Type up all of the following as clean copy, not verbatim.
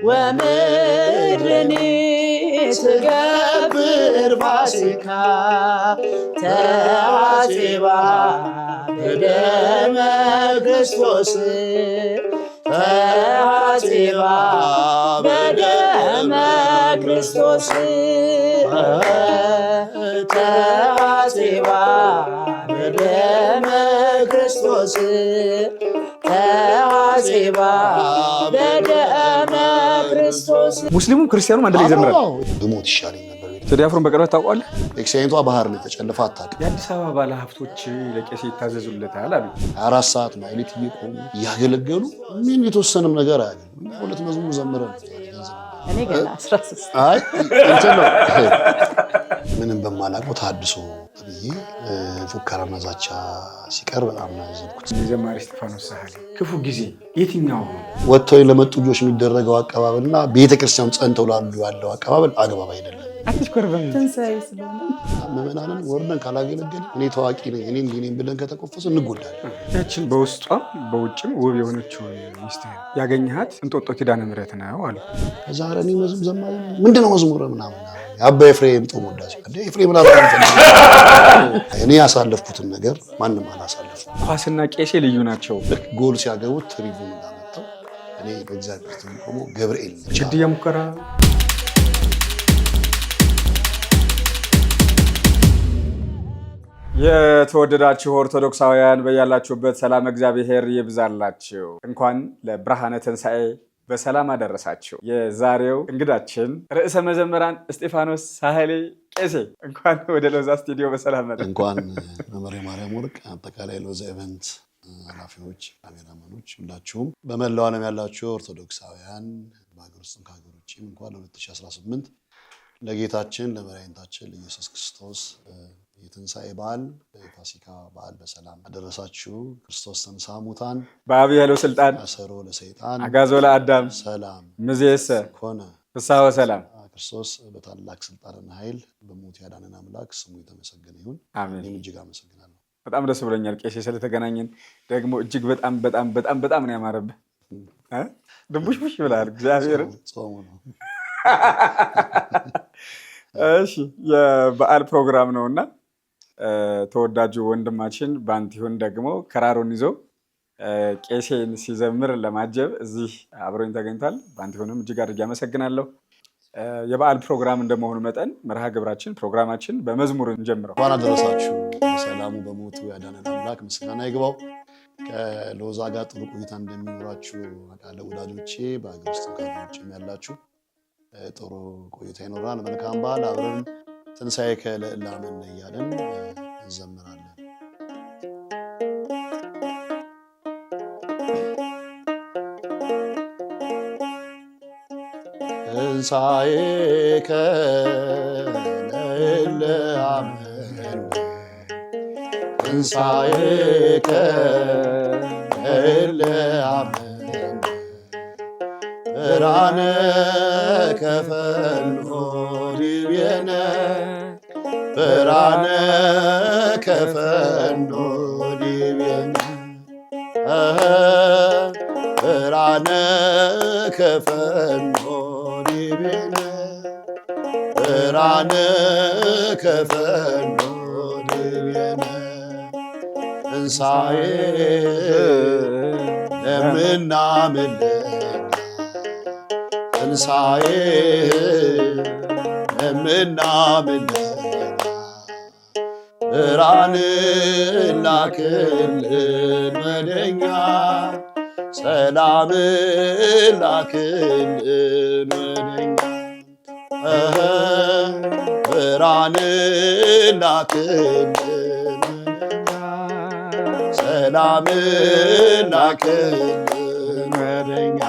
ومدرني تقبر فاسكا تعاتبا بدم كريستوس تعاتبا بدم كريستوس تعاتبا بدم كريستوس تعاتبا بدم كريستوس ሙስሊሙም ክርስቲያኑም አንድ ላይ ይዘምራል። በሞት ይሻለኝ ነበር። ቴዲ አፍሮን በቅርበት ታውቀዋለህ? ኤክሴንቷ ባህር ላይ ተጨልፋ አታውቅም። የአዲስ አበባ ባለ ሀብቶች ለቄስ ይታዘዙለታል አሉ። 24 ሰዓት ነው አይነት እየቆሙ ያገለገሉ ምን የተወሰነም ነገር አያገኙ። ሁለት መዝሙር ዘምረን እኔ ገና 16 አይ እንትን ነው ምንም በማላውቀው ታድሶ ብዬ ፉከራና ዛቻ ሲቀር በጣም ነው ያዘንኩት። ዘማሪ እስጢፋኖስ ሳህሌ ክፉ ጊዜ የትኛው ነው? ወጥተው ለመጡ ልጆች የሚደረገው አቀባበልና ቤተክርስቲያን ጸንተው ላሉ ያለው አቀባበል አግባብ አይደለም። አትሽኮርበም። ትንሳኤ ስለሆነ ምዕመናንን ወርደን ካላገለገልን እኔ ታዋቂ ነኝ እኔ እንዲህ ነኝ ብለን ከተቆፈሰ እንጎዳለን። ያችን በውስጧም በውጭም ውብ የሆነችው ሚስትህን ያገኘሃት እንጦጦ ኪዳነ ምሕረት ነው አሉ። ከዛ እኔ መዝሙር ዘማሪ ምንድነው መዝሙር ምናምን አባ ኤፍሬም ጦም ወዳጅ ኤፍሬም እኔ ያሳለፍኩትን ነገር ማንም አላሳለፈም። ኳስና ቄሴ ልዩ ናቸው። ጎል ሲያገቡት ትሪቡን እንዳመጣው እኔ በእግዚአብሔር ፊት ቆሞ ገብርኤል ችድያ ሙከራ የተወደዳችሁ ኦርቶዶክሳውያን በያላችሁበት ሰላም እግዚአብሔር ይብዛላችሁ። እንኳን ለብርሃነ ትንሣኤ በሰላም አደረሳችሁ። የዛሬው እንግዳችን ርዕሰ መዘምራን እስጢፋኖስ ሳህሌ ቄሴ እንኳን ወደ ሎዛ ስቱዲዮ በሰላም መጣ። እንኳን መመሪያ ማርያም ወርቅ አጠቃላይ ሎዛ ኢቨንት ኃላፊዎች፣ ካሜራማኖች ሁላችሁም በመላው ዓለም ያላችሁ ኦርቶዶክሳውያን በሀገር ውስጥም ከሀገር ውጭም እንኳን ለ2018 ለጌታችን ለመድኃኒታችን ለኢየሱስ ክርስቶስ የትንሣኤ በዓል የፋሲካ በዓል በሰላም አደረሳችሁ። ክርስቶስ ተንሥአ እሙታን በአብይ ኃይሉ ስልጣን አሰሮ ለሰይጣን አግዓዞ ለአዳም ሰላም ምዝየሰ ኮነ ፍስሐ ወሰላም። ክርስቶስ በታላቅ ስልጣንና ኃይል በሞት ያዳነን አምላክ ስሙ የተመሰገነ ይሁን። አሜን። እኔም እጅግ አመሰግናለሁ። በጣም ደስ ብሎኛል ቄሴ ስለተገናኘን። ደግሞ እጅግ በጣም ነው ያማረብህ። ድንቡሽቡሽ ብለሃል። እግዚአብሔር ጾሙ ነው። እሺ የበዓል ፕሮግራም ነውና ተወዳጁ ወንድማችን ባንቲሁን ደግሞ ክራሩን ይዞ ቄሴን ሲዘምር ለማጀብ እዚህ አብሮኝ ተገኝቷል። ባንቲሁንም እጅግ አድርጌ አመሰግናለሁ። የበዓል ፕሮግራም እንደመሆኑ መጠን መርሃ ግብራችን ፕሮግራማችን በመዝሙር እንጀምረው። እንኳን አደረሳችሁ። በሰላሙ በሞቱ ያዳነን አምላክ ምስጋና ይግባው። ከሎዛ ጋር ጥሩ ቆይታ እንደሚኖራችሁ አውቃለሁ። ወዳጆቼ በሀገር ውስጥ ከሀገር ውጭም ያላችሁ ጥሩ ቆይታ ይኖራል። መልካም በዓል። አብረን ትንሣኤ ከለላምን እያለን እንዘምራለን። ትንሣኤ ከለላምን ትንሣኤ ከለላምን ብርሃነ ከፈኖ ዲቤነ ብርሃነ ከፈኖ ዲቤነ ብርሃነ ከፈኖ ዲቤነ ብርሃነ ከፈኖ ዲቤነ ትንሣኤ ለምናምን ትንሣኤ ለምናምን ብርሃን ላክልን ወደኛ ሰላም ላክልን ወደኛ ብርሃን ላክልን ወደኛ ሰላም ላክልን ወደኛ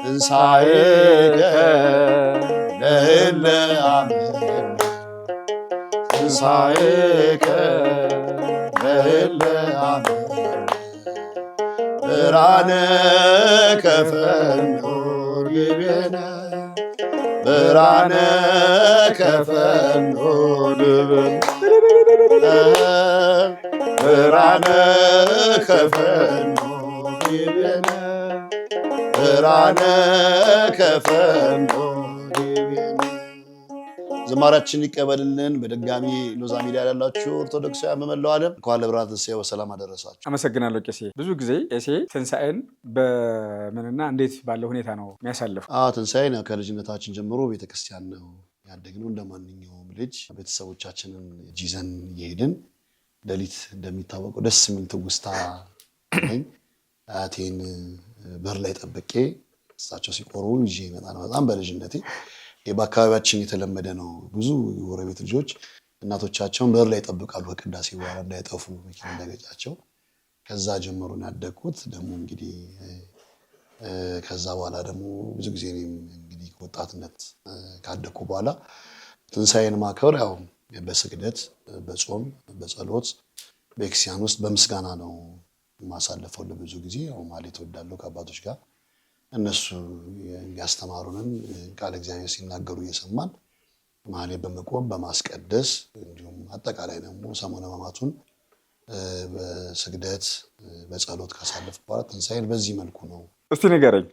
ትንሣኤከ ለለአምን ትንሣኤከ ለለአምን ብርሃነ ከፈኖ ዲቤነ ብርሃነ ከፈኖ ዲቤነ ብርሃነ ከፈኖ ዲቤነ ብርሃነ ከፈኖ ዲቤን ዝማሬያችን ይቀበልልን። በድጋሚ ሎዛ ሚዲያ ያላችሁ ኦርቶዶክሳውያን በመላው ዓለም እንኳን ለብርሃነ ትንሣኤው በሰላም አደረሳችሁ። አመሰግናለሁ ቄሴ። ብዙ ጊዜ ቄሴ ትንሣኤን በምንና እንዴት ባለው ሁኔታ ነው የሚያሳልፈው? ትንሣኤን ከልጅነታችን ጀምሮ ቤተክርስቲያን ነው ያደግነው። እንደማንኛውም ልጅ ቤተሰቦቻችንን ይዘን እየሄድን ሌሊት እንደሚታወቀው ደስ የሚል ትውስታ ነኝ። አያቴን በር ላይ ጠብቄ እሳቸው ሲቆሩ ይዤ ይመጣ ነው። በጣም በልጅነቴ በአካባቢያችን የተለመደ ነው። ብዙ የጎረቤት ልጆች እናቶቻቸውን በር ላይ ይጠብቃሉ ከቅዳሴ በኋላ እንዳይጠፉ መኪና እንዳይገጫቸው። ከዛ ጀምሮ ነው ያደግኩት። ደግሞ እንግዲህ ከዛ በኋላ ደግሞ ብዙ ጊዜ እንግዲህ ወጣትነት ካደግኩ በኋላ ትንሣኤን ማክበር ያው በስግደት፣ በጾም፣ በጸሎት በቤተክርስቲያን ውስጥ በምስጋና ነው ማሳለፈው። ለብዙ ጊዜ ያው ማለት እወዳለሁ ከአባቶች ጋር እነሱ ያስተማሩንን ቃል እግዚአብሔር ሲናገሩ እየሰማን ማህሌት በመቆም በማስቀደስ እንዲሁም አጠቃላይ ደግሞ ሰሞነ ሕማማቱን በስግደት በጸሎት ካሳለፍ በኋላ ትንሣኤን በዚህ መልኩ ነው። እስቲ ንገረኝ፣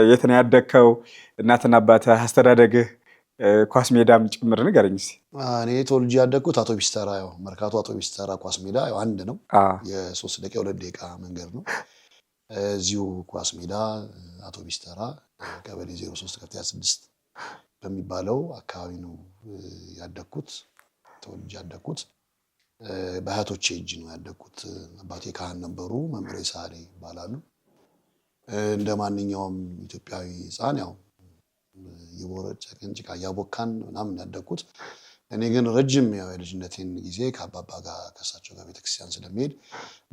የት ነው ያደግከው? እናትና አባትህ፣ አስተዳደግህ፣ ኳስ ሜዳም ጭምር ንገረኝ እስቲ። እኔ ተወልጄ ያደግኩት አውቶቢስ ተራ፣ ያው መርካቶ አውቶቢስ ተራ ኳስ ሜዳ ያው አንድ ነው። የ3 ደቂቃ 2 ደቂቃ መንገድ ነው። እዚሁ ኳስ ሜዳ አውቶቢስ ተራ ቀበሌ 03 ከፍተኛ 6 በሚባለው አካባቢ ነው ያደግኩት። ተወልጄ ያደግኩት በአያቶቼ እጅ ነው ያደግኩት። አባቴ ካህን ነበሩ፣ መምህሬ ሳሌ ይባላሉ። እንደ ማንኛውም ኢትዮጵያዊ ሕፃን ያው የቦረጨቅን ጭቃ እያቦካን ምናምን ያደግኩት። እኔ ግን ረጅም ያው የልጅነቴን ጊዜ ከአባባ ጋር ከእሳቸው ጋር ቤተክርስቲያን ስለሚሄድ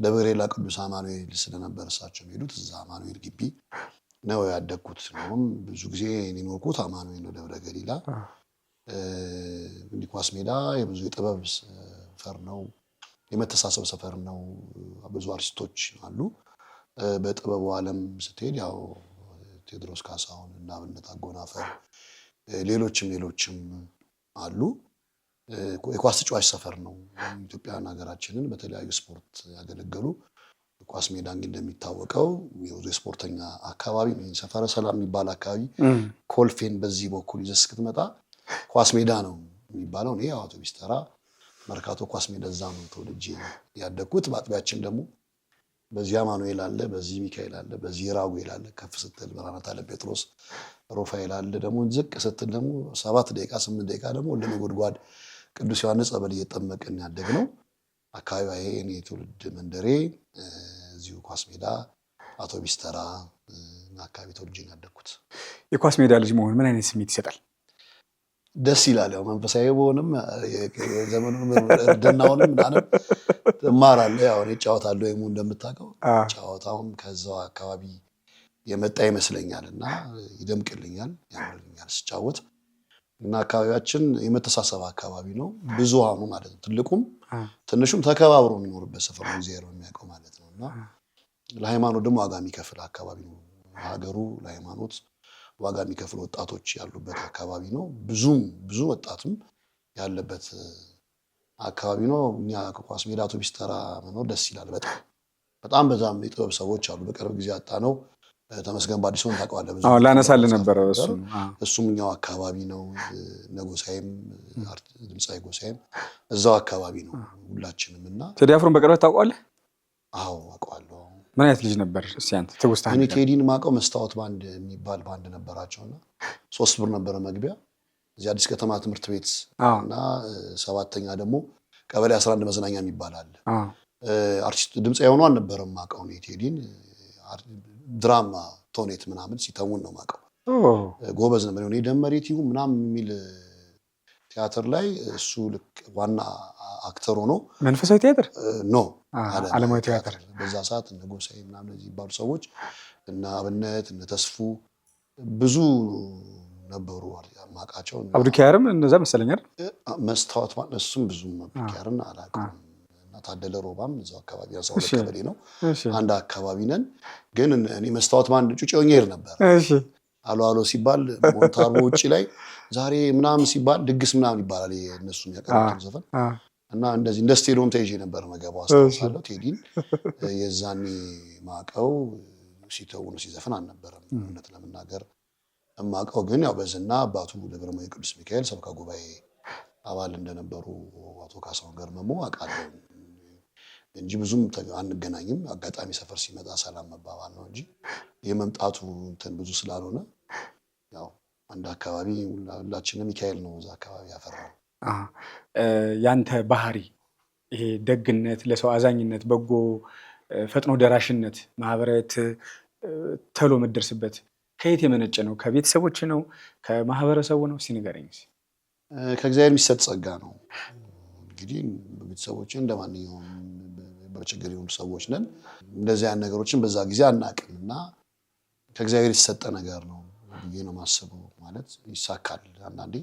ደብረኤላ ቅዱስ አማኑኤል ስለነበር እሳቸው የሚሄዱት እዛ አማኑኤል ግቢ ነው ያደግኩት። ነውም ብዙ ጊዜ የኖርኩት አማኑኤል ነው፣ ደብረ ገሊላ። እንዲህ ኳስ ሜዳ የብዙ የጥበብ ሰፈር ነው፣ የመተሳሰብ ሰፈር ነው። ብዙ አርቲስቶች አሉ። በጥበቡ ዓለም ስትሄድ ያው ቴዎድሮስ ካሳሁን እና አብነት አጎናፍር ሌሎችም አሉ። የኳስ ተጫዋች ሰፈር ነው። ኢትዮጵያን ሀገራችንን በተለያዩ ስፖርት ያገለገሉ ኳስ ሜዳ እንግዲህ እንደሚታወቀው የስፖርተኛ አካባቢ ነው። ሰፈረ ሰላም የሚባል አካባቢ ኮልፌን በዚህ በኩል ይዘህ ስትመጣ ኳስ ሜዳ ነው የሚባለው። እኔ አውቶቢስ ተራ መርካቶ ኳስ ሜዳ እዛ ነው ተወልጄ ያደግኩት። በአጥቢያችን ደግሞ በዚህ አማኑኤል አለ፣ በዚህ ሚካኤል አለ፣ በዚህ ራጉኤል አለ። ከፍ ስትል ብርሃናት አለ፣ ጴጥሮስ ሩፋኤል አለ። ደግሞ ዝቅ ስትል ደግሞ 7 ደቂቃ 8 ደቂቃ ደግሞ ለነጎድጓድ ቅዱስ ዮሐንስ ጸበል እየጠመቅን ያደግነው አካባቢ እኔ የትውልድ መንደሬ እዚሁ ኳስ ሜዳ አውቶቢስ ተራ አካባቢ ተወልጄ ያደግኩት። የኳስ ሜዳ ልጅ መሆን ምን አይነት ስሜት ይሰጣል? ደስ ይላል። ያው መንፈሳዊ በሆንም ዘመኑን እርድናውንም ምናምን እማራለሁ። ያው እኔ እጫወታለሁ ወይም እንደምታውቀው ጫወታውም ከዛው አካባቢ የመጣ ይመስለኛል እና ይደምቅልኛል፣ ያምርልኛል ስጫወት እና አካባቢያችን የመተሳሰብ አካባቢ ነው። ብዙሃኑ ማለት ነው ትልቁም ትንሹም ተከባብሮ የሚኖርበት ሰፈር ነው። እግዚአብሔር የሚያውቀው ማለት ነው። እና ለሃይማኖት ደግሞ ዋጋ የሚከፍል አካባቢ ነው። ሀገሩ ለሃይማኖት ዋጋ የሚከፍል ወጣቶች ያሉበት አካባቢ ነው። ብዙ ወጣትም ያለበት አካባቢ ነው። እኛ ከኳስ ሜዳ አውቶቢስ ተራ መኖር ደስ ይላል። በጣም በዛም የጥበብ ሰዎች አሉ። በቅርብ ጊዜ አጣነው ተመስገን ባዲሶን ታውቀዋለህ? ብዙ ላነሳልህ ነበር። እሱም እኛው አካባቢ ነው። ነጎሳይም ድምፃዊ ጎሳይም እዛው አካባቢ ነው ሁላችንም። እና ቴዲ አፍሮን በቅርበት ታውቀዋለህ? አዎ አውቀዋለሁ። ምን አይነት ልጅ ነበር እስኪ አንተ ትውስታ? እኔ ቴዲን ማውቀው መስታወት ባንድ የሚባል ባንድ ነበራቸውና 3 ብር ነበረ መግቢያ እዚህ አዲስ ከተማ ትምህርት ቤት እና 7ኛ ደግሞ ቀበሌ 11 መዝናኛ የሚባል አለ። አርቲስት ድምፃዊ ሆኖ አልነበረም ማውቀው እኔ ቴዲን። ድራማ ቶኔት ምናምን ሲተውን ነው ማውቀው። ጎበዝ ነበር። እኔ ደመሬት ይሁን ምናምን የሚል ቲያትር ላይ እሱ ልክ ዋና አክተር ሆኖ መንፈሳዊ ቲያትር ነው ዓለማዊ ቲያትር በዛ ሰዓት እነ ጎሳዬ ምናምን እዚህ ይባሉ ሰዎች እና አብነት እነ ተስፉ ብዙ ነበሩ ማውቃቸው። አብዱኪያርም እነዛ መሰለኝ አይደል? መስታወት ማለት እሱም ብዙ አብዱኪያርን አላውቅም። እና ታደለ ሮባም እዛው አካባቢ ያው ቀበሌ ነው። አንድ አካባቢ ነን። ግን እኔ መስታወት ባንድ ጩጬ ሆኜ እሄድ ነበር። አሎ ሲባል ሞንታርቦ ውጭ ላይ ዛሬ ምናምን ሲባል ድግስ ምናምን ይባላል የእነሱ የሚያቀርቡት ዘፈን እና እንደዚህ እንደ ስቴዲዮም ተይዤ ነበር መገባው። አስታውሳለሁ ቴዲን የዛኔ ማቀው ሲተውኑ ሲዘፍን አልነበረም። እውነት ለመናገር እማቀው ግን ያው በዝና አባቱ ደብረማዊ ቅዱስ ሚካኤል ሰብካ ጉባኤ አባል እንደነበሩ አቶ ካሳሁን ገርመሞ አውቃለሁ እንጂ ብዙም አንገናኝም። አጋጣሚ ሰፈር ሲመጣ ሰላም መባባል ነው እንጂ የመምጣቱ እንትን ብዙ ስላልሆነ ያው አንድ አካባቢ ሁላችንም ሚካኤል ነው እዛ አካባቢ ያፈራው። ያንተ ባህሪ ይሄ ደግነት፣ ለሰው አዛኝነት፣ በጎ ፈጥኖ ደራሽነት፣ ማህበራዊት ተሎ መደርስበት ከየት የመነጨ ነው? ከቤተሰቦች ነው? ከማህበረሰቡ ነው? ሲነገረኝ ከእግዚአብሔር የሚሰጥ ጸጋ ነው። እንግዲህ ቤተሰቦች እንደማንኛውም በችግር የሆኑ ሰዎች ነን። እንደዚህ አይነት ነገሮችን በዛ ጊዜ አናውቅም እና ከእግዚአብሔር የተሰጠ ነገር ነው ብዬ ነው የማስበው። ማለት ይሳካል። አንዳንዴ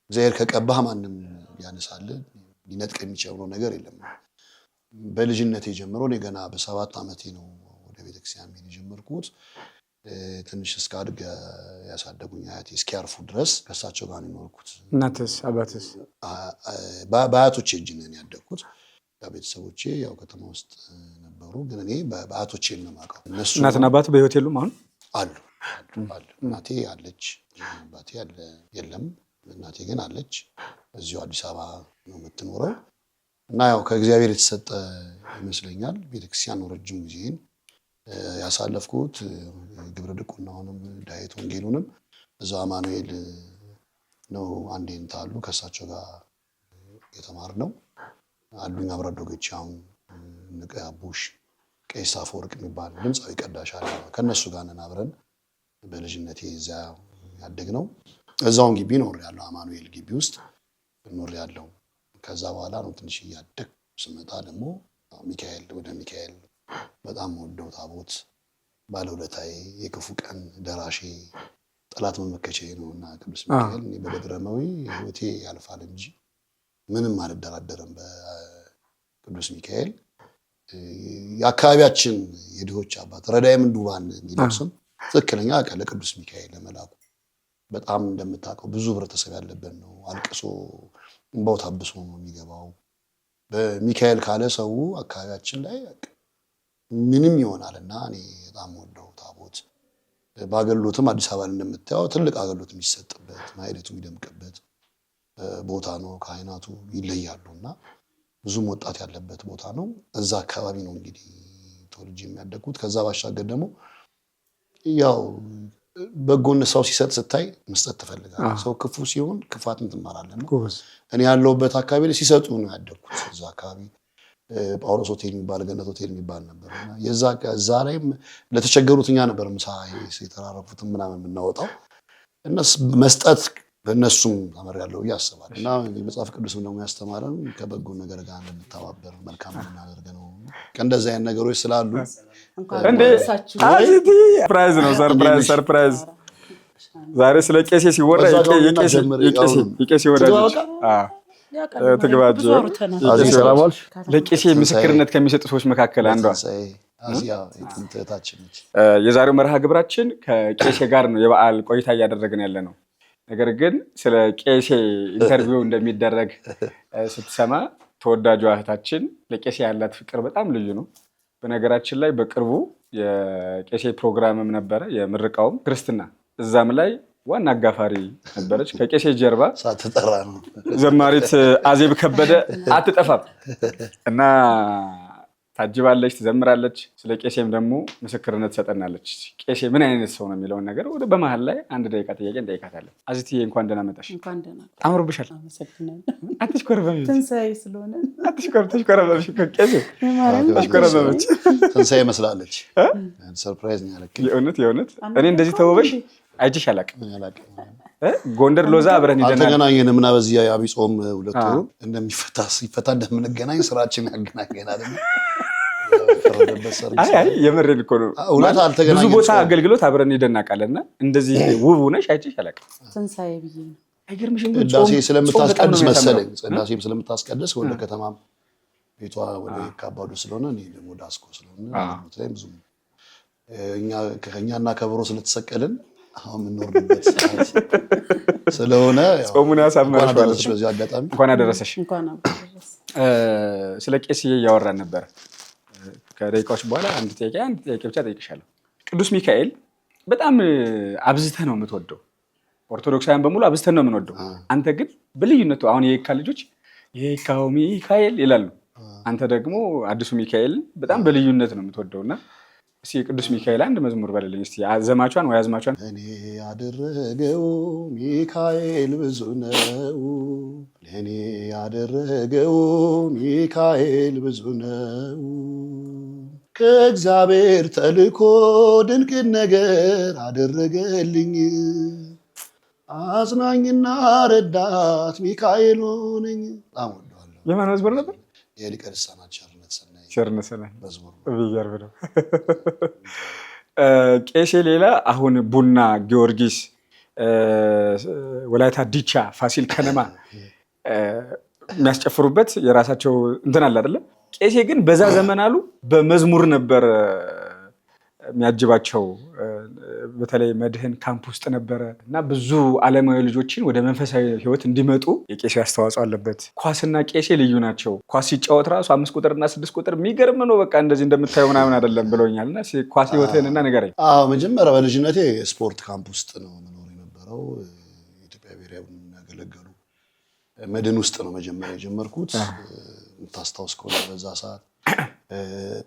እግዚአብሔር ከቀባህ ማንም ያነሳል ሊነጥቅ የሚችለው ነገር የለም። በልጅነቴ ጀምሮ እኔ ገና በ7 ዓመቴ ነው ወደ ቤተክርስቲያን መሄድ የጀመርኩት። ትንሽ እስካድግ ያሳደጉኝ አያቴ እስኪያርፉ ድረስ ከእሳቸው ጋር ነው የኖርኩት። እናትስ አባትስ? በአያቶቼ እጅ ነው ያደግኩት። ቤተሰቦቼ ያው ከተማ ውስጥ ነበሩ፣ ግን እኔ በአያቶቼ ነው የማውቀው። እነሱ እናትና አባት በህይወት የሉም አሁን? አሉ። እናቴ አለች፣ አባቴ የለም። እናቴ ግን አለች፣ እዚሁ አዲስ አበባ ነው የምትኖረው። እና ያው ከእግዚአብሔር የተሰጠ ይመስለኛል። ቤተክርስቲያን ነው ረጅም ጊዜን ያሳለፍኩት። ግብረ ድቁናውንም ዳዊት ወንጌሉንም እዛው አማኑኤል ነው አንዴን ታሉ ከእሳቸው ጋር የተማርነው። አሉኝ አብሮ አደጎች አሁን ንቀ አቡሽ ቄስ አፈወርቅ የሚባል ድምፃዊ ቀዳሽ አለ። ከነሱ ጋር ነን አብረን በልጅነቴ እዛ ያደግነው። እዛውን ግቢ ኖሬያለሁ፣ አማኑኤል ግቢ ውስጥ ኖሬያለሁ። ከዛ በኋላ ነው ትንሽ እያደግ ስመጣ ደግሞ ሚካኤል ወደ ሚካኤል በጣም ወደው ታቦት ባለውለታዬ የክፉ ቀን ደራሼ ጠላት መመከቻዬ ነውና ቅዱስ ሚካኤል እኔ በደብረማዊ ህይወቴ ያልፋል እንጂ ምንም አልደራደርም በቅዱስ ሚካኤል። የአካባቢያችን የድሆች አባት ረዳይ ምንዱባን የሚደርስም ትክክለኛ ቃል ቅዱስ ሚካኤል ለመላኩ በጣም እንደምታውቀው ብዙ ህብረተሰብ ያለበት ነው። አልቅሶ እንባው ታብሶ ነው የሚገባው። በሚካኤል ካለ ሰው አካባቢያችን ላይ ምንም ይሆናልና እኔ በጣም ወደው ታቦት በአገልግሎትም አዲስ አበባ እንደምታየው ትልቅ አገልግሎት የሚሰጥበት ማህሌቱ የሚደምቅበት ቦታ ነው። ካህናቱ ይለያሉና ብዙም ወጣት ያለበት ቦታ ነው። እዛ አካባቢ ነው እንግዲህ ተወልጄ የሚያደግኩት። ከዛ ባሻገር ደግሞ ያው በጎነት ሰው ሲሰጥ ስታይ መስጠት ትፈልጋለህ። ሰው ክፉ ሲሆን ክፋትን ትማራለህ። እኔ ያለሁበት አካባቢ ላይ ሲሰጡ ነው ያደግኩት። እዛ አካባቢ ጳውሎስ ሆቴል የሚባል ገነት ሆቴል የሚባል ነበር እና እዛ ላይ ለተቸገሩት እኛ ነበር ምሳ የተራረፉትን ምናምን የምናወጣው። እነሱ መስጠት በእነሱም ተመሪያለሁ እያስባለሁ እና የመጽሐፍ ቅዱስም ደግሞ ያስተማረን ከበጎ ነገር ጋር እንደምታባበር መልካም እናደርገ ነው። ከእንደዚህ አይነት ነገሮች ስላሉ ሰርፕራይዝ ነው። ሰርፕራይዝ ዛሬ ስለ ቄሴ ሲወራ የቄሴ ወዳጆች ትግባጅ ለቄሴ ምስክርነት ከሚሰጡ ሰዎች መካከል አንዷ የዛሬው መርሃ ግብራችን ከቄሴ ጋር ነው የበዓል ቆይታ እያደረግን ያለ ነው። ነገር ግን ስለ ቄሴ ኢንተርቪው እንደሚደረግ ስትሰማ ተወዳጇ እህታችን ለቄሴ ያላት ፍቅር በጣም ልዩ ነው። በነገራችን ላይ በቅርቡ የቄሴ ፕሮግራምም ነበረ፣ የምርቃውም ክርስትና። እዛም ላይ ዋና አጋፋሪ ነበረች። ከቄሴ ጀርባ ሳትጠራ ነው ዘማሪት አዜብ ከበደ አትጠፋም እና ታጅባለች፣ ትዘምራለች። ስለ ቄሴም ደግሞ ምስክርነት ትሰጠናለች። ቄሴ ምን አይነት ሰው ነው የሚለውን ነገር ወደ በመሀል ላይ 1 ደቂቃ ጥያቄ እንጠይቃታለን። አዚትዬ እንኳን ደህና መጣሽ። አምሮብሻል። አትሽኮርበሚ። ትንሣኤ ስለሆነ ተሽኮረበምሽ። ቄሴ ተሽኮረበመች። ትንሣኤ መስላለች። ሰርፕራይዝ ነው ያለችኝ። የእውነት እኔ እንደዚህ ተውበሽ አይቼሽ አላውቅም። ጎንደር ሎዛ አብረን ሄደናል። አልተገናኘንም እና በዚህ አብይ ጾም 2 ወሩ ሲፈታ እንደምንገናኝ ስራችን ያገናኘናል። የምሬን እኮ ነው። ብዙ ቦታ አገልግሎት አብረን ሄደን እናውቃለንና እንደዚህ ውብ ሆነሽ አይቼሽ አላውቅም። ትንሣኤ ብዬ ነው። አይገርምሽም? ቅዳሴ ስለምታስቀድስ መሰለኝ። ቅዳሴም ስለምታስቀድስ ወደ ከተማም ቤቷ ወደ ካባዶ ስለሆነ እኔ ደግሞ ወደ አስኮ ስለሆነ ላይ ብዙ ከእኛና ከበሮ ስለተሰቀልን አሁን የምንኖርበት ስለሆነ ጾሙን ያሳመረሽ። በዚህ አጋጣሚ እንኳን አደረሰሽ። ስለ ቄስዬ እያወራን ነበር። ከደቂቃዎች በኋላ አንድ ጥያቄ ብቻ ጠይቅሻለሁ። ቅዱስ ሚካኤል በጣም አብዝተህ ነው የምትወደው። ኦርቶዶክሳውያን በሙሉ አብዝተን ነው የምንወደው። አንተ ግን በልዩነቱ አሁን የየካ ልጆች የየካው ሚካኤል ይላሉ። አንተ ደግሞ አዲሱ ሚካኤል በጣም በልዩነት ነው የምትወደውና እስኪ ቅዱስ ሚካኤል አንድ መዝሙር በለልኝ እስኪ ዘማቿን ወይ አዝማቿን። እኔ ያደረገው ሚካኤል ብዙ ነው፣ ለእኔ ያደረገው ሚካኤል ብዙ ነው። ከእግዚአብሔር ተልኮ ድንቅን ነገር አደረገልኝ፣ አጽናኝና ረዳት ሚካኤል ሆነኝ። በጣም ወደዋለሁ። የማን መዝሙር ነበር? የሊቀ ልሳናት ቸርነት ሰናይ መዝሙር ነው። ቄሴ ሌላ አሁን ቡና፣ ጊዮርጊስ፣ ወላይታ ዲቻ፣ ፋሲል ከነማ የሚያስጨፍሩበት የራሳቸው እንትን አለ አይደለም። ቄሴ ግን በዛ ዘመን አሉ በመዝሙር ነበር የሚያጅባቸው። በተለይ መድህን ካምፕ ውስጥ ነበረ እና ብዙ ዓለማዊ ልጆችን ወደ መንፈሳዊ ሕይወት እንዲመጡ የቄሴ አስተዋጽኦ አለበት። ኳስና ቄሴ ልዩ ናቸው። ኳስ ሲጫወት ራሱ 5 ቁጥርና 6 ቁጥር የሚገርም ነው። በቃ እንደዚህ እንደምታየው ምናምን አይደለም ብለውኛል። እና ኳስ ሕይወትህንና ንገረኝ። መጀመሪያ በልጅነቴ ስፖርት ካምፕ ውስጥ ነው መኖር የነበረው። የኢትዮጵያ ብሔራዊ ቡድን የሚያገለግሉ መድን ውስጥ ነው መጀመሪያ የጀመርኩት። ታስታውስ ከሆነ በዛ ሰዓት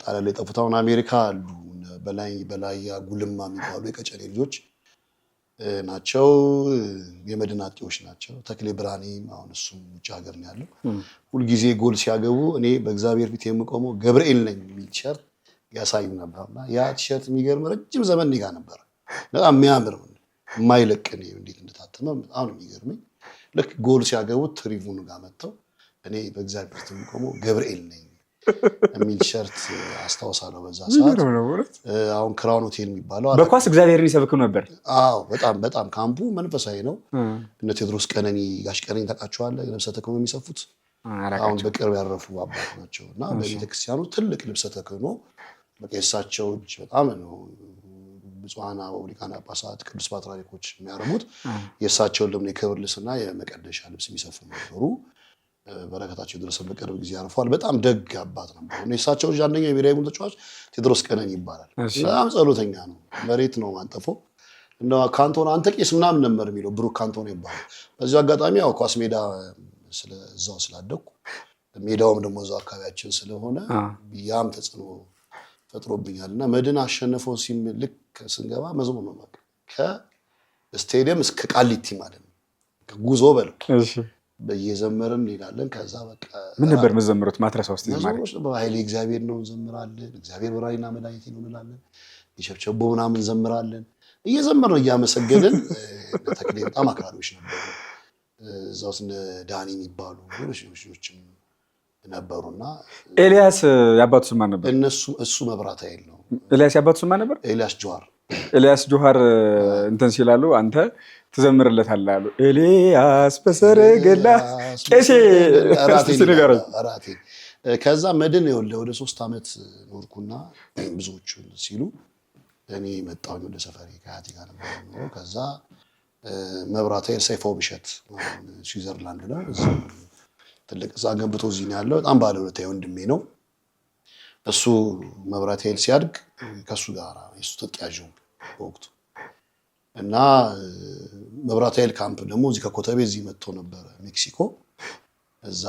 ጣሊያን ላይ ጠፉት። አሁን አሜሪካ አሉ በላይ ጉልማ የሚባሉ የቀጨኔ ልጆች ናቸው። የመድን አጥቂዎች ናቸው። ተክሌ ብርሃኔ አሁን እሱም ውጭ ሀገር ነው ያለው። ሁልጊዜ ጎል ሲያገቡ እኔ በእግዚአብሔር ፊት የምቆመው ገብርኤል ነኝ የሚል ቲሸርት ያሳዩ ነበርና ያ ቲሸርት የሚገርም ረጅም ዘመን ጋ ነበር። በጣም የሚያምር የማይለቅ እንዴት እንደታተመ በጣም የሚገርመኝ። ልክ ጎል ሲያገቡት ትሪቡን ጋር መጥተው እኔ በእግዚአብሔር ፊት የምቆመው ገብርኤል ነኝ የሚል ቲሸርት አስታውሳለሁ በዛ ሰዓት። አሁን ክራውን ሆቴል የሚባለው በኳስ እግዚአብሔርን ይሰብክ ነበር። አዎ በጣም ካምፑ መንፈሳዊ ነው። እነ ቴዎድሮስ ቀነኒ፣ ጋሽ ቀነኒ ታውቃቸዋለህ? ልብሰ ተክህኖ የሚሰፉት አሁን በቅርብ ያረፉ አባት ናቸው እና በቤተክርስቲያኑ ትልቅ ልብሰ ተክህኖ በቄሳቸው እጅ በጣም ነው ብፁዓን አበው ሊቃነ ጳጳሳት ቅዱስ ፓትርያርኮች የሚያረሙት። የእሳቸውን ልብስ የክብር ልብስና የመቀደሻ ልብስ የሚሰፉ ነበሩ። በረከታቸው ድረስ በቅርብ ጊዜ አርፏል። በጣም ደግ አባት ነበሩ። የእሳቸው ልጅ አንደኛው የብሔራዊ ቡድን ተጫዋች ቴዎድሮስ ቀነኒ ይባላል። በጣም ጸሎተኛ ነው። መሬት ነው ማንጠፈው። እንደው ካንቶና አንተ ቄስ ምናምን ነበር የሚለው ብሩክ ካንቶና ይባላል። በዚህ አጋጣሚ ያው ኳስ ሜዳ እዛው ስላደኩ ሜዳውም ደግሞ እዛው አካባቢያችን ስለሆነ ያም ተጽዕኖ ፈጥሮብኛል እና መድን አሸነፈው ሲል ልክ ስንገባ መዝሙር ነው ማለት ከስቴዲየም እስከ ቃሊቲ ማለት ነው ጉዞ በለው በየዘመርን እንሄዳለን። ከዛ በቃ ምን ነበር መዘምሩት? ማትረሳ ውስጥ ማለት ነው በኃይሌ እግዚአብሔር ነው እንዘምራለን። እግዚአብሔር ብርሃኔና መድኃኒቴ ነው እንላለን። የቸብቸቦ ምናምን እንዘምራለን። እየዘመርን እያመሰገንን ተክሌ በጣም አክራሪዎች ነበሩ። እዛው እነ ዳኒ የሚባሉ ልጆችም ነበሩና ኤልያስ ያባቱ ስም ማን ነበር? እሱ መብራት ኃይል ነው። ኤልያስ ያባቱ ስም ማን ነበር? ኤልያስ ጆሃር እንትን ሲላሉ አንተ ትዘምርለታለህ አሉ። ኤልያስ በሰረገላ ቄሴ ንገረኝ። ከዛ መድን ወደ 3 ዓመት ኖርኩና ብዙዎቹ ሲሉ እኔ መጣሁኝ ወደ ሰፈሬ ከአያቴ ጋር ነበር። ከዛ መብራት ኃይል ሰይፋው ብሸት ስዊዘርላንድ ነው ትልቅ እዛ ገንብቶ እዚህ ነው ያለው። በጣም ባለውለታዬ ወንድሜ ነው። እሱ መብራት ኃይል ሲያድግ ከሱ ጋር እሱ ተጥያጀው በወቅቱ እና መብራት ኃይል ካምፕ ደግሞ እዚህ ከኮተቤ እዚህ መጥቶ ነበር ሜክሲኮ። እዛ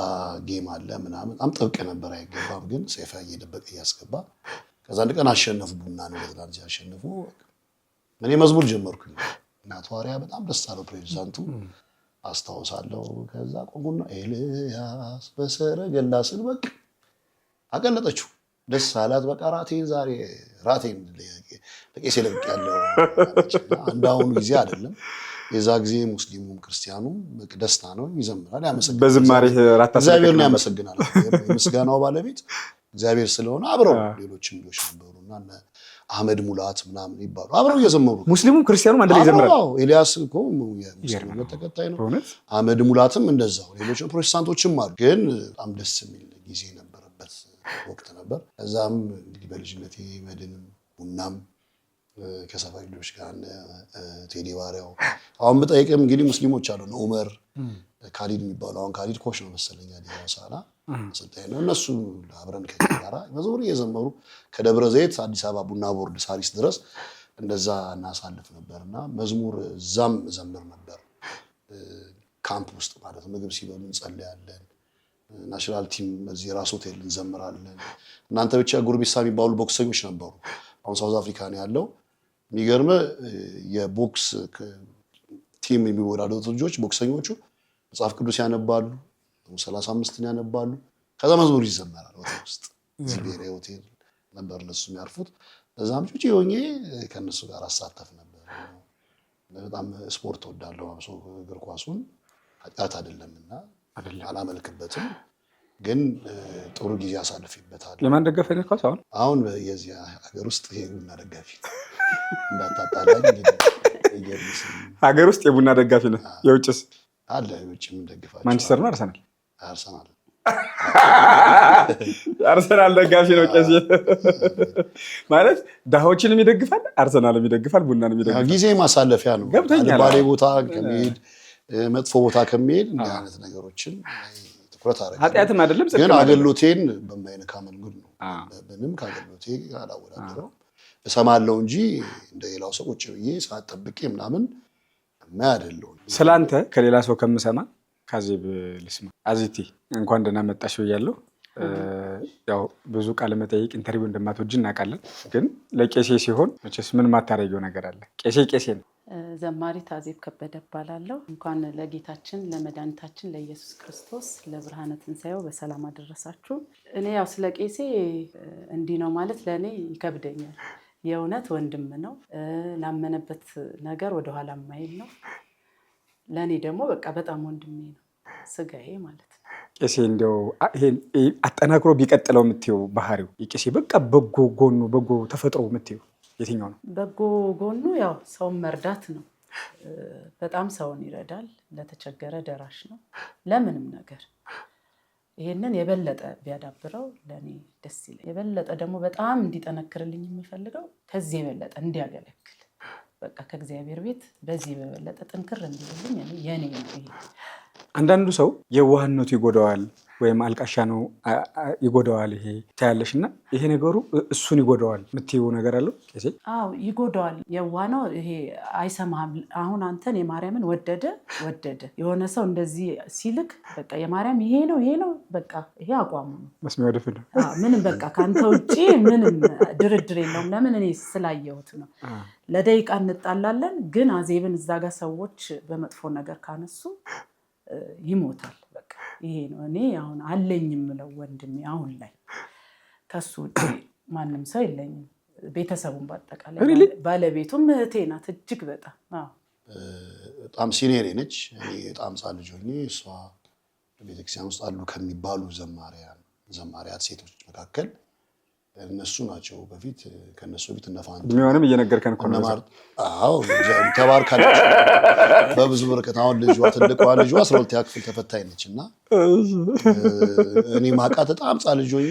ጌም አለ ምናምን በጣም ጥብቅ ነበር። አይገባም ግን ሰይፋ እየደበቀ እያስገባ ከዛ አንድ ቀን አሸነፉ። ቡና ነው ለዛን ሲያሸንፉ እኔ መዝሙር ጀመርኩኝ እና ተዋሪያ በጣም ደስ አለው ፕሬዝዳንቱ አስታውሳለሁ። ከዛ ቆንቁና ኤልያስ በሰረገላ ስል በቃ አቀለጠችው። ደስ አላት። በቃ ራቴን ለቄሴ ለቅ ያለው አንዳሁኑ ጊዜ አይደለም። የዛ ጊዜ ሙስሊሙም ክርስቲያኑም ደስታ ነው፣ ይዘምራል፣ ያመሰግናል። በዝማሬ እግዚአብሔርን ያመሰግናል። የምስጋናው ባለቤት እግዚአብሔር ስለሆነ አብረው ሌሎችም ልጆች ነበሩና አህመድ ሙላት ምናምን ይባሉ አብረው እየዘመሩ ሙስሊሙም ክርስቲያኑም አንድ ላይ ይዘምራል። ኤልያስ እኮ የሙስሊሙ ተከታይ ነው። አህመድ ሙላትም እንደዛው፣ ሌሎችም ፕሮቴስታንቶችም አሉ። ግን በጣም ደስ የሚል ጊዜ ነበረበት ወቅት ነበር። ከዛም እንግዲህ በልጅነቴ መድንም ቡናም ከሰፋሪ ልጆች ጋር ቴዲ ባሪያው አሁን ብጠይቅም እንግዲህ ሙስሊሞች አሉ ነው ዑመር ካሊድ የሚባሉ አሁን ካሊድ ኮች ነው መሰለኝ አዲሳና ሰልጣኝ ነው። እነሱ አብረን ከጋራ መዝሙር እየዘመሩ ከደብረ ዘይት አዲስ አበባ ቡና ቦርድ ሳሪስ ድረስ እንደዛ እናሳልፍ ነበርና መዝሙር ዛም ዘምር ነበር ካምፕ ውስጥ ማለት ነው። ምግብ ሲበሉ እንጸልያለን። ናሽናል ቲም እዚህ ራስ ሆቴል እንዘምራለን። እናንተ ብቻ ጉርቢሳ የሚባሉ ቦክሰኞች ነበሩ። አሁን ሳውዝ አፍሪካ ነው ያለው። የሚገርም የቦክስ ቲም የሚወዳደሩት ልጆች ቦክሰኞቹ መጽሐፍ ቅዱስ ያነባሉ፣ 35ን ያነባሉ። ከዛ መዝሙር ይዘመራል ሆቴል ውስጥ። እዚህ ብሔራዊ ሆቴል ነበር እነሱ የሚያርፉት። በዛም ጭጭ ሆኜ ከነሱ ጋር አሳተፍ ነበር። በጣም ስፖርት ወዳለው አብሶ እግር ኳሱን ኃጢአት አይደለምና አላመልክበትም፣ ግን ጥሩ ጊዜ አሳልፊበታል። ለማን ደጋፊ ነህ ኳስ? አሁን የዚህ ሀገር ውስጥ የቡና ደጋፊ እንዳታጣላኝ እንግዲህ ሀገር ውስጥ የቡና ደጋፊ ነህ? የውጭስ አለ? የውጭ ምን ደግፋቸው? ማንቸስተር ነው? አርሰናል? አርሰናል አርሰናል ደጋፊ ነው ቄስ ማለት ድሃዎችንም ይደግፋል፣ አርሰናልም ይደግፋል፣ ቡናንም ይደግፋል። ጊዜ ማሳለፊያ ነው። ገብቶኛል። ባሌ ቦታ ከመሄድ መጥፎ ቦታ ከመሄድ እንዲህ አይነት ነገሮችን ትኩረት አደረግን። ኃጢአትም አይደለም፣ ግን አገልግሎቴን በማይነካ መንገድ ነው። ምንም ከአገልግሎቴ ጋር አላወዳደረውም። እሰማለሁ እንጂ እንደሌላው ሰው ቁጭ ብዬ ሰዓት ጠብቄ ምናምን አይደለሁም። ስላንተ ከሌላ ሰው ከምሰማ ካዜብ ልስማ። አዚቲ እንኳን ደህና መጣሽ ብያለሁ። ያው ብዙ ቃለ መጠይቅ ኢንተርቪው እንደማትወጂ እናውቃለን፣ ግን ለቄሴ ሲሆን መቼስ ምን ማታረጊው ነገር አለ? ቄሴ ነው። ዘማሪት አዜብ ከበደ እባላለሁ። እንኳን ለጌታችን ለመድኃኒታችን ለኢየሱስ ክርስቶስ ለብርሃነ ትንሣኤው በሰላም አደረሳችሁ። እኔ ያው ስለ ቄሴ እንዲህ ነው ማለት ለእኔ ይከብደኛል። የእውነት ወንድም ነው። ላመነበት ነገር ወደኋላ የማይል ነው። ለእኔ ደግሞ በቃ በጣም ወንድሜ ነው፣ ስጋዬ ማለት ነው። ቄሴ እንዲያው ይሄን አጠናክሮ ቢቀጥለው የምትይው ባህሪው የቄሴ በቃ በጎ ጎኑ በጎ ተፈጥሮ የምትይው የትኛው ነው? በጎ ጎኑ ያው ሰውን መርዳት ነው። በጣም ሰውን ይረዳል። ለተቸገረ ደራሽ ነው ለምንም ነገር። ይሄንን የበለጠ ቢያዳብረው ለእኔ ደስ ይለኝ። የበለጠ ደግሞ በጣም እንዲጠነክርልኝ የሚፈልገው ከዚህ የበለጠ እንዲያገለግል በቃ ከእግዚአብሔር ቤት በዚህ በበለጠ ጥንክር እንዲልልኝ የኔ ነው። ይሄ አንዳንዱ ሰው የዋህነቱ ይጎዳዋል ወይም አልቃሻ ነው ይጎዳዋል። ይሄ ታያለሽ እና ይሄ ነገሩ እሱን ይጎዳዋል የምትይው ነገር አለው? አዎ ይጎዳዋል። የዋህ ነው። ይሄ አይሰማህም። አሁን አንተን የማርያምን ወደደ የሆነ ሰው እንደዚህ ሲልክ በቃ የማርያም ይሄ ነው በቃ ይሄ አቋሙ ነው። መስሚያ ወደፊት ነው። ምንም በቃ ከአንተ ውጭ ምንም ድርድር የለውም። ለምን እኔ ስላየሁት ነው። ለደቂቃ እንጣላለን፣ ግን አዜብን እዛ ጋር ሰዎች በመጥፎ ነገር ካነሱ ይሞታል። በቃ ይሄ ነው እኔ አሁን አለኝ የምለው ወንድሜ። አሁን ላይ ከሱ ውጭ ማንም ሰው የለኝም። ቤተሰቡን በአጠቃላይ ባለቤቱም እህቴ ናት እጅግ በጣም ሲኒየር ነች። እኔ በጣም ሕፃን ልጅ ሆኜ እሷ ቤተክርስቲያን ውስጥ አሉ ከሚባሉ ዘማሪያት ሴቶች መካከል እነሱ ናቸው። በፊት ከነሱ ፊት እነፋን ቢሆንም እየነገርከን እኮ ነው። አዎ ተባርካለች በብዙ በረከት። አሁን ትልቋ ልጇ 12ኛ ክፍል ተፈታኝ ነችና እኔ ማቃት በጣም ሕፃን ልጅ ሆኜ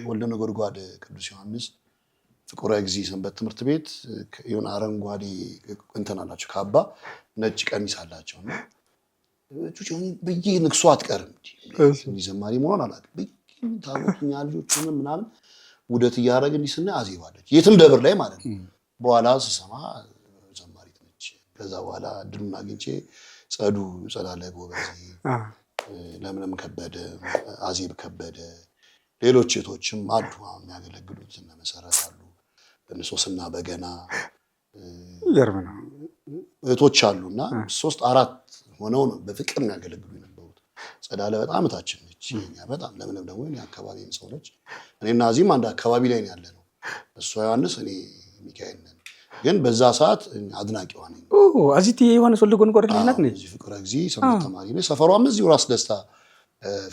ወልደ ነጎድጓድ ቅዱስ ዮሐንስ ፍቁረ እግዚእ ሰንበት ትምህርት ቤት የሆነ አረንጓዴ እንትን አላቸው ካባ ነጭ ቀሚስ አላቸውና በየ ንግሷ አትቀርም እንጂ ዘማሪ መሆን አላውቅም። ታውቁኛ ልጆቹን ምናምን ውደት እያደረገ እንዲስና አዜባለች የትም ደብር ላይ ማለት ነው። በኋላ ስሰማ ዘማሪት ነች። ከዛ በኋላ እድሉን አግኝቼ ጸዳለ ጎበዜ፣ ለምለም ከበደ፣ አዜብ ከበደ፣ ሌሎች ሴቶችም አሉ አሁን የሚያገለግሉት እነ መሰረት አሉ፣ እነ ሶስና በገና እህቶች አሉና 3-4 ሆነው ነው በፍቅር የሚያገለግሉ የነበሩት። ጸዳለ በጣም እታችን ነች። በጣም ለምለም ደግሞ እኔ አካባቢም ሰው ነች። እኔና አዚም አንድ አካባቢ ላይ ያለ ነው። እሷ ዮሐንስ እኔ ሚካኤል ነን። ግን በዛ ሰዓት አድናቂዋ ነኝ። አዚቲ የዮሐንስ ወልደ ጎንጎር ልጅ ናት ነኝ። ፍቁረ እግዚእ ሰንበት ተማሪ ነኝ። ሰፈሯም እዚሁ ራስ ደስታ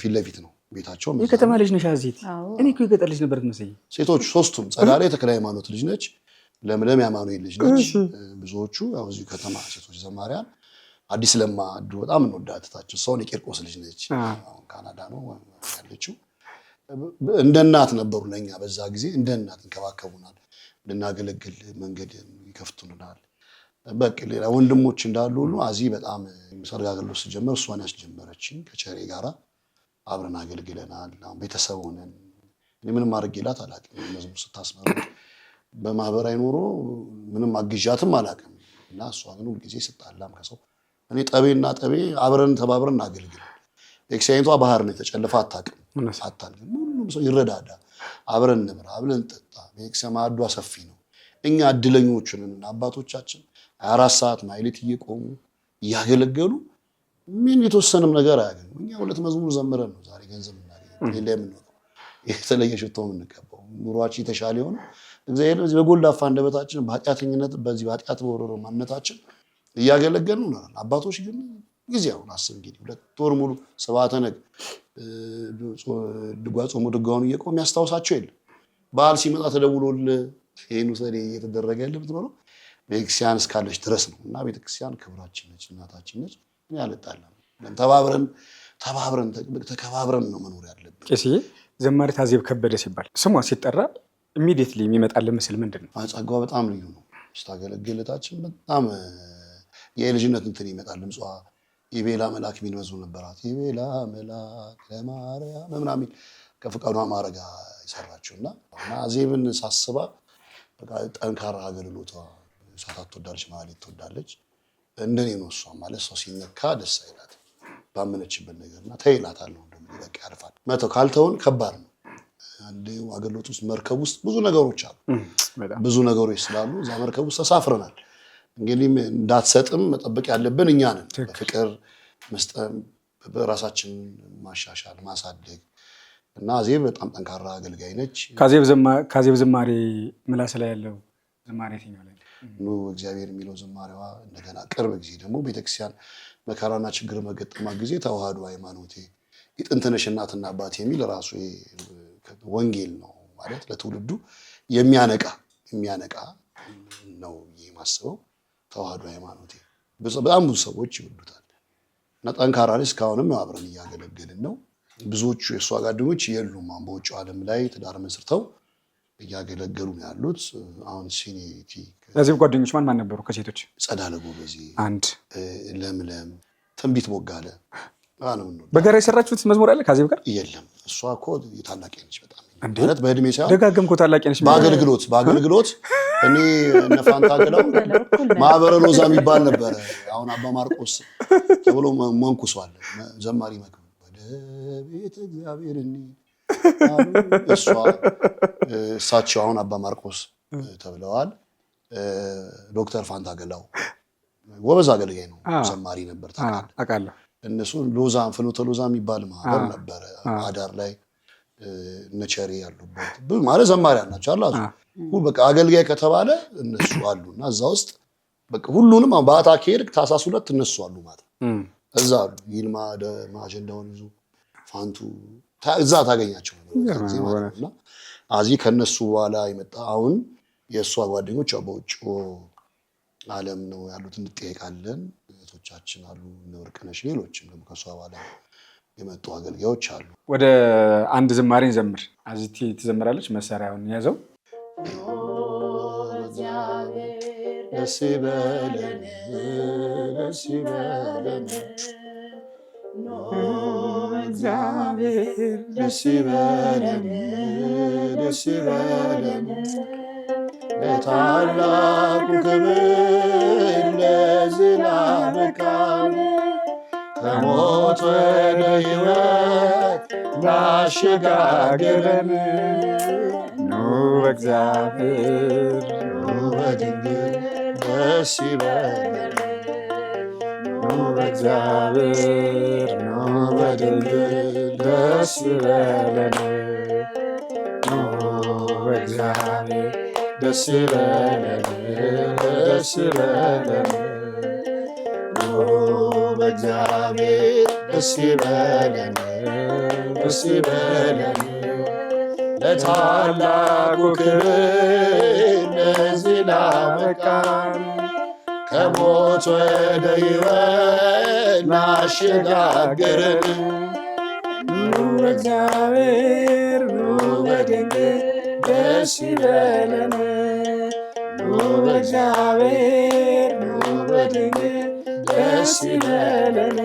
ፊት ለፊት ነው ቤታቸው። የከተማ ልጅ ነሽ አዚቲ? እኔ እኮ የገጠር ልጅ ነበር ትመስለኝ። ሴቶች ሶስቱም ጸዳለ የተክለ ሃይማኖት ልጅ ነች። ለምለም ያማኑኤል ልጅ ነች። ብዙዎቹ ያው እዚሁ ከተማ ሴቶች ዘማሪያን። አዲስ ለማ በጣም እንወዳታቸው ሰውን የቂርቆስ ልጅ ነች። አሁን ካናዳ ነው ያለችው። እንደ እናት ነበሩ ለኛ በዛ ጊዜ። እንደ እናት እንከባከቡናል፣ እንድናገለግል መንገድ ይከፍቱናል። በቃ ሌላ ወንድሞች እንዳሉ ሁሉ አዚ በጣም ሰርግ አገልግሎት ሲጀምር እሷን ያስጀመረችኝ ከቸሬ ጋራ አብረን አገልግለናል። አሁን ቤተሰብ ሆነን እኔ ምንም አድርጌላት አላውቅም። መዝሙር ስታስመርቅ በማህበራዊ ኑሮ ምንም አግዣትም አላውቅም እና እሷ ግን ሁልጊዜ ስጣላም ከሰው እኔ ጠቤና ጠቤ አብረን ተባብረን እናገልግል። ቤተክርስቲያኒቷ ባህር ነው፣ የተጨለፈ አታውቅም አታልም። ሁሉም ሰው ይረዳዳ፣ አብረን እንብላ፣ አብረን እንጠጣ። ቤተክርስቲያን ማዕዷ ሰፊ ነው። እኛ እድለኞችን እና አባቶቻችን 24 ሰዓት ማይሌት እየቆሙ እያገለገሉ ምን የተወሰነም ነገር አያገኙ። እኛ 2 መዝሙር ዘምረን ነው ዛሬ ገንዘብ እናገኝ ሌላ የምንወጣው የተለየ ሽቶ የምንቀባው ኑሯችን የተሻለ የሆነ እግዚአብሔር በዚህ በጎልዳፋ አንደበታችን በኃጢአተኝነት በዚህ በኃጢአት በወረረው ማንነታችን እያገለገልን ነው። አባቶች ግን ጊዜውን አስብ እንግዲህ 2 ወር ሙሉ ስብሐተ ነግ ድጓ ጾሙ ድጓውን እየቆሙ የሚያስታውሳቸው የለም። በዓል ሲመጣ ተደውሎልህ ይሄን ውሰድ እየተደረገልህ ብትኖረው ቤተክርስቲያን እስካለች ድረስ ነው እና ቤተክርስቲያን ክብራችን ነች፣ እናታችን ነች። እኔ አልጣላም። ተባብረን ተከባብረን ነው መኖር ያለብን። ቄስዬ ዘማሪት አዜብ ከበደ ሲባል ስሟ ሲጠራ ኢሚዲየትሊ የሚመጣልህ ምስል ምንድን ነው? ጸጋዋ በጣም ልዩ ነው። ስታገለግልታችን በጣም የልጅነት እንትን ይመጣል። ድምጿ የቤላ መልአክ የሚል መዝሙር ነበራት። የቤላ መልአክ ለማርያም ምናምን ከፍቃዷ ማረጋ ይሰራችው እና አዜብን ሳስባ በቃ ጠንካራ አገልግሎቷ ሳታት ትወዳለች፣ ማለት ትወዳለች። እንደኔ ነው እሷ ማለት ሰው ሲነካ ደስ አይላት ባመነችበት ነገርና ተይላታለሁ እንደምን በቃ ያርፋል። መተው ካልተውን ከባድ ነው። አንዴ አገልግሎት ውስጥ መርከብ ውስጥ ብዙ ነገሮች አሉ። ብዙ ነገሮች ስላሉ እዛ መርከብ ውስጥ ተሳፍረናል። እንግዲህ እንዳትሰጥም መጠበቅ ያለብን እኛ ነን። ፍቅር መስጠት፣ በራሳችን ማሻሻል፣ ማሳደግ እና አዜብ በጣም ጠንካራ አገልጋይ ነች። ከአዜብ ዝማሬ ምላስ ላይ ያለው ዝማሬ የትኛው ላይ ኑ እግዚአብሔር የሚለው ዝማሬዋ እንደገና ቅርብ ጊዜ ደግሞ ቤተክርስቲያን መከራና ችግር መገጠማ ጊዜ ተዋህዶ ሃይማኖቴ የጥንት ነሽ እናትና አባቴ የሚል ራሱ ወንጌል ነው ማለት ለትውልዱ የሚያነቃ ነው የማስበው። ተዋህዶ ሃይማኖቴ በጣም ብዙ ሰዎች ይወዱታል እና ጠንካራ ነች። እስካሁንም አብረን እያገለገልን ነው። ብዙዎቹ የእሷ ጓደኞች የሉም። በውጭ ዓለም ላይ ትዳር መስርተው እያገለገሉ ነው ያሉት። አሁን ሲኒቲ አዜብ ጓደኞች ማን ነበሩ? ከሴቶች ጸዳለ ጎበዜ፣ አንድ ለምለም፣ ትንቢት ቦጋለ በጋራ የሰራችሁት መዝሙር አለ ከአዜብ ጋር? የለም። እሷ እኮ ታላቅ ነች በጣም ማለት በእድሜ ሳይሆን ደጋገምኩ ታላቅ ነች። በአገልግሎት እኔ እነ ፋንታ ገላው ማህበረ ሎዛ የሚባል ነበረ። አሁን አባ ማርቆስ ተብሎ መንኩሷል። ዘማሪ መክብብ ወደ ቤተ እግዚአብሔር እሳቸው አሁን አባ ማርቆስ ተብለዋል። ዶክተር ፋንታ ገላው ጎበዝ አገልጋይ ነው፣ ዘማሪ ነበር ታውቃለህ። እነሱ ሎዛ ፍኖተ ሎዛ የሚባል ማህበር ነበረ። አዳር ላይ ነቸሪ ያሉበት ማለት ዘማሪያ ናቸው አላዙ በቃ አገልጋይ ከተባለ እነሱ አሉና እዛ ውስጥ በቃ ሁሉንም ባታ ከሄድክ ታሳስ 2 እነሱ አሉ ማለት እዛ አሉ። ይልማ አጀንዳውን ይዙ ፋንቱ እዛ ታገኛቸው ነው። አዚ ከነሱ በኋላ ይመጣ አሁን የእሷ ጓደኞች በውጭ ዓለም ነው ያሉት። እንጠይቃለን። እህቶቻችን አሉ እነ ወርቅነሽ፣ ሌሎችም ደግሞ ከሷ በኋላ የመጡ አገልጋዮች አሉ። ወደ አንድ ዝማሬን ዘምር። አዚቲ ትዘምራለች። መሳሪያውን ያዘው። ደስ ይበለን ደስ ይበለን እግዚአብሔር ደስ ይበለን ደስ ይበለን ለታላቁ ክብር ለዚህ ላበቃን ከሞት ወደ ሕይወት ላሸጋገረን ኑ በእግዚአብሔር ኑ በድንግል ደስ ይበለን ኑ በእግዚአብሔር ኑ በድንግል ደስ ይበለን ኑ በእግዚአብሔር ደስ ይበለን ደስ ይበለን ኑ በእግዚአብሔር ደስ ይበለን ደስ ይበለን ለታላቁ ክብር ለዚህ ላበቃን ከሞት ወደ ሕይወት ላሸጋገረን ኑ በእግዚአብሔር ኑ በድንግል ደስ ይበለን ኑ በእግዚአብሔር ኑ በድንግል ደስ ይበለን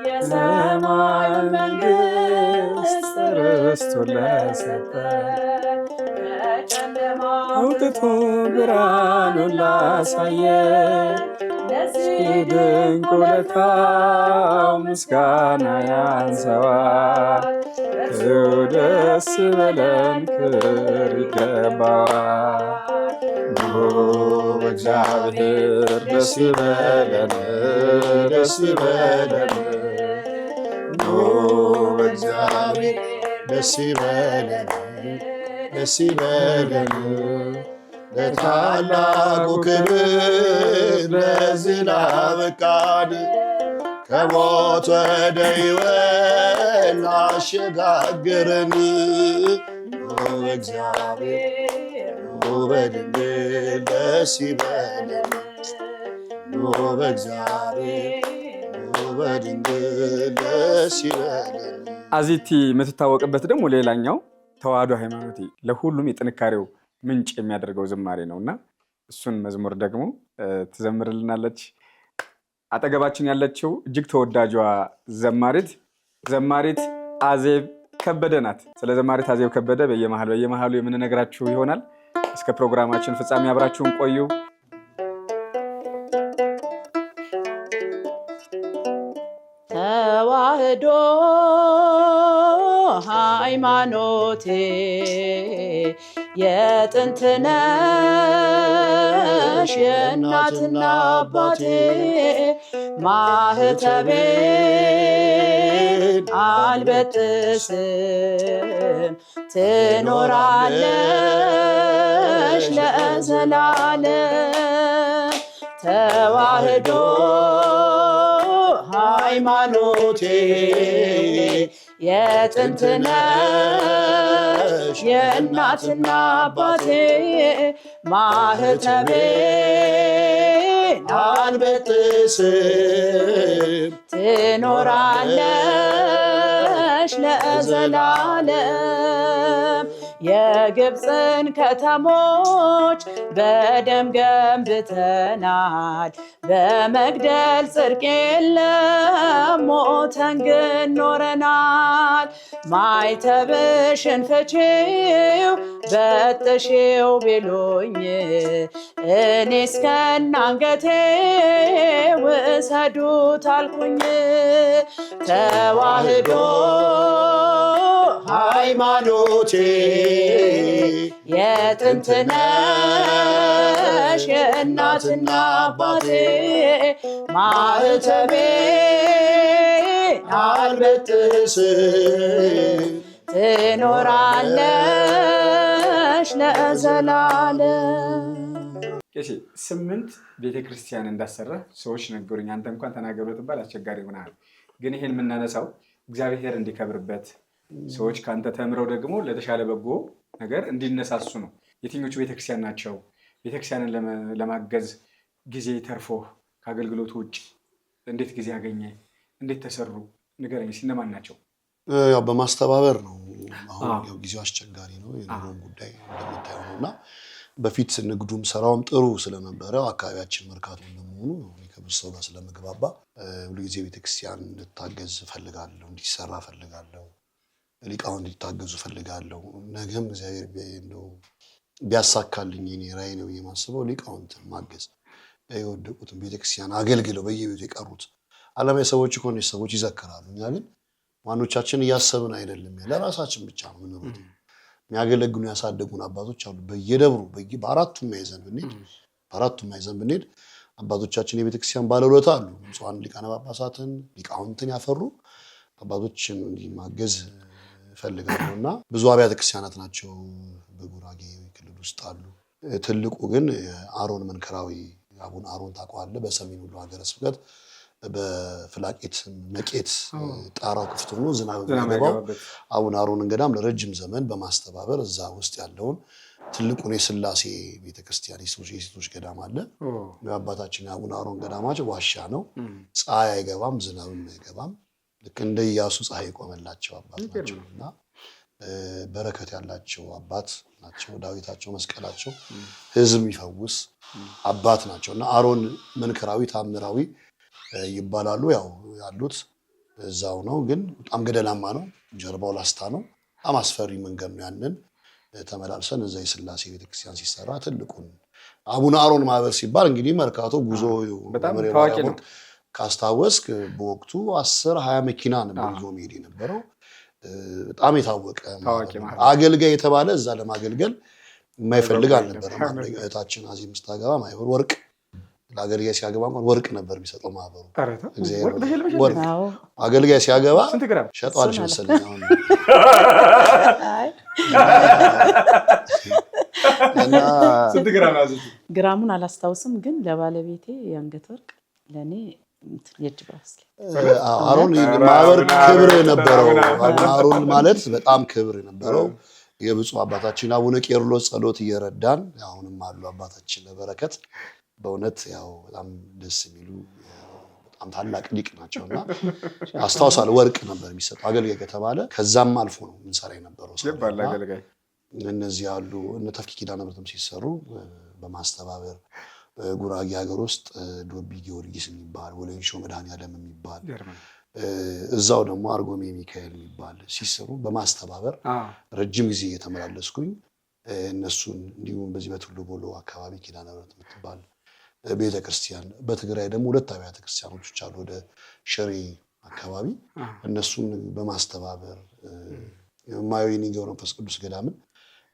የሰማይ መንግሥት ርስቱን ለሰጠን ከጨለማ አውጥቶ ብርሃኑን ላሳየን ለዚህ ድንቅ ውለታው ምስጋና ያንሰዋል። ደስ ይበለን ክብር ይገባዋል። በእግዚአብሔር ደስ ይበለን ደስ ይበለን በእግዚአብሔር ደስ ይበለን ደስ ይበለን ለታላቁ ክብር ለዚህ ላበቃን ከሞት ወደ ሕይወት ላሸጋገረን በእግዚአብሔር በድንግል ደስ ይበለን በእግዚአብሔር በድንግል ደስ ይበለን። አዚቲ የምትታወቅበት ደግሞ ሌላኛው ተዋህዶ ሃይማኖት ለሁሉም የጥንካሬው ምንጭ የሚያደርገው ዝማሬ ነውና እሱን መዝሙር ደግሞ ትዘምርልናለች። አጠገባችን ያለችው እጅግ ተወዳጇ ዘማሪት አዜብ ከበደ ናት። ስለ ዘማሪት አዜብ ከበደ በየመሃሉ የምንነግራችሁ ይሆናል። እስከ ፕሮግራማችን ፍጻሜ አብራችሁን ቆዩ። ተዋህዶ ሃይማኖቴ የጥንት ነሽ የእናትና አባቴ ማህተቤን አልበጥስም ትኖራለሽ ለዘላለም ተዋህዶ ሃይማኖቴ የጥንት ነሽ የእናትና አባቴ ማህተቤን አልበጥስም ትኖራለሽ ለዘላለም የግብፅን ከተሞች በደም ገንብተናል በመግደል ጽድቅ የለም ሞተን ግን ኖረናል ማይተብሽን ፍቺው በጥሺው ቢሉኝ እኔ እስከነ አንገቴ ውሰዱት አልኩኝ ተዋህዶ ሃይማኖቴ የጥንት ነሽ የእናትና አባቴ ማህተቤን አልበጥስም ትኖራለሽ ለዘላለም። ቄሴ 8 ቤተክርስቲያን እንዳሰራ ሰዎች ነገሩኝ። አንተ እንኳን ተናገሩ ትባል አስቸጋሪ ሆነሃል። ግን ይሄን የምናነሳው እግዚአብሔር እንዲከብርበት ሰዎች ከአንተ ተምረው ደግሞ ለተሻለ በጎ ነገር እንዲነሳሱ ነው። የትኞቹ ቤተክርስቲያን ናቸው? ቤተክርስቲያንን ለማገዝ ጊዜ ተርፎ ከአገልግሎቱ ውጭ እንዴት ጊዜ ያገኘ? እንዴት ተሰሩ? ንገረኝ። እነማን ናቸው? ያው በማስተባበር ነው። አሁን ያው ጊዜው አስቸጋሪ ነው፣ የኑሮም ጉዳይ እንደምታየው ነው እና በፊት ንግዱም ስራውም ጥሩ ስለነበረ አካባቢያችን መርካቶ እንደመሆኑ ከብዙ ሰው ጋር ስለመግባባ ሁልጊዜ ቤተክርስቲያን እንድታገዝ እፈልጋለሁ፣ እንዲሰራ እፈልጋለሁ፣ ሊቃውንት እንዲታገዙ እፈልጋለሁ። ነገም እግዚአብሔር እንደው ቢያሳካልኝ የኔ ራዕይ ነው የማስበው ሊቃውንትን ማገዝ የወደቁትን ቤተክርስቲያን አገልግለው በየቤቱ የቀሩት ዓለማዊ ሰዎች እኮ ነው ሰዎች ይዘክራሉ። እኛ ግን ዋኖቻችን እያሰብን አይደለም፣ ለራሳችን ብቻ ነው ምንሮጥ። የሚያገለግሉ ያሳደጉን አባቶች አሉ በየደብሩ በአራቱም ማዕዘን ብንሄድ አባቶቻችን የቤተክርስቲያን ባለውለታ አሉ። ንጹሐን ሊቃነ ጳጳሳትን ሊቃውንትን ያፈሩ አባቶችን እንዲማገዝ እፈልጋለሁና ብዙ አብያተ ክርስቲያናት ናቸው በጉራጌ ክልል ውስጥ አሉ። ትልቁ ግን አሮን መንከራዊ አቡነ አሮን ታውቀዋለህ? በሰሜን ወሎ ሀገረ ስብከት በፍላቄት መቄት ጣራው ክፍት ሆኖ ዝናብ የሚገባው አቡነ አሮንን ገዳም ለረጅም ዘመን በማስተባበር እዛ ውስጥ ያለውን ትልቁን የሥላሴ ቤተክርስቲያን የሴቶች ገዳም አለ። የአባታችን አቡነ አሮን ገዳማቸው ዋሻ ነው። ፀሐይ አይገባም፣ ዝናብም አይገባም። ልክ እንደ ኢያሱ ፀሐይ የቆመላቸው አባት ናቸውና በረከት ያላቸው አባት ናቸው። ዳዊታቸው መስቀላቸው ሕዝብ ይፈውስ አባት ናቸውና አሮን መንከራዊ ታምራዊ ይባላሉ። ያው ያሉት እዛው ነው፣ ግን በጣም ገደላማ ነው። ጀርባው ላስታ ነው። በጣም አስፈሪ መንገድ ነው። ያንን ተመላልሰን እዛ የሥላሴ ቤተክርስቲያን ሲሰራ ትልቁን አቡነ አሮን ማህበር ሲባል እንግዲህ መርካቶ ጉዞ በጣም ታዋቂ ነው። ካስታወስክ በወቅቱ 10-20 መኪና ነበር ይዞ መሄድ የነበረው። በጣም የታወቀ አገልጋይ የተባለ እዛ ለማገልገል የማይፈልግ አልነበረም። እህታችን አዜብ ምስታገባ ማይሆን ወርቅ ለአገልጋይ ሲያገባ እንኳን ወርቅ ነበር የሚሰጠው ማህበሩ። ወርቅ አገልጋይ ሲያገባ ሸጠዋለች መሰለኝ። ስንት ግራም ያዘች? ግራሙን አላስታውስም፣ ግን ለባለቤቴ የአንገት ወርቅ ለእኔ የእጅ ብራስሌት። አሮን ማህበር ክብር የነበረው አሮን ማለት በጣም ክብር የነበረው የብፁዕ አባታችን አቡነ ቄርሎስ ጸሎት እየረዳን አሁንም አሉ አባታችን ለበረከት በእውነት ያው በጣም ደስ የሚሉ በጣም ታላቅ ሊቅ ናቸውና አስታውሳለሁ። ወርቅ ነበር የሚሰጠው አገልጋይ ከተባለ ከዛም አልፎ ነው የምንሰራ የነበረው ሰው። እነዚህ ያሉ እነ ተፍኪ ኪዳነ ምሕረትም ሲሰሩ በማስተባበር ጉራጌ ሀገር ውስጥ ዶቢ ጊዮርጊስ የሚባል ወለንሾ መድኃኔዓለም የሚባል እዛው ደግሞ አርጎሜ ሚካኤል የሚባል ሲሰሩ በማስተባበር ረጅም ጊዜ እየተመላለስኩኝ እነሱን እንዲሁም በዚህ በቱሉ ቦሎ አካባቢ ኪዳነ ምሕረት የምትባል ቤተክርስቲያን በትግራይ ደግሞ 2 አብያተ ክርስቲያኖች አሉ ወደ ሽሬ አካባቢ እነሱን በማስተባበር ማዮኒ ገብረ መንፈስ ቅዱስ ገዳምን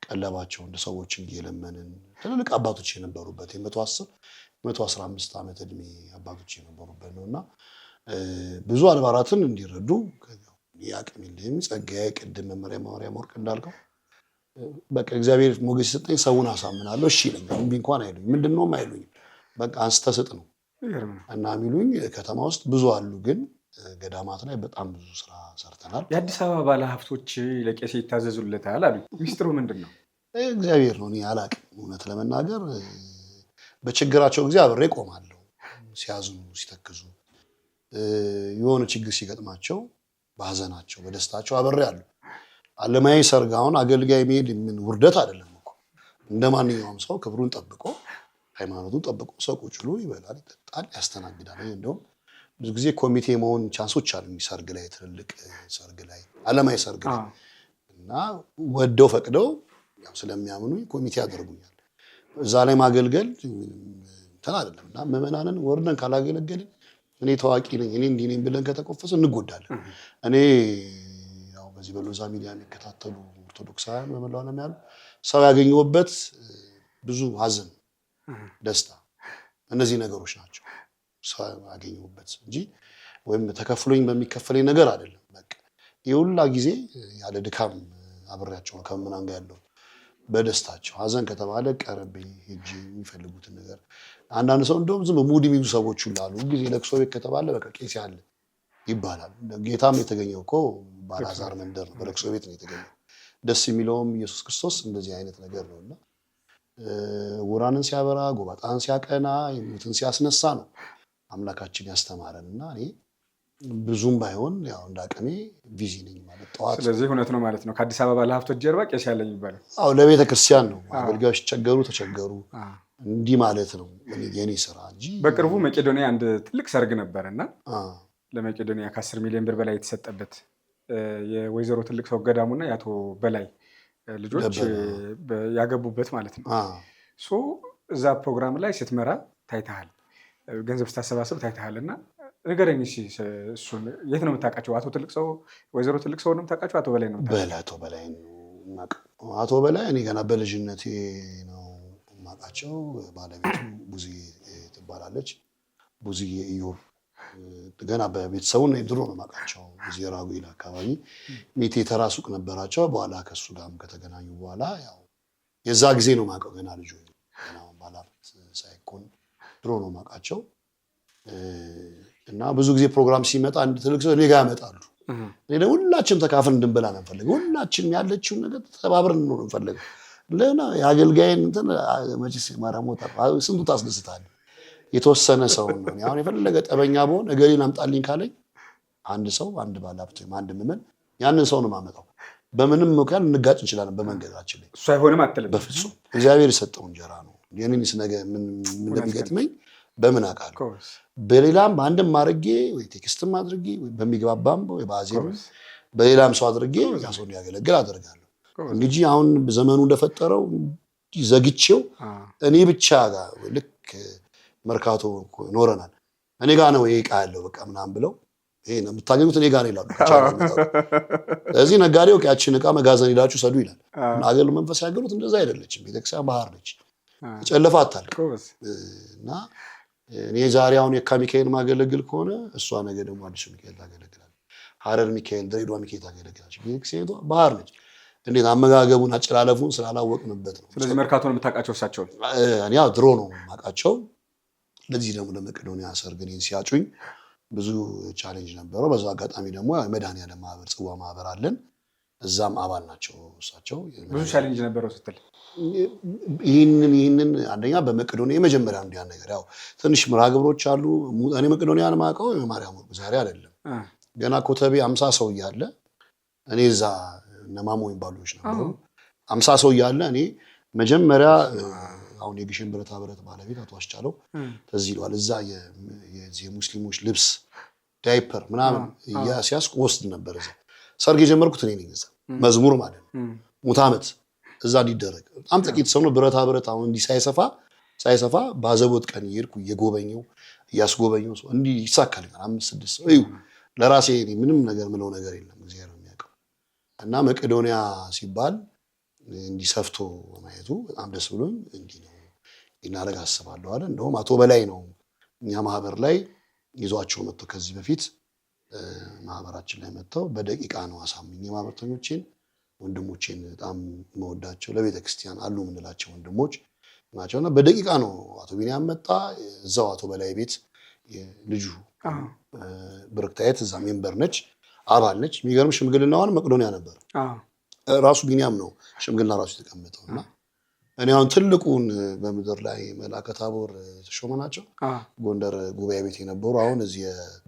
ቀለባቸው እንደ ሰዎችን እየለመንን ትልልቅ አባቶች የነበሩበት የ110-115 ዓመት ዕድሜ አባቶች የነበሩበት ነውና ብዙ አድባራትን እንዲረዱ ያቅሚልኝ ጸጋዬ ቅድም መመሪያ ማርያም ወርቅ እንዳልከው በቃ እግዚአብሔር ሞገስ ሲሰጠኝ ሰውን አሳምናለሁ። እሺ ይለኛል። እምቢ እንኳን አይሉኝ። ምንድነው አይሉኝ። በቃ አንስተ ስጥ ነው እና የሚሉኝ። ከተማ ውስጥ ብዙ አሉ፣ ግን ገዳማት ላይ በጣም ብዙ ስራ ሰርተናል። የአዲስ አበባ ባለሀብቶች ለቄስ ይታዘዙለታል አሉ። ሚስጥሩ ምንድን ነው? እግዚአብሔር ነው። እኔ አላቅም። እውነት ለመናገር በችግራቸው ጊዜ አብሬ ቆማለሁ። ሲያዝኑ ሲተክዙ የሆነ ችግር ሲገጥማቸው በሀዘናቸው በደስታቸው አብሬ አሉ። ዓለማዊ ሰርግ አሁን አገልጋይ መሄድ ምን ውርደት አይደለም እኮ። እንደማንኛውም ሰው ክብሩን ጠብቆ ሃይማኖቱን ጠብቆ ሰው ቁጭ ብሎ ይበላል፣ ይጠጣል፣ ያስተናግዳል። እንደውም ብዙ ጊዜ ኮሚቴ መሆን ቻንሶች አሉ ሰርግ ላይ፣ ትልልቅ ሰርግ ላይ፣ ዓለማዊ ሰርግ ላይ እና ወደው ፈቅደው ያው ስለሚያምኑኝ ኮሚቴ ያደርጉኛል። እዛ ላይ ማገልገል እንትን አይደለም እና ምዕመናንን ወርደን ካላገለገልን እኔ ታዋቂ ነኝ እኔ እንዲህ ነኝ ብለን ከተቆፈሰ እንጎዳለን። እኔ ያው በዚህ በሎዛ ሚዲያ የሚከታተሉ ኦርቶዶክሳውያን በመላው ዓለም ያሉ ሰው ያገኘሁበት ብዙ ሀዘን፣ ደስታ እነዚህ ነገሮች ናቸው ሰው ያገኘሁበት እንጂ ወይም ተከፍሎኝ በሚከፈለኝ ነገር አይደለም። በቃ የሁላ ጊዜ ያለ ድካም አብሬያቸው ነው ከምናምን ጋር ያለው በደስታቸው። ሀዘን ከተባለ ቀረብኝ ሄጄ የሚፈልጉትን ነገር አንዳንድ ሰው እንደውም ዝም ሙድ የሚይዙ ሰዎች ሁሉ አሉ። ጊዜ ለቅሶ ቤት ከተባለ በቃ ቄስ ያለ ይባላል። ጌታም የተገኘው እኮ ባላዛር መንደር ነው፣ በለቅሶ ቤት ነው የተገኘው። ደስ የሚለውም ኢየሱስ ክርስቶስ እንደዚህ አይነት ነገር ነውና ዕውራንን ሲያበራ ጎባጣን ሲያቀና የሞትን ሲያስነሳ ነው አምላካችን ያስተማረንና እኔ ብዙም ባይሆን ያው እንዳቀኔ ቢዚ ነኝ ማለት ጠዋት። ስለዚህ እውነት ነው ማለት ነው ከአዲስ አበባ ለሀብቶች ጀርባ ቄስ ያለኝ ይባላል። አዎ ለቤተ ክርስቲያን ነው። አገልጋዮች ቸገሩ ተቸገሩ እንዲህ ማለት ነው የኔ ስራ እንጂ። በቅርቡ መቄዶንያ አንድ ትልቅ ሰርግ ነበርና ለመቄዶንያ ከ10 ሚሊዮን ብር በላይ የተሰጠበት የወይዘሮ ትልቅ ሰው ገዳሙና የአቶ በላይ ልጆች ያገቡበት ማለት ነው። ሶ እዛ ፕሮግራም ላይ ስትመራ ታይተሃል፣ ገንዘብ ስታሰባስብ ታይተሃልና ንገረኝ እስኪ እሱን የት ነው የምታውቃቸው? አቶ ትልቅ ሰው ወይዘሮ ትልቅ ሰው ነው የምታውቃቸው? አቶ በላይ ነው አቶ በላይ ነው የማውቀው። አቶ በላይ እኔ ገና በልጅነቴ ነው የማውቃቸው። ባለቤቱ ቡዝዬ ትባላለች። ቡዝዬ ኢዮብ ገና በቤተሰቡን ድሮ ነው የማውቃቸው። እዚህ ራጉኤል አካባቢ ሜቴ ተራ ሱቅ ነበራቸው። በኋላ ከሱ ጋርም ከተገናኙ በኋላ ያው የዛ ጊዜ ነው የማውቀው። ገና ልጅ ገና ባለሀብት ሳይኮን ድሮ ነው የማውቃቸው። እና ብዙ ጊዜ ፕሮግራም ሲመጣ አንድ ትልቅ ሰው እኔ ጋር ያመጣሉ። እኔ ደግሞ ሁላችንም ተካፍል እንድንበላ ነው የምፈልገው። ሁላችንም ያለችውን ነገር ተባብረን ነው የምፈልገው። ለና የአገልጋይን እንትን መቼስ ማራሞታ ስንቱ ታስደስታለህ። የተወሰነ ሰው ነው አሁን የፈለገ ጠበኛ በሆነ እገሌን አምጣልኝ ካለኝ አንድ ሰው አንድ ባለሀብት ወይም አንድ ምዕመን ያንን ሰው ነው የማመጣው። በምንም ምክንያት እንጋጭ እንችላለን በመንገዳችን ላይ። እሱ አይሆንም አትልም። በፍጹም እግዚአብሔር የሰጠው እንጀራ ነው። የኔንስ ነገር ምን እንደሚገጥመኝ በምን አውቃለሁ? በሌላም በአንድም አድርጌ ወይ ቴክስትም አድርጌ ወይ በሚግባባም ወይ በአዜብ በሌላም ሰው አድርጌ ያ ሰው እንዲያገለግል አደርጋለሁ። እንጂ አሁን ዘመኑ እንደፈጠረው ዘግቼው እኔ ብቻ ጋር ልክ መርካቶ ኖረናል እኔ ጋር ነው ይቃ ያለው በቃ ምናምን ብለው ይሄ ነው የምታገኙት እኔ ጋር ነው ይላሉ ስለዚህ ነጋዴው ያቺን ዕቃ መጋዘን ይላችሁ ሰዱ ይላል አገል መንፈስ ያገሉት እንደዛ አይደለችም ቤተክርስቲያን ባህር ነች ጨለፋታል እና እኔ ዛሬ አሁን የካሚካኤል ማገለግል ከሆነ እሷ ነገ ደግሞ አዲሱ ሚካኤል ታገለግላለች ሐረር ሚካኤል ድሬዳዋ ሚካኤል ታገለግላለች ቤተክርስቲያኗ ባህር ነች እንዴት አመጋገቡን አጨላለፉን ስላላወቅንበት ነው ስለዚህ መርካቶን የምታውቃቸው እሳቸው እኔ ያው ድሮ ነው ማውቃቸው ለዚህ ደግሞ ለመቄዶንያ ሰርግኔን ሲያጩኝ ብዙ ቻሌንጅ ነበረው በዛ አጋጣሚ ደግሞ መድኃኒዓለም ማህበር ጽዋ ማህበር አለን እዛም አባል ናቸው እሳቸው ብዙ ቻሌንጅ ነበረው ስትል ይህንን አንደኛ በመቄዶንያ የመጀመሪያ እንዲያ ነገር ያው ትንሽ ምራግብሮች አሉ እኔ መቄዶንያን ማውቀው ማርያም ወርቁ ዛሬ አይደለም ገና ኮተቤ 50 ሰው እያለ እኔ እዛ ነማሞ ይባሉሽ ነበሩ 50 ሰው እያለ እኔ መጀመሪያ አሁን የግሽን ብረታ ብረት ባለቤት አቶ አስቻለው ተዚህ ይሏል እዛ የሙስሊሞች ልብስ ዳይፐር ምናምን ያሲያስቆ ወስድ ነበር እዛ ሰርግ የጀመርኩት እኔ ነኝ እዛ መዝሙር ማለት ነው ሙት ዓመት እዛ እንዲደረግ በጣም ጥቂት ሰው ነው ብረታ ብረት አሁን እንዲ ሳይሰፋ ባዘቦት ቀን ይርኩ የጎበኘው ያስጎበኘው ሰው እንዲ ይሳካልኛል 5-6 ሰው እዩ ለራሴ ምንም ነገር ምለው ነገር የለም እግዚአብሔር ነው የሚያውቀው እና መቄዶንያ ሲባል እንዲሰፍቶ ማየቱ በጣም ደስ ብሎኝ እንዲ ነው ይናረጋ አስባለሁ አይደል እንደውም አቶ በላይ ነው እኛ ማህበር ላይ ይዟቸው መጥቶ ከዚህ በፊት ማህበራችን ላይ መጥተው በደቂቃ ነው አሳምኝ ማህበርተኞቼን ወንድሞቼን በጣም መወዳቸው ለቤተክርስቲያን አሉ ምንላቸው ወንድሞች ናቸውና በደቂቃ ነው አቶ ቢኒያም መጣ እዛው አቶ በላይ ቤት ልጁ ብርክታየት እዛ ሜምበር ነች አባል ነች የሚገርም ሽምግልናዋን መቄዶንያ ነበር ራሱ ቢኒያም ነው ሽምግልና ራሱ ተቀመጠውና እኔ አሁን ትልቁን በመድር ላይ መላከ ታቦር ተሾመናቸው ጎንደር ጉባኤ ቤት የነበሩ አሁን እዚህ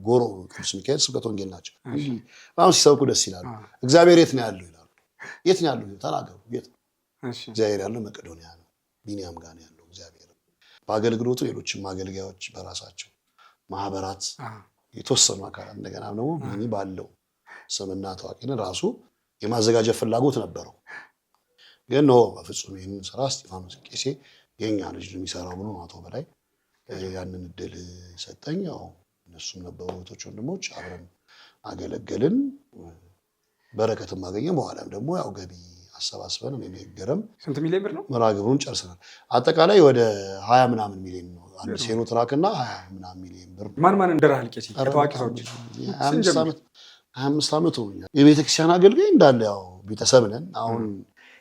ጎሮ ቅዱስ ሚካኤል ስብከተ ወንጌል ናቸው አሁን ሲሰብኩ ደስ ይላሉ እግዚአብሔር የት ነው ያለው ይላሉ የት ነው ያለው ተናገሩ የት እግዚአብሔር ያለው መቄዶንያ ነው ቢኒያም ጋር ነው ያለው እግዚአብሔር በአገልግሎቱ ሌሎችም አገልጋዮች በራሳቸው ማህበራት የተወሰኑ አካላት እንደገና ደግሞ ቢኒ ባለው ስምና ታዋቂነት ራሱ የማዘጋጀት ፍላጎት ነበረው ግን ነው በፍጹም ይሄን ስራ እስጢፋኖስ ቄሴ የኛ ልጅ ነው የሚሰራው ብሎ አቶ በላይ ያንን እድል ሰጠኝ ያው እነሱም ነበሩ ወቶች ወንድሞች አብረን አገለገልን በረከትም አገኘን በኋላም ደግሞ ያው ገቢ አሰባስበን እኔ ነገርም ስንት ሚሊዮን ብር ነው መራግብሩን ጨርሰናል አጠቃላይ ወደ 20 ምናምን ሚሊዮን ነው አንድ ሴኖ ትራክና 20 ምናምን ሚሊዮን ብር ማን እንደራል ቄሴ ታዋቂ ሰዎች 25 ዓመት ሆኖኛል የቤተክርስቲያን አገልጋይ እንዳለ ያው ቤተሰብ ነን አሁን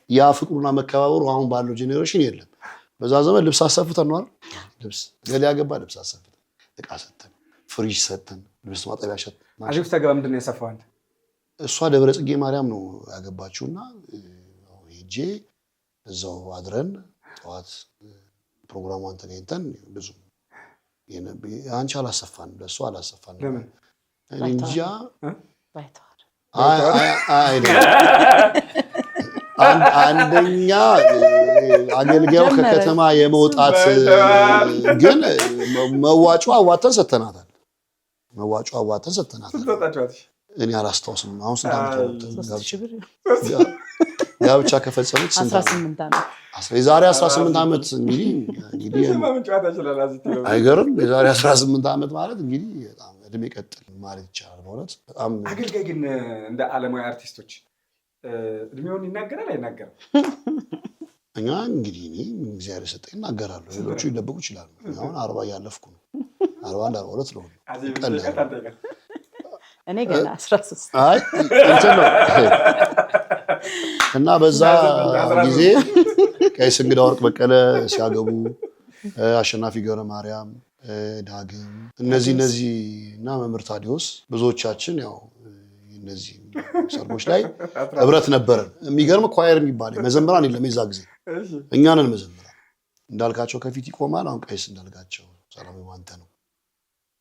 ያ ፍቅሩና መከባበሩ አሁን ባለው ጄኔሬሽን የለም በዛ ዘመን ልብስ አሰፍተን ነው አይደል ልብስ ገል ያገባ ልብስ አሰፍተን ዕቃ ሰጥተን ፍሪጅ ሰጥተን ልብስ ማጠቢያ ሰጥተን አጅብ ተገባ ምንድን ነው ያሰፋው አንተ እሷ ደብረ ጽጌ ማርያም ነው ያገባችውና ሄጄ እዛው አድረን ጠዋት ፕሮግራሙን ተገኝተን ብዙ አንቺ አላሰፋን ለሷ አላሰፋን ለምን እንጃ ባይተዋር አንደኛ አገልጋዩ ከከተማ የመውጣት ግን መዋጮ አዋተን ሰተናታል እኔ አላስታውስም አሁን ስንት ዓመት ጋብቻ ከፈጸመች 18 ዓመት የዛሬ 18 ዓመት እንግዲህ አይገርም የዛሬ 18 ዓመት ማለት እንግዲህ በጣም እድሜ ቀጥል ማለት ይቻላል ማለት በጣም አገልጋይ ግን እንደ ዓለማዊ አርቲስቶች እድሜውን ይናገራል አይናገርም እኛ እንግዲህ ምን እግዚአብሔር ሰጠኝ እናገራለሁ ሌሎቹ ይደብቁ ይችላሉ አሁን 40 ያለፍኩ ነው 41 42 ነው እኔ ገና 13 አይ እንትን ነው እና በዛ ጊዜ ቀይስ እንግዳ ወርቅ በቀለ ሲያገቡ አሸናፊ ገብረ ማርያም ዳግም እነዚህ እና መምህር ታዲዮስ ብዙዎቻችን ያው እነዚህ ሰርጎች ላይ ህብረት ነበረን የሚገርም ኳየር የሚባል መዘምራን የለም የዛ ጊዜ እኛ ነን መዘምራን እንዳልካቸው ከፊት ይቆማል አሁን ቀይስ እንዳልካቸው ሰላም ዋንተ ነው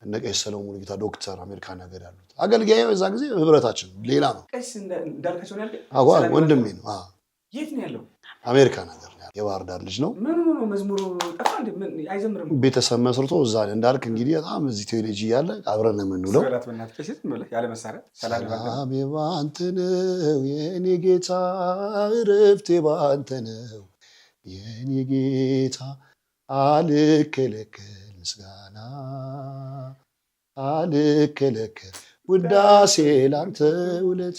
እነ ቀይስ ሰለሞን ጌታ ዶክተር አሜሪካን ሀገር ያሉት አገልጋይ በዛ ጊዜ ህብረታችን ሌላ ነው ቀይስ እንዳልካቸው ነው ያልከኝ አዎ ወንድሜ ነው የት ነው ያለው አሜሪካን ሀገር የባህር ዳር ልጅ ነው። ምን ነው መዝሙሩ ጠፋ እንዴ? ምን አይዘምርም? ቤተሰብ መስርቶ እዛ እንዳልክ እንግዲህ በጣም እዚህ ቴዎሎጂ ያለ አብረን ነው የምንውለው። ሰላት በእናት ከሲት ያለ መሳሪያ ሰላም ባንተ ነው የኔ ጌታ፣ እረፍቴ ባንተ ነው የኔ ጌታ፣ አልከለከል ምስጋና አልከለከል ውዳሴ ላንተ ውለታ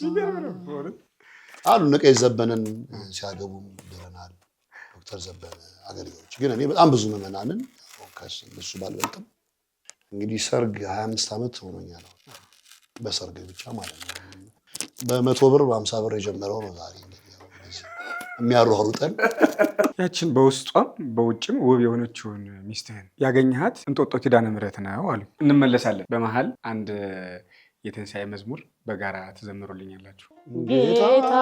አሉ። ነቀይ ዘበነን ሲያገቡም ብለናል። ዶክተር ዘበነ አገልጋዮች ግን እኔ በጣም ብዙ ምዕመናንን ከእሱ ባልበልጥም እንግዲህ ሰርግ 25 ዓመት ሆኖኛል። በሰርግ ብቻ ማለት ነው። በ100 ብር በ50 ብር የጀመረው ነው ዛሬ የሚያሯሩጠን። ያችን በውስጧም በውጭም ውብ የሆነችውን ሚስትህን ያገኘሃት እንጦጦ ኪዳነ ምሕረት ነው አሉ። እንመለሳለን። በመሀል አንድ የትንሣኤ መዝሙር በጋራ ትዘምሩልኛላችሁ። ጌታ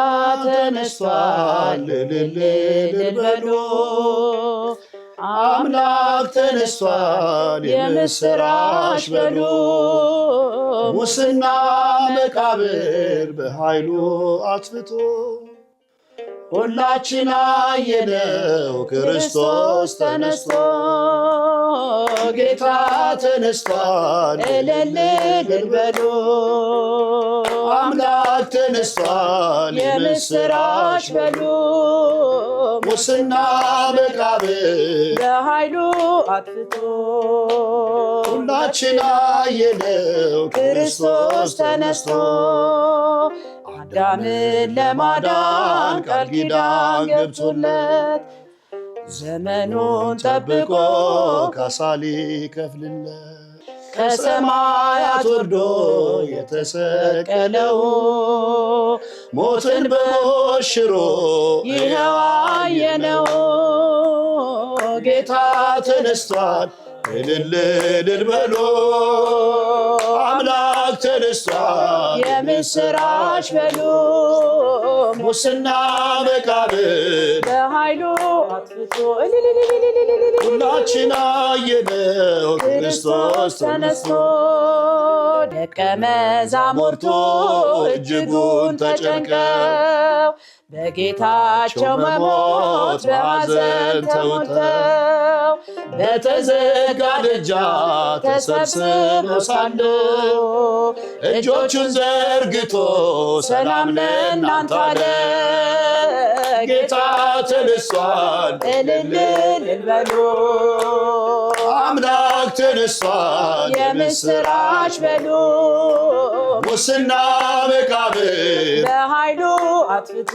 ተነስቷል እልል በሉ፣ አምላክ ተነስቷል የምስራች በሉ፣ ሙስና መቃብር በኃይሉ አጥፍቶ ሁላችን አየነው ክርስቶስ ተነስቶ። ጌታ ተነስቷል እልል በሉ፣ አምላክ ተነስቷል የምስራች በሉ፣ ሙስና መቃብር በኃይሉ አጥፍቶ ሁላችን አየነው ክርስቶስ ተነስቶ። አዳምን ለማዳን ቃል ኪዳን ገብቶለት ዘመኑን ጠብቆ ካሳ ሊከፍልለት ከሰማያት ወርዶ የተሰቀለው ሞትን በሞት ሽሮ ይኸው አየነው። ጌታ ተነስቷል እልል በሉ፣ አምላክ ተነስቷል የምስራች በሉ፣ ሙስና መቃብር በኃይሉ አጥፍቶ ሁላችን አየነው ክርስቶስ ተነስቶ። ደቀ መዛሙርቱ እጅጉን ተጨንቀው በጌታቸው መሞት በሐዘን ተውጠው በተዘጋ ደጃፍ ተሰብስበው ሳሉ እጆቹን ዘርግቶ ሰላም ለእናንተ አለ። ጌታ ተነስቷል እልል በሉ፣ አምላክ ተነስቷል የምስራች በሉ፣ ሙስና መቃብር በኃይሉ አጥፍቶ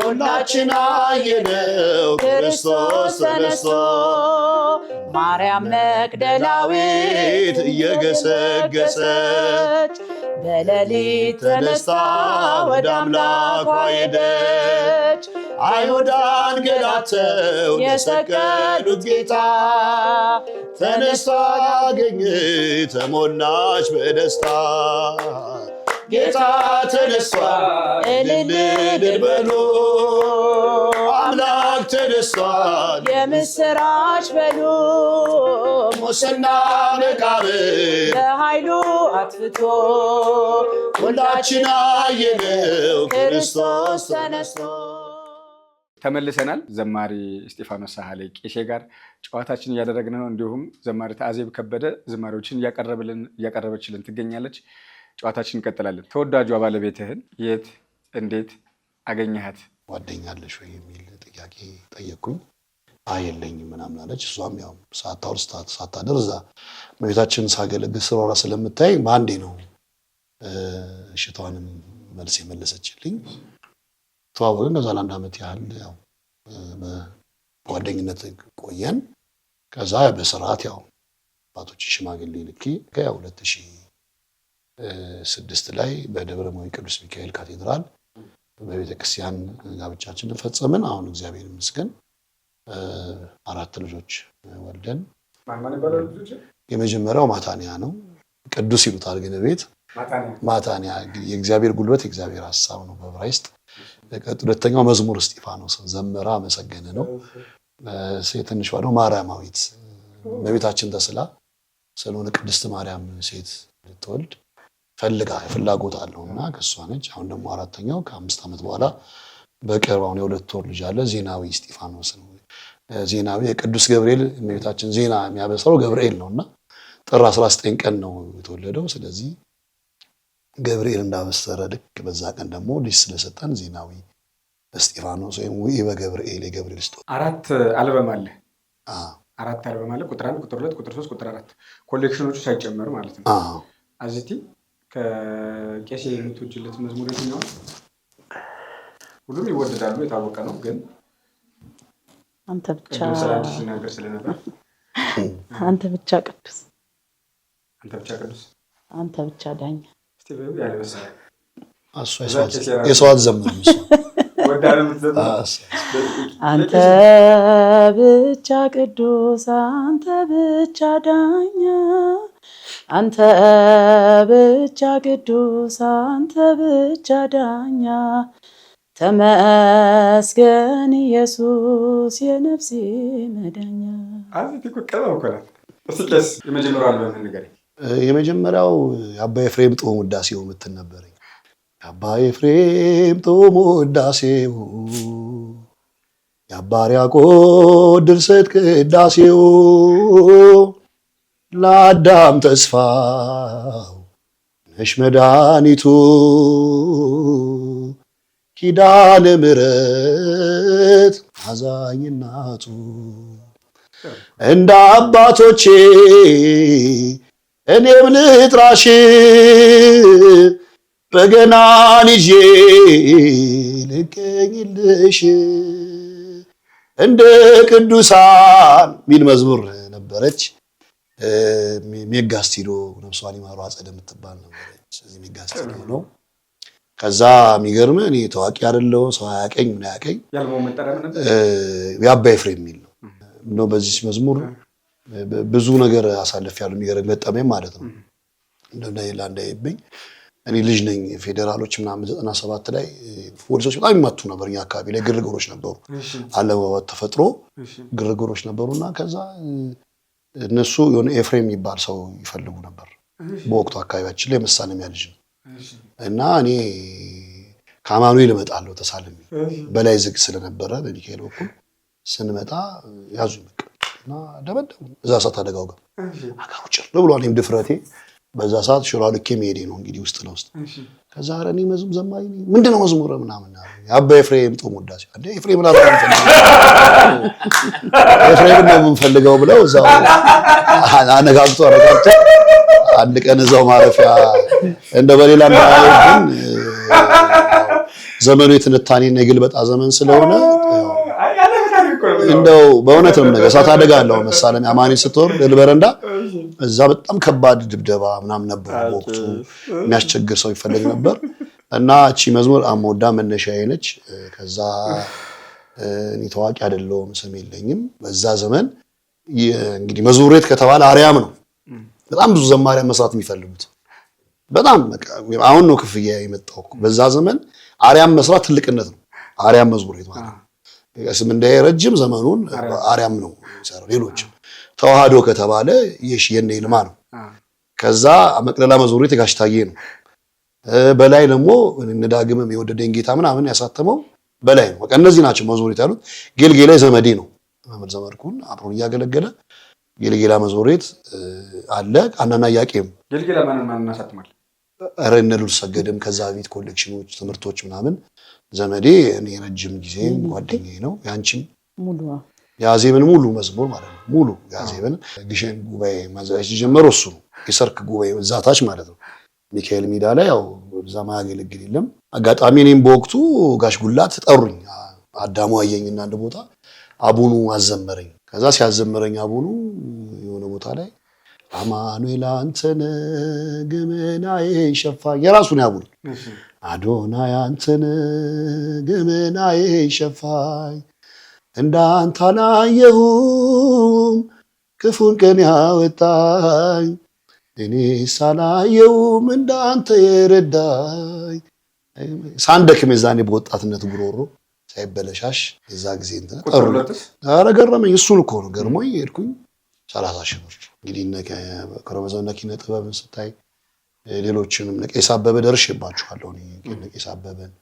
ሁላችን አየነው ክርስቶስ ተነስቶ። ማርያም መግደላዊት እየገሰገሰች በሌሊት ተነስታ ወደ አምላኳ ሄደች። አይሁድ አንገላተው የሰቀሉት ጌታ ተነስታ አገኘች ተሞላች በደስታ። ጌታ ተነስቷል እልል በሉ፣ አምላክ ተነስቷል የምስራች በሉ፣ ሙስና መቃብር በኃይሉ አጥፍቶ ሁላችን አየነው ክርስቶስ ተነስቶ። ተመልሰናል። ዘማሪ እስጢፋኖስ ሳህሌ ቄሴ ጋር ጨዋታችን እያደረግን ነው። እንዲሁም ዘማሪ አዜብ ከበደ ዝማሬዎችን እያቀረበችልን ትገኛለች። ጨዋታችን እንቀጥላለን። ተወዳጇ ባለቤትህን የት እንዴት አገኘሃት? ጓደኛለሽ ወይ የሚል ጥያቄ ጠየቅኩኝ። የለኝም ምናምን አለች። እሷም ያው ሳታወር ሳታደር እዛ በቤታችን ሳገለግል ስራራ ስለምታይ በአንዴ ነው እሽታዋንም መልስ የመለሰችልኝ። ተዋወቅን። ከዛ ለአንድ ዓመት ያህል ያው በጓደኝነት ቆየን። ከዛ በስርዓት ያው አባቶች ሽማግሌ ልኬ ከያው 2006 ላይ በደብረ ማዊ ቅዱስ ሚካኤል ካቴድራል በቤተክርስቲያን ጋብቻችንን ፈጸምን። አሁን እግዚአብሔር ይመስገን 4 ልጆች ወልደን። የመጀመሪያው ማታንያ ነው። ቅዱስ ይሉታል ግን ቤት ማታንያ የእግዚአብሔር ጉልበት የእግዚአብሔር ሐሳብ ነው በዕብራይስጥ። ሁለተኛው መዝሙር እስጢፋኖስ ዘመራ መሰገነ ነው። ሴትንሽ ነው ማርያማዊት በቤታችን ተስላ ስለሆነ ቅድስት ማርያም ሴት ልትወልድ ፍላጎት አለውና ከሷ ነች። አሁን ደግሞ 4ኛው ከ5 ዓመት በኋላ በቅርብ አሁን የሁለት ወር ልጅ አለ ዜናዊ እስጢፋኖስ ነው። ዜናዊ የቅዱስ ገብርኤል እመቤታችን ዜና የሚያበስረው ገብርኤል ነውና ጥር 19 ቀን ነው የተወለደው። ስለዚህ ገብርኤል እንዳበሰረ ልክ በዛ ቀን ደግሞ ልጅ ስለሰጠን ዜናዊ እስጢፋኖስ ወይም ውእበ ገብርኤል የገብርኤል ስጦታ። 4 አልበም አለ። 4 አልበም አለ። ቁጥር 1 ቁጥር 2 ቁጥር 3 ቁጥር 4 ኮሌክሽኖቹ ሳይጨመሩ ማለት ነው። አዚቲ ከቄስ የምትወጂለት መዝሙር የትኛው? ሁሉም ይወደዳሉ የታወቀ ነው። ግን አንተ ብቻ ሲናገር ስለነበር አንተ ብቻ ቅዱስ፣ አንተ ብቻ ቅዱስ፣ አንተ ብቻ ዳኛ እስቲ በሉ ያለ መሰለ የሰዋት ዘመን አንተ ብቻ ቅዱስ፣ አንተ ብቻ ዳኛ፣ አንተ ብቻ ቅዱስ፣ አንተ ብቻ ዳኛ፣ ተመስገን ኢየሱስ የነፍሴ መዳኛ። አዚቲ ኩቀላው ኮላት እስኪስ የመጀመሪያው አልበም ንገረኝ። የመጀመሪያው የአባ ኤፍሬም ጦሙ ውዳሴው የምትል ነበረኝ። የአባ ኤፍሬም ጦሙ ውዳሴው፣ የአባ ሕርያቆስ ድርሰት ቅዳሴው፣ ለአዳም ተስፋው ነሽ መድኃኒቱ፣ ኪዳነ ምሕረት አዛኝናቱ፣ እንደ አባቶቼ እኔም ልጥራሽ በገናን ይዤ ልገኝልሽ፣ እንደ ቅዱሳን ሚል መዝሙር ነበረች። ሜጋ ስቱዲዮ ነፍሷን ይማረው አጸደ የምትባል ነበረች። ስለዚህ ሜጋ ስቱዲዮ ነው። ከዛ የሚገርም እኔ ታዋቂ አይደለሁ ሰው አያቀኝ ምን አያቀኝ የአባ ኤፍሬም የሚል ነው። በዚህ መዝሙር ብዙ ነገር አሳልፍ ያለው የሚገርም ገጠመኝ ማለት ነው። እንደና እንዳይብኝ እኔ ልጅ ነኝ። ፌዴራሎች ምናምን 97 ላይ ፖሊሶች በጣም ይማቱ ነበር። እኛ አካባቢ ላይ ግርግሮች ነበሩ። አለባባት ተፈጥሮ ግርግሮች ነበሩና ከዛ እነሱ የሆነ ኤፍሬም የሚባል ሰው ይፈልጉ ነበር። በወቅቱ አካባቢያችን ላይ መሳለሚያ ልጅ ነው እና እኔ ከአማኑኤል እመጣለሁ ተሳልሜ በላይ ዝግ ስለነበረ በሚካኤል በኩል ስንመጣ ያዙኝ በቃ እና ደበደቡ። እዛ ሰዓት አደጋው ጋር አጋሩ ጭር ብሎ እኔም ድፍረቴ በዛ ሰዓት ሽራ ልኬ መሄዴ ነው እንግዲህ ውስጥ ለውስጥ። ከዛ ኧረ እኔ መዝሙር ዘማሪ ነኝ ምንድነው መዝሙር ምናምን የአባ ኤፍሬም ጦሙ ውዳሴ አንዴ ኤፍሬም ነው የምንፈልገው ብለው እዛው አነጋግቶ አንድ ቀን እዛው ማረፊያ እንደ በሌላ ግን ዘመኑ የትንታኔና የግልበጣ ዘመን ስለሆነ እንደው በእውነት ነው ነገር እሳት አደጋ አለው መሳለሚያ አማኑኤል ስትወርድ በረንዳ እዛ በጣም ከባድ ድብደባ ምናምን ነበር። ወቅቱ የሚያስቸግር ሰው ይፈልግ ነበር እና እቺ መዝሙር አሞዳ መነሻዬ ነች። ከዛ እኔ ታዋቂ አይደለሁም ስም የለኝም። በዛ ዘመን እንግዲህ መዝሙር ቤት ከተባለ አርያም ነው በጣም ብዙ ዘማሪያን መስራት የሚፈልጉት። በጣም አሁን ነው ክፍያ የመጣው። በዛ ዘመን አርያም መስራት ትልቅነት ነው። አርያም መዝሙር ቤት ማለት ነው። ስም እንዳይ ረጅም ዘመኑን አርያም ነው የሚሰራው። ሌሎች ተዋህዶ ከተባለ የኔ ይልማ ነው። ከዛ መቅደላ መዝሙር ቤት ጋሽ ታዬ ነው። በላይ ደግሞ እንዳግምም የወደደኝ ጌታ ምናምን ያሳተመው በላይ ነው። በቃ እነዚህ ናቸው መዝሙር ቤት ያሉት። ጌልጌላ ዘመዴ ነው መምህር ዘመድኩን አብሮን እያገለገለ ጌልጌላ መዝሙር ቤት አለ። አናና ያቄም ጌልጌላ ማን ያሳትማል? ኧረ እነ ሉል ሰገድም ከዛ ቤት ኮሌክሽኖች ትምህርቶች ምናምን ዘመዴ እኔ ረጅም ጊዜ ጓደኛዬ ነው። ያንቺም ሙሉ ያዜብን ሙሉ መዝሙር ማለት ነው። ሙሉ ያዜብን ግሸን ጉባኤ ማዘጋጀት ጀመረ እሱ ነው። የሰርክ ጉባኤ እዛታች ማለት ነው። ሚካኤል ሜዳ ላይ ያው እዛ ማያገለግል የለም። አጋጣሚ እኔም በወቅቱ ጋሽ ጉላት ጠሩኝ። አዳሙ አየኝና አንድ ቦታ አቡኑ አዘመረኝ። ከዛ ሲያዘመረኝ አቡኑ የሆነ ቦታ ላይ አማኑኤል አንተነ ገመናዬ ሸፋኝ የራሱን ያቡን አዶናይ አንተነ ገመናዬ ሸፋኝ እንዳንተ አላየሁም ክፉን ቀን ያወጣኝ እኔ ሳላየሁም እንዳንተ የረዳኝ ሳንደክም የዛኔ በወጣትነት ጉሮሮ ሳይበለሻሽ የዛ ጊዜ እንትን ጠሩ። ኧረ ገረመኝ። እሱን እኮ ነው ገርሞኝ ሄድኩኝ። 30 ሺህ ብር እንግዲህ ከረመዛና ኪነ ጥበብን ስታይ ሌሎችንም ቄስ አበበ ደርሼባችኋለሁ። ቄስ አበበን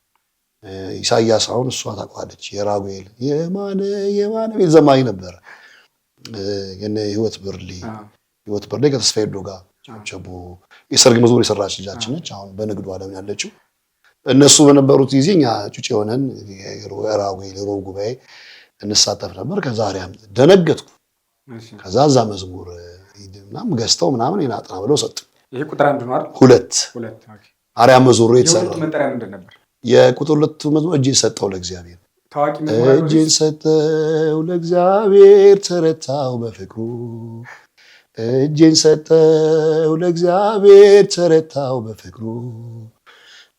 ኢሳያስ አሁን እሷ ታውቃለች። የራጉኤል የማነ ቤት ዘማኝ ነበረ። የነ ህይወት ብርሌ ከተስፋዬ ዶ ጋር ቸቦ የሰርግ መዝሙር የሰራች ልጃችን ነች። አሁን በንግዱ ዓለም ያለችው። እነሱ በነበሩት ጊዜ እኛ ጩጬ ሆነን የራጉኤል ሮብ ጉባኤ እንሳተፍ ነበር። ከዛ አርያም ደነገጥኩ። ከዛ እዛ መዝሙር ምናምን ገዝተው ምናምን ይናጥና ብለው ሰጡ። ይሄ ቁጥር 1 ነው አይደል? 2 አርያም መዝሙር የተሰራ የሁለቱ መጠሪያ ምንድን ነበር? የቁጥር 2 መዝሙር እጄን ሰጠው ለእግዚአብሔር ታዋቂ መዝሙር እጄን ሰጠው ለእግዚአብሔር ተረታው በፍቅሩ እጄን ሰጠው ለእግዚአብሔር ተረታው በፍቅሩ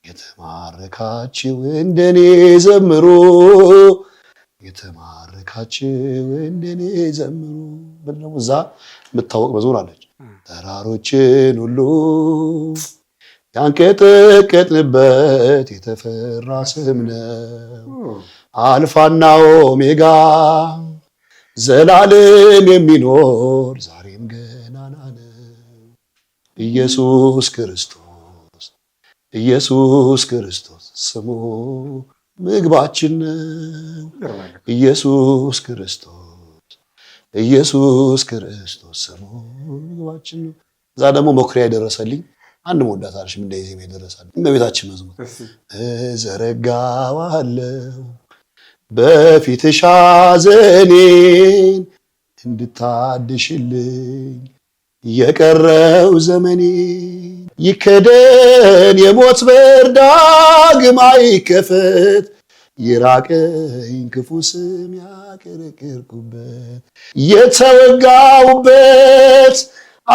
የተማረካችሁ እንደኔ ዘምሩ የተማረካችሁ እንደኔ ዘምሩ ብለው እዛ የምታወቅ መዝሙር አለች። ተራሮችን ሁሉ ያንቀጠቀጥንበት የተፈራ ስም ነው አልፋና ኦሜጋ ዘላለም የሚኖር ዛሬም ገናና ነው ኢየሱስ ክርስቶስ ስሙ ምግባችን ነው ኢየሱስ ክርስቶስ ስሙ ምግባችን ነው። እዛ ደግሞ መኩሪያ የደረሰልኝ አንድ መወዳት አለሽም እንደዚህ የደረሰልኝ እመቤታችን መዝሙር እዘረጋዋለሁ በፊትሽ ሐዘኔን እንድታድሽልኝ የቀረው ዘመኔ ይከደን የሞት በር ዳግም አይከፈት ይራቀኝ ክፉ ስም ያቀረቀርኩበት የተወጋውበት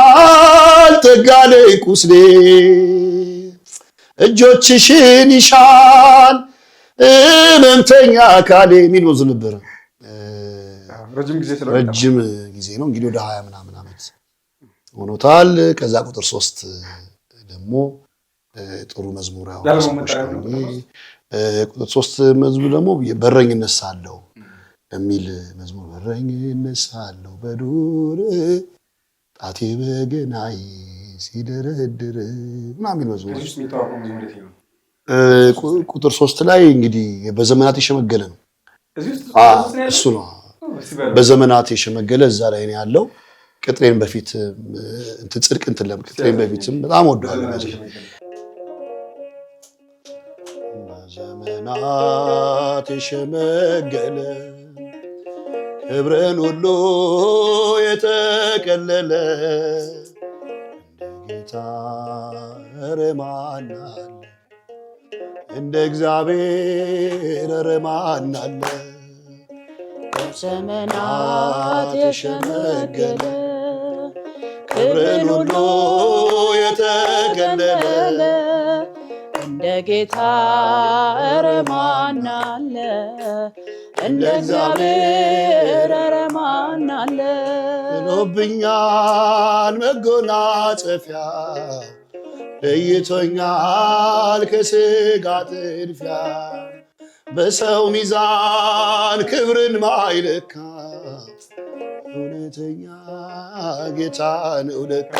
አልጠጋለኝ ቁስሌ እጆችሽን ይሻል እመምተኛ አካሌ የሚል ወዝ ነበር። ረጅም ጊዜ ነው እንግዲህ ወደ 20 ምናምን ዓመት ሆኖታል። ከዛ ቁጥር 3 ደግሞ ጥሩ መዝሙር ቁጥር 3 መዝሙር ደግሞ በረኝነት ሳለሁ የሚል መዝሙር በረኝነት ሳለሁ በዱር ጣቴ በገናዬ ሲደረድር ምናምን መዝሙር ቁጥር 3 ላይ እንግዲህ በዘመናት የሸመገለ ነው። እሱ ነው በዘመናት የሸመገለ እዛ ላይ ነው ያለው። ቅጥሬን በፊት ጽድቅ ቅጥሬን በፊትም በጣም ወደዋለሁ። በዘመናት የሸመገለ ክብርን ሁሉ የተቀለለ እንደ ጌታ ኧረ ማን አለ እንደ እግዚአብሔር ኧረ ማን አለ በዘመናት የሸመገለ ክብርን ሁሉ የተቀለለ እንደ ጌታ ኧረ ማን አለ እንደ እግዚአብሔር ኧረ ማን አለ ጥሎብኛል መጎናጸፊያ ለይቶኛል ከሥጋ ጥድፊያ በሰው ሚዛን ክብርን ማይለካ እውነተኛ ጌታ ነው ለካ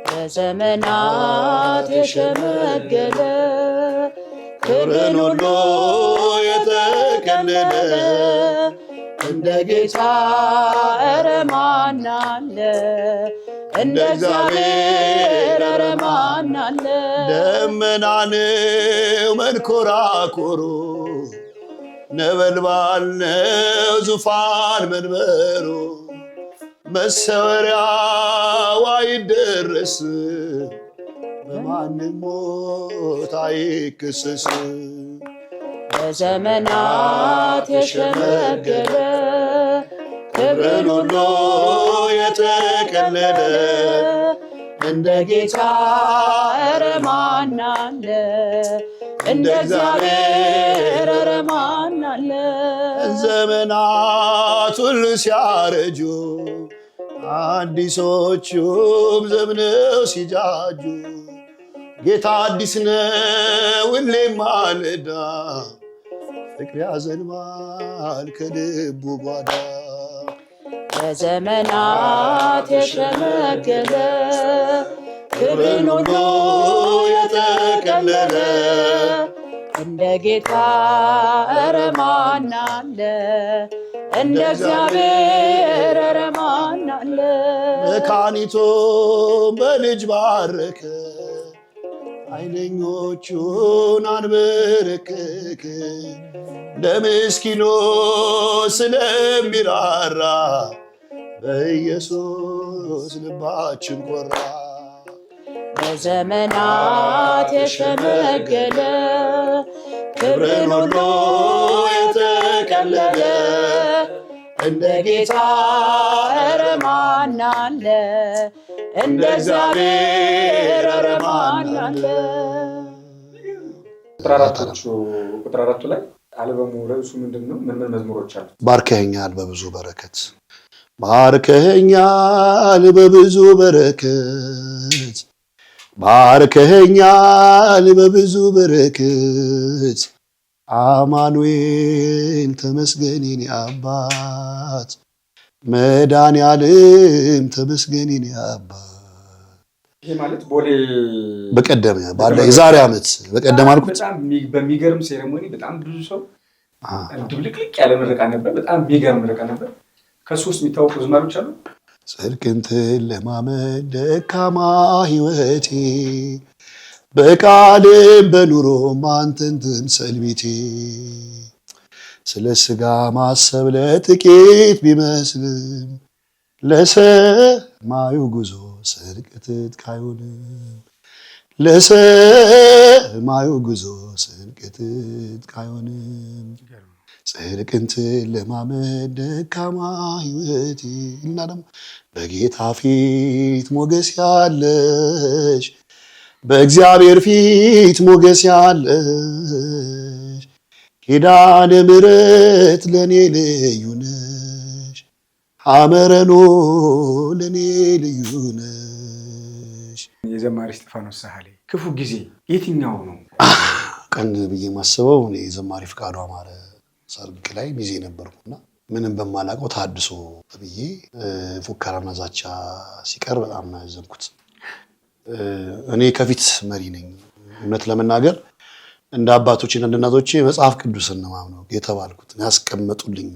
በዘመናት የሸመገለ ክብርን ሁሉ የተቀለለ እንደ ጌታ ኧረ ማን አለ እንደ እግዚአብሔር ኧረ ማን አለ ደመና ነው መንኮራኩሩ ነበልባል ነው ዙፋን መንበሩ መሰወሪያው አይደረስ በማንም ሞት አይከሰስ በዘመናት የሸመገለ ክብርን ሁሉ የተቀለለ እንደ ጌታ ኧረ ማን አለ እንደ እግዚአብሔር ኧረ ማን አለ ዘመናት ሁሉ ሲያረጁ አዲሶቹም ዘምነው ሲጃጁ ጌታ አዲስ ነው ሁሌም ማለዳ ፍቅር ያዘንባል ከልቡ ጓዳ በዘመናት የሸመገለ ክብርን ሁሉ የተቀለለ እንደ ጌታ ኧረ ማን አለ እንደ እግዚአብሔር ኧረ ማን አለ መካኒቱን በልጅ ባረከ ኃይለኞቹን አንበረከከ ለምስኪኖች ስለሚራራ በኢየሱስ ልባችን ኮራ በዘመናት የሸመገለ ክብርን ሁሉ የተቀለለ እንደ ጌታ ኧረ ማን አለ እንደ እግዚአብሔር ኧረ ማን አለ። ቁጥር 4 ላይ አልበሙ ርዕሱ ምንድነው? ምን መዝሙሮች አሉ? ባርከኸኛል በብዙ በረከት ባርከኸኛል በብዙ በረከት ባርከኸኛል በብዙ በረከት አማኑኤል ተመስገን የኔ አባት መድኃኒዓለም ተመስገን የኔ አባት። ይሄ ማለት ቦሌ በቀደም ባለ የዛሬ ዓመት በቀደም አልኩት። በጣም በሚገርም ሴሬሞኒ በጣም ብዙ ሰው ድብልቅልቅ ያለ ምረቃ ነበር። በጣም የሚገርም ምረቃ ነበር። ከሶስት የሚታወቁ ዝማሬዎች አሉ። ጽድቅን ለማመን ደካማ ሕይወቴ በቃልም በኑሮም አንተን ትምሰል ቤቴ ስለ ሥጋ ማሰብ ለጥቂት ቢመስልም ለሰማዩ ጉዞ ጽድቅ ትጥቅ አይሆንም ለሰማዩ ጉዞ ጽድቅ ትጥቅ አይሆንም ጽድቅን ለማመን ደካማ ሕይወቴ እና ደግሞ በጌታ ፊት ሞገስ ያለሽ በእግዚአብሔር ፊት ሞገስ ያለሽ ኪዳነ ምሕረት ለኔ ልዩ ነሽ ሐመረኖ ለኔ ልዩ ነሽ። የዘማሪ እስጢፋኖስ ሳህሌ ክፉ ጊዜ የትኛው ነው ቀን ብዬ ማስበው? እኔ የዘማሪ ፍቃዱ አማረ ሰርግ ላይ ሚዜ ነበርኩና ምንም በማላውቀው ታድሶ ብዬ ፉከራና ዛቻ ሲቀር በጣም ነው ያዘንኩት። እኔ ከፊት መሪ ነኝ። እውነት ለመናገር እንደ አባቶችና እንደ እናቶቼ መጽሐፍ ቅዱስን ነው ማምነው የተባልኩት ያስቀመጡልኝ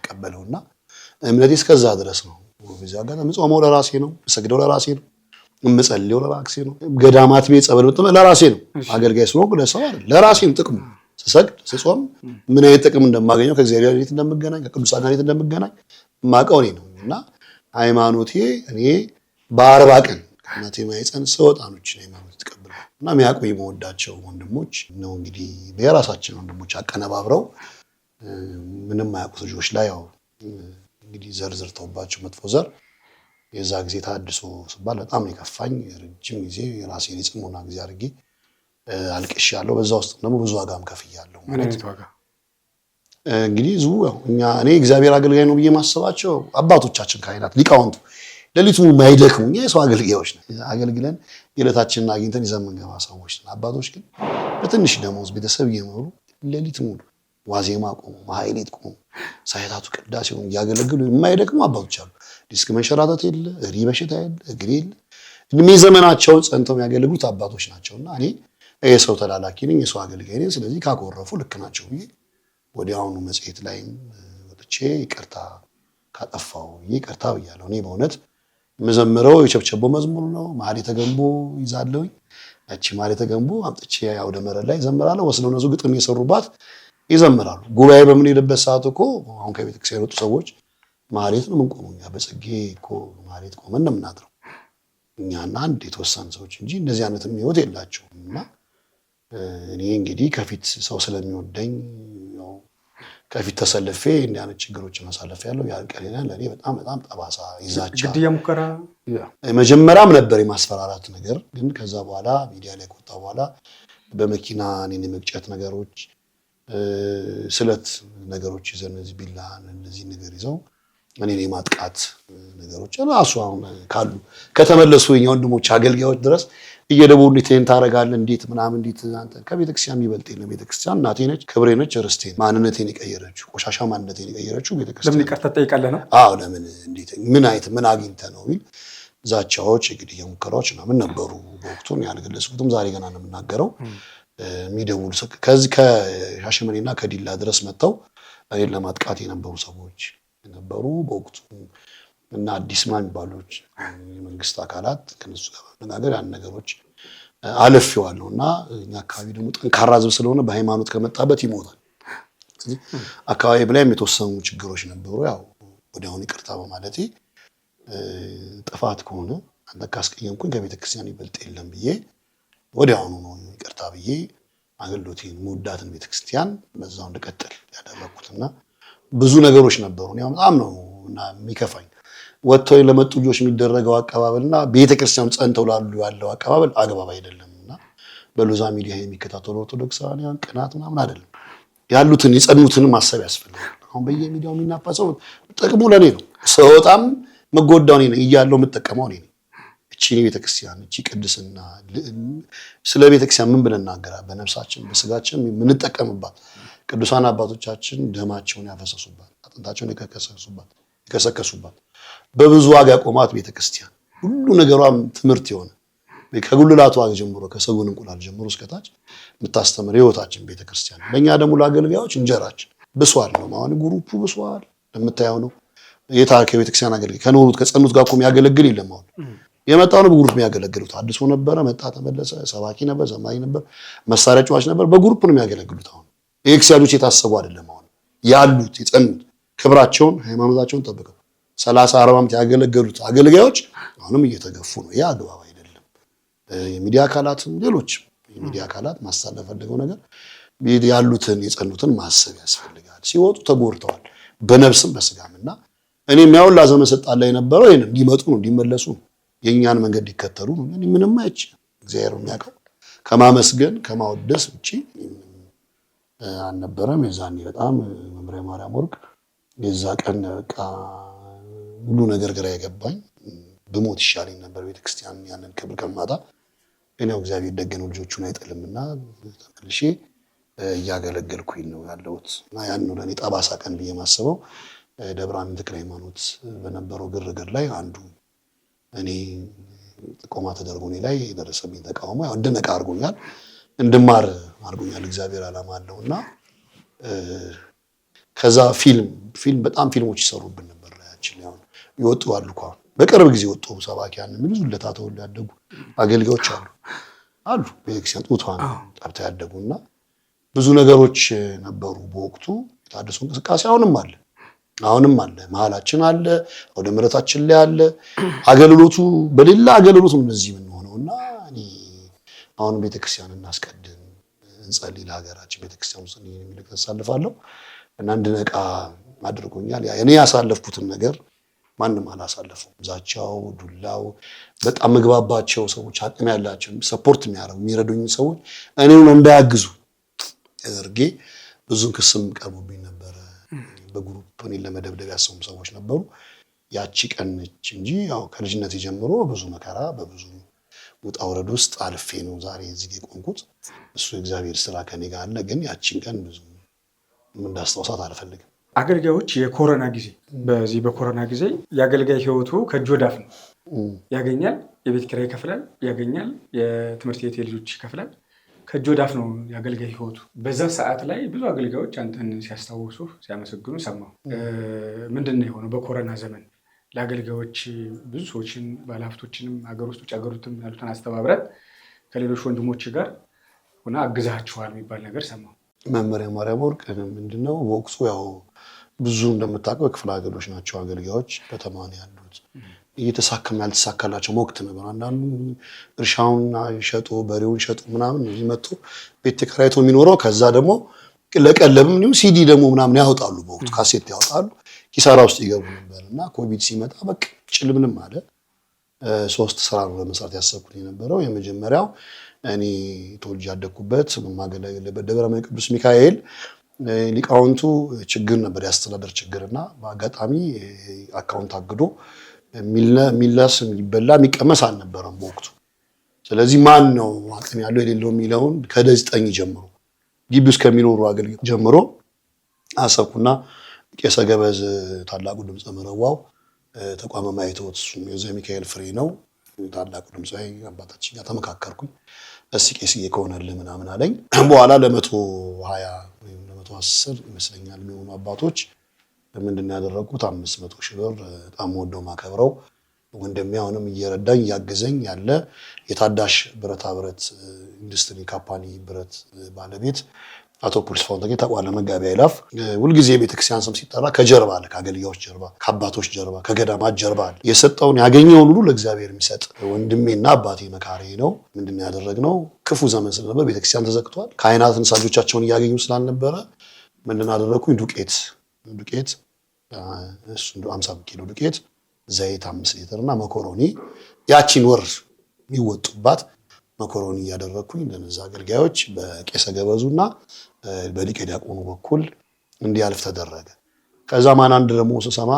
ቀበለውና እምነቴ እስከዛ ድረስ ነው። በዚህ አጋጣሚ ምጾመው ለራሴ ነው፣ ሰግደው ለራሴ ነው፣ እምጸልየው ለራሴ ነው፣ ገዳማት ቤት ጸበል ወጥቶ ለራሴ ነው። አገልጋይ ስለሆንኩ ለሰው አይደል፣ ለራሴ ነው ጥቅሙ። ስሰግድ ስጾም ምን አይነት ጥቅም እንደማገኘው ከእግዚአብሔር ጋር እንደምገናኝ ከቅዱሳን ጋር እንደምገናኝ ማቀው እኔ ነው እና ሃይማኖቴ እኔ በ40 ቀን እናቴ ማይፀን ሰውጣኖች ነው ሃይማኖት ተቀበሉ እና የሚያቆይ መወዳቸው ወንድሞች ነው እንግዲህ በየራሳችን ወንድሞች አቀነባብረው ምንም ማያውቁት ልጆች ላይ ያው እንግዲህ ዘርዝርተውባቸው መጥፎ ዘር የዛ ጊዜ ታድሶ ሲባል በጣም ነው የከፋኝ። ረጅም ጊዜ የራሴን የጽሞና ጊዜ አድርጌ አልቅሻለሁ። በዛ ውስጥ ደግሞ ብዙ ዋጋም ከፍያለሁ ማለት ነው። እንግዲህ እኔ እግዚአብሔር አገልጋይ ነው ብዬ ማሰባቸው አባቶቻችን ካህናት ሊቃውንቱ ሌሊቱ ማይደክሙ እኛ የሰው አገልጋዮች ነን። አገልግለን የዕለታችንን አግኝተን ይዘን የምንገባ ሰዎች ነን። አባቶች ግን በትንሽ ደሞዝ ቤተሰብ እየመሩ ሌሊት ሙሉ ዋዜማ ቆሙ፣ ማህሌት ቆሙ፣ ሳይታቱ ቅዳሴውን እያገለግሉ የማይደክሙ አባቶች አሉ። ዲስክ መንሸራተት የለ፣ እሪ በሽታ የለ፣ እግር የለ፣ እድሜ ዘመናቸውን ጸንተው የሚያገለግሉት አባቶች ናቸውና እኔ የሰው ተላላኪ ነኝ፣ የሰው አገልጋይ ነኝ። ስለዚህ ካኮረፉ ልክ ናቸው ብዬ ወዲያውኑ መጽሔት ላይም ወጥቼ ይቅርታ ካጠፋው ይቅርታ ብያለሁ። እኔ በእውነት የምዘምረው የቸብቸቦ መዝሙር ነው። ማህሌተ ገንቦ ይዛለሁኝ። ያቺ ማህሌተ ገንቦ አምጥቼ አውደ ምሕረት ላይ ዘምራለሁ። ወስደው እነሱ ግጥም የሰሩባት ይዘምራሉ። ጉባኤ በምንሄድበት ሰዓት እኮ አሁን ከቤተ ክርስቲያን የወጡ ሰዎች ማህሌት ነው የምንቆመው። እኛ በጽጌ እኮ ማህሌት ቆመን ነው የምናድረው እኛና አንድ የተወሰኑ ሰዎች እንጂ እንደዚህ አይነትም ህይወት የላቸውም። እና እኔ እንግዲህ ከፊት ሰው ስለሚወደኝ ከፊት ተሰልፌ እንዲህ አይነት ችግሮችን ማሳለፍ ያለው ያን ቀሌና ለኔ በጣም በጣም ጠባሳ ይዛቻ ግድያ ሙከራ መጀመሪያም ነበር የማስፈራራት ነገር። ግን ከዛ በኋላ ሚዲያ ላይ ከወጣ በኋላ በመኪና እኔን የመግጨት ነገሮች ስለት ነገሮች ይዘን እዚህ ቢላ እነዚህ ነገር ይዘው እኔን የማጥቃት ነገሮች ራሱ አሁን ካሉ ከተመለሱ የኛ ወንድሞች አገልጋዮች ድረስ እየደቡ እንዴት ታረጋለህ እንዴት ምናምን እንዴት አንተ ከቤተክርስቲያን የሚበልጥ የለም። ቤተክርስቲያን እናቴ ነች፣ ክብሬ ነች፣ ርስቴ ማንነቴን የቀየረችው ቆሻሻ ማንነቴን የቀየረችው ቤተክርስቲያን። ለምን ይቅርታ ትጠይቃለህ ነው? አዎ ለምን እንዴት ምን አግኝተህ ነው የሚል ዛቻዎች እንግዲህ የሙከራዎች ምናምን ነበሩ በወቅቱ ያልገለጽኩትም ዛሬ ገና ነው የምናገረው። የሚደውሉ ከዚህ ከሻሸመኔና ከዲላ ድረስ መጥተው እኔን ለማጥቃት የነበሩ ሰዎች ነበሩ በወቅቱ እና አዲስ ማን ባሉች የመንግስት አካላት ከነሱ ጋር በመነጋገር ያን ነገሮች አለፈዋለሁና እኛ አካባቢ ደግሞ ጠንካራ ህዝብ ስለሆነ በሃይማኖት ከመጣበት ይሞታል። ስለዚህ አካባቢ ላይ የተወሰኑ ችግሮች ነበሩ። ያው ወዲያውኑ ይቅርታ በማለቴ ጥፋት ከሆነ አንተ ካስቀየምኩኝ ከቤተ ክርስቲያን ይበልጥ የለም ብዬ ወዲያውኑ ነው ይቅርታ ብዬ አገልግሎቴን ሙዳትን ቤተ ክርስቲያን በዛው እንደቀጥል ያደረኩትና ብዙ ነገሮች ነበሩ። እኔ በጣም ነው እና የሚከፋኝ ወጥተው ለመጡ ልጆች የሚደረገው አቀባበልና ቤተ ክርስቲያኑ ጸንተው ላሉ ያለው አቀባበል አግባብ አይደለምና በሎዛ ሚዲያ የሚከታተሉ ኦርቶዶክሳውያን ቅናት ምናምን አይደለም ያሉትን የጸኑትን ማሰብ ያስፈልጋል። አሁን በየሚዲያው የሚናፈሰው ጥቅሙ ለኔ ነው። ሰውጣም መጎዳው ነኝ እያለው የምጠቀመው ነኝ። እቺ ቤተክርስቲያን እቺ ቅድስና ስለ ቤተክርስቲያን ምን ብለን እናገራለን? በነፍሳችን በስጋችን የምንጠቀምባት ቅዱሳን አባቶቻችን ደማቸውን ያፈሰሱባት አጥንታቸውን የከሰከሱባት በብዙ ዋጋ ቆማት ቤተክርስቲያን ሁሉ ነገሯም ትምህርት የሆነ ከጉልላቷ ጀምሮ ከሰጎን እንቁላል ጀምሮ እስከታች የምታስተምር ህይወታችን ቤተክርስቲያን ለኛ ደግሞ ለአገልጋዮች እንጀራችን ብሷል ነው። አሁን ግሩፑ ብሷል ለምታየው ነው የታሪክ ቤተክርስቲያን አገልጋይ ከኖሩት ከጸኑት ጋር ቆም ያገለግል የለም። አሁን የመጣው ነው በግሩፕ የሚያገለግሉት አዲስ ነበረ መጣ ተመለሰ ሰባኪ ነበር ዘማሪ ነበር መሳሪያ ጫዋች ነበር በግሩፕ ነው የሚያገለግሉት። አሁን የኤክሲያዶች የታሰቡ አይደለም። አሁን ያሉት የጸኑት ክብራቸውን ሃይማኖታቸውን ጠብቀው 30-40 ዓመት ያገለገሉት አገልጋዮች አሁንም እየተገፉ ነው። ያ አግባብ አይደለም። የሚዲያ አካላትም ሌሎች የሚዲያ አካላት ማስተላለፍ ፈልገው ነገር ያሉትን የጸኑትን ማሰብ ያስፈልጋል። ሲወጡ ተጎድተዋል በነፍስም በስጋምና እኔም ያው ለዘመን ሰጣላ የነበረው ይሄን እንዲመጡ ነው እንዲመለሱ የኛን መንገድ ይከተሉ ነው። ምንም አይችልም። እግዚአብሔር የሚያውቀው ከማመስገን ከማወደስ ውጪ አልነበረም። የዛኔ በጣም መምሪያ ማርያም ወርቅ የዛ ቀን በቃ ሁሉ ነገር ግራ የገባኝ በሞት ይሻለኝ ነበር ቤተክርስቲያን ያንን ክብር ከማጣ እኔው እግዚአብሔር ደገነው ልጆቹን አይጥልምና ተመልሼ እያገለገልኩኝ ነው ያለሁት እና ያን ነው ለኔ ጠባሳ ቀን ብዬ ማስበው። ደብራን ተክለ ሃይማኖት በነበረው ግርግር ላይ አንዱ እኔ ጥቆማ ተደርጎ እኔ ላይ የደረሰብኝ ተቃውሞ ያው እንደነቃ አድርጎኛል እንድማር አድርጎኛል። እግዚአብሔር ዓላማ አለውና ከዛ ፊልም በጣም ፊልሞች ይሰሩብን ነበር። ያው ይወጡ አሉ እኮ በቅርብ ጊዜ ወጡ ሰባኪያን ምን ብዙ ለታተው ያደጉ አገልጋዮች አሉ ቤተክርስቲያን ጡቷን ጠብታ ያደጉና ብዙ ነገሮች ነበሩ በወቅቱ። ታድሶ እንቅስቃሴ አሁንም አለ መሃላችን አለ ወደ ምረታችን ላይ አለ አገልግሎቱ በሌላ አገልግሎት ነው እንደዚህ ምን ሆነውና እኔ አሁን ቤተክርስቲያን እናስቀድም እንጸልይ ለሀገራችን ቤተክርስቲያን ውስጥ የሚልክ ተሳልፋለሁ እና እንድነቃ አድርጎኛል። እኔ ያሳለፍኩትን ነገር ማንም አላሳለፈው። ዛቻው ዱላው በጣም መግባባቸው ሰዎች አቅም ያላቸው ሰፖርት የሚያደርጉ የሚረዱኝ ሰዎች እኔን እንዳያግዙ እርጌ ብዙ ክስም ቀርቦብኝ ነበር። በግሩፕ እኔን ለመደብደብ ያሰሙ ሰዎች ነበሩ። ያቺ ቀንች እንጂ ያው ከልጅነት ጀምሮ ብዙ መከራ በብዙ ውጣ ውረድ ውስጥ አልፌ ነው ዛሬ እዚህ የቆምኩት። እሱ እግዚአብሔር ስራ ከኔ ጋር አለ። ግን ያቺን ቀን ብዙ እንዳስታውሳት አልፈልግም። አገልጋዮች የኮሮና ጊዜ በዚህ በኮሮና ጊዜ የአገልጋይ ህይወቱ ከእጅ ወደ አፍ ነው። ያገኛል፣ የቤት ኪራይ ይከፍላል፣ ያገኛል፣ የትምህርት ቤት ልጆች ይከፍላል። ከእጅ ወደ አፍ ነው የአገልጋይ ህይወቱ። በዛ ሰዓት ላይ ብዙ አገልጋዮች አንተን ሲያስታውሱ ሲያመሰግኑ ሰማሁ። ምንድን ነው የሆነው? በኮሮና ዘመን ለአገልጋዮች ብዙ ሰዎችን ባለሀብቶችንም ሀገር ውስጥ ውጭ ሀገር ውስጥም ያሉትን አስተባብረት ከሌሎች ወንድሞች ጋር ሆነ አግዛችኋል የሚባል ነገር ሰማሁ። መመሪያ ማርያም ወርቅ ምንድነው በወቅቱ ያው ብዙ እንደምታውቀው ክፍለ ሀገሮች ናቸው አገልጋዮች ከተማን ያሉት እየተሳከም ያልተሳካላቸው ወቅት ነበር። አንዳንዱ እርሻውን ሸጦ በሬውን ሸጦ ምናምን እዚህ መጥቶ ቤት ተከራይቶ የሚኖረው ከዛ ደግሞ ለቀለብም ነው ሲዲ ደግሞ ምናምን ያወጣሉ። በወቅቱ ካሴት ያወጣሉ ኪሳራ ውስጥ ይገቡ ነበርና ኮቪድ ሲመጣ በቃ ጭልምልም አለ። 3 ስራ ነው ለመስራት ያሰብኩት የነበረው። የመጀመሪያው እኔ ተወልጄ ያደኩበት ማገለግልበት ደብረ ማርያም ቅዱስ ሚካኤል ሊቃውንቱ ችግር ነበር ያስተዳደር ችግርና በአጋጣሚ አካውንት አግዶ ሚላስ የሚበላ የሚቀመስ አልነበረም በወቅቱ። ስለዚህ ማን ነው አቅም ያለው የሌለው የሚለውን ከ9 ጀምሮ ግቢ ውስጥ ከሚኖሩ አገልጋዮች ጀምሮ አሰብኩና ቄሰ ገበዝ ታላቁ ድምፀ መረዋው ተቋመ ማይቶት እሱ የዘ ሚካኤል ፍሬ ነው ታላቁ ድምጻዊ አባታችን ጋር ተመካከርኩኝ። እስኪ ቄስዬ ከሆነልህ ምናምን አለኝ። በኋላ ለ120 ወይም ለ110 ይመስለኛል የሚሆኑ አባቶች ምንድነው ያደረጉት 500 ሺህ ብር በጣም ወደው ማከብረው ወንድሜ አሁንም እየረዳኝ ያገዘኝ ያለ የታዳሽ ብረታ ብረት ኢንዱስትሪ ካምፓኒ ብረት ባለቤት አቶ ፖሊስ ፋውንታጌ ተቋለ መጋቢያ ይላፍ ሁልጊዜ ቤተክርስቲያን ስም ሲጠራ ከጀርባ አለ፣ ከአገልጋዮች ጀርባ፣ ከአባቶች ጀርባ፣ ከገዳማት ጀርባ አለ። የሰጠውን ያገኘውን ሁሉ ለእግዚአብሔር የሚሰጥ ወንድሜና አባቴ መካሪ ነው። ምንድነው ያደረግነው? ክፉ ዘመን ስለነበር ቤተክርስቲያን ተዘግቷል። ካህናትን ሳጆቻቸውን እያገኙ ስላልነበረ ምንድነው ያደረኩኝ? ዱቄት እሱ 50 ኪሎ ዱቄት፣ ዘይት 5 ሊትር እና መኮሮኒ ያቺን ወር የሚወጡባት መኮሮኒ እያደረኩኝ ለነዛ አገልጋዮች በቄሰ ገበዙና በሊቀ ዲያቆኑ በኩል እንዲያልፍ ተደረገ። ከዛ ማን አንድ ደግሞ ስሰማ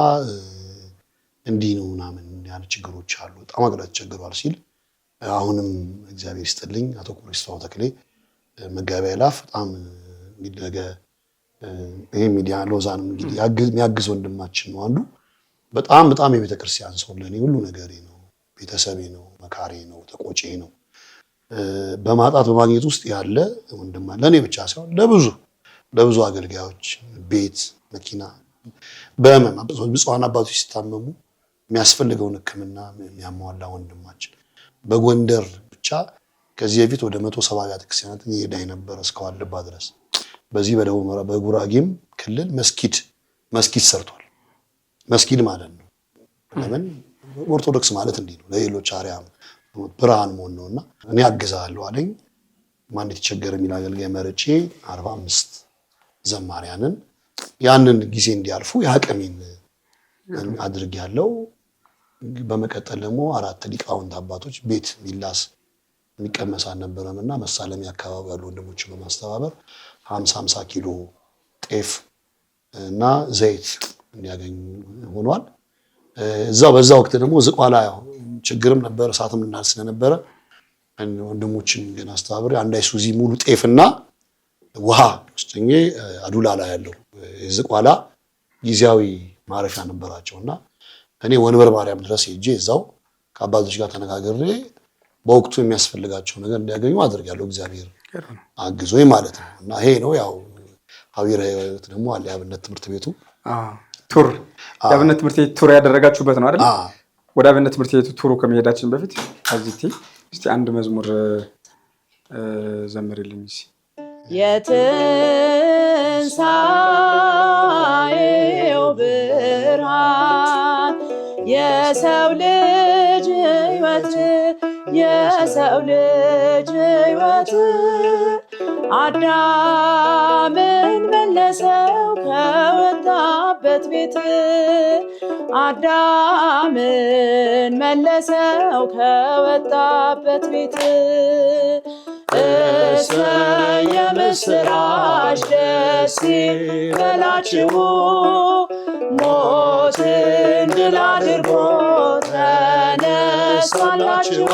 እንዲህ ነው ምናምን ያለ ችግሮች አሉ በጣም አገራት ቸግሯል ሲል አሁንም እግዚአብሔር ይስጥልኝ አቶ ኩሪስታው ተክሌ መጋቢያ ይላፍ በጣም እንግዲህ ይሄ ሚዲያ ሎዛንም እንግዲህ የሚያግዝ ወንድማችን ነው። አንዱ በጣም የቤተክርስቲያን ሰው ለኔ ሁሉ ነገሬ ነው፣ ቤተሰቤ ነው፣ መካሬ ነው፣ ተቆጬ ነው። በማጣት በማግኘት ውስጥ ያለ ወንድም አለ። ለኔ ብቻ ሳይሆን ለብዙ አገልጋዮች ቤት፣ መኪና በመም ብፁዓን አባቶች ሲታመሙ የሚያስፈልገውን ሕክምና የሚያሟላ ወንድማችን በጎንደር ብቻ ከዚህ በፊት ወደ 170 ቤተክርስቲያናትን ይሄዳ የነበረ እስከዋል ልባ ድረስ በዚህ በደቡብ ምዕራብ በጉራጌም ክልል መስጊድ ሰርቷል። መስጊድ ማለት ነው። ለምን ኦርቶዶክስ ማለት እንዲህ ነው። ለሌሎች አሪያ ብርሃን መሆን ነውና እኔ አግዛለሁ አለኝ። ማን የተቸገረ የሚል አገልጋይ መርጬ 45 ዘማሪያንን ያንን ጊዜ እንዲያልፉ ያቀሚን አድርጌያለሁ። በመቀጠል ደግሞ 4 ሊቃውንት አባቶች ቤት ሚላስ የሚቀመስ አልነበረምና መሳለሚያ አካባቢ ያሉ ወንድሞችን በማስተባበር 50 ኪሎ ጤፍ እና ዘይት እንዲያገኙ ሆኗል። በዛ ወቅት ደግሞ ዝቋላ ችግርም ነበር፣ እሳትም እናል ስለነበረ ወንድሞችን ግን አስተባብሬ አንድ አይሱዚ ሙሉ ጤፍና ውሃ ወስደኝ አዱላ ላይ ያለው ዝቋላ ጊዜያዊ ማረፊያ ነበራቸውና እኔ ወንበር ማርያም ድረስ ሄጄ እዛው ከአባቶች ጋር ተነጋግሬ በወቅቱ የሚያስፈልጋቸው ነገር እንዲያገኙ አድርጋለሁ። እግዚአብሔር አግዞኝ ማለት ነው። እና ይሄ ነው ያው ሀዊረ ህይወት ደግሞ አለ የአብነት ትምህርት ቤቱ ቱር የአብነት ትምህርት ቤት ቱር ያደረጋችሁበት ነው አይደል? ወደ አብነት ትምህርት ቤቱ ቱሩ ከመሄዳችን በፊት እስቲ አንድ መዝሙር ዘምርልኝ። የትንሣኤው ብርሃን የሰው ልጅ ሕይወት አዳምን መለሰው ከወጣበት ቤት የምስራች ደስ ይበላችሁ ሞትን ድል አድርጎ ተነሳላችሁ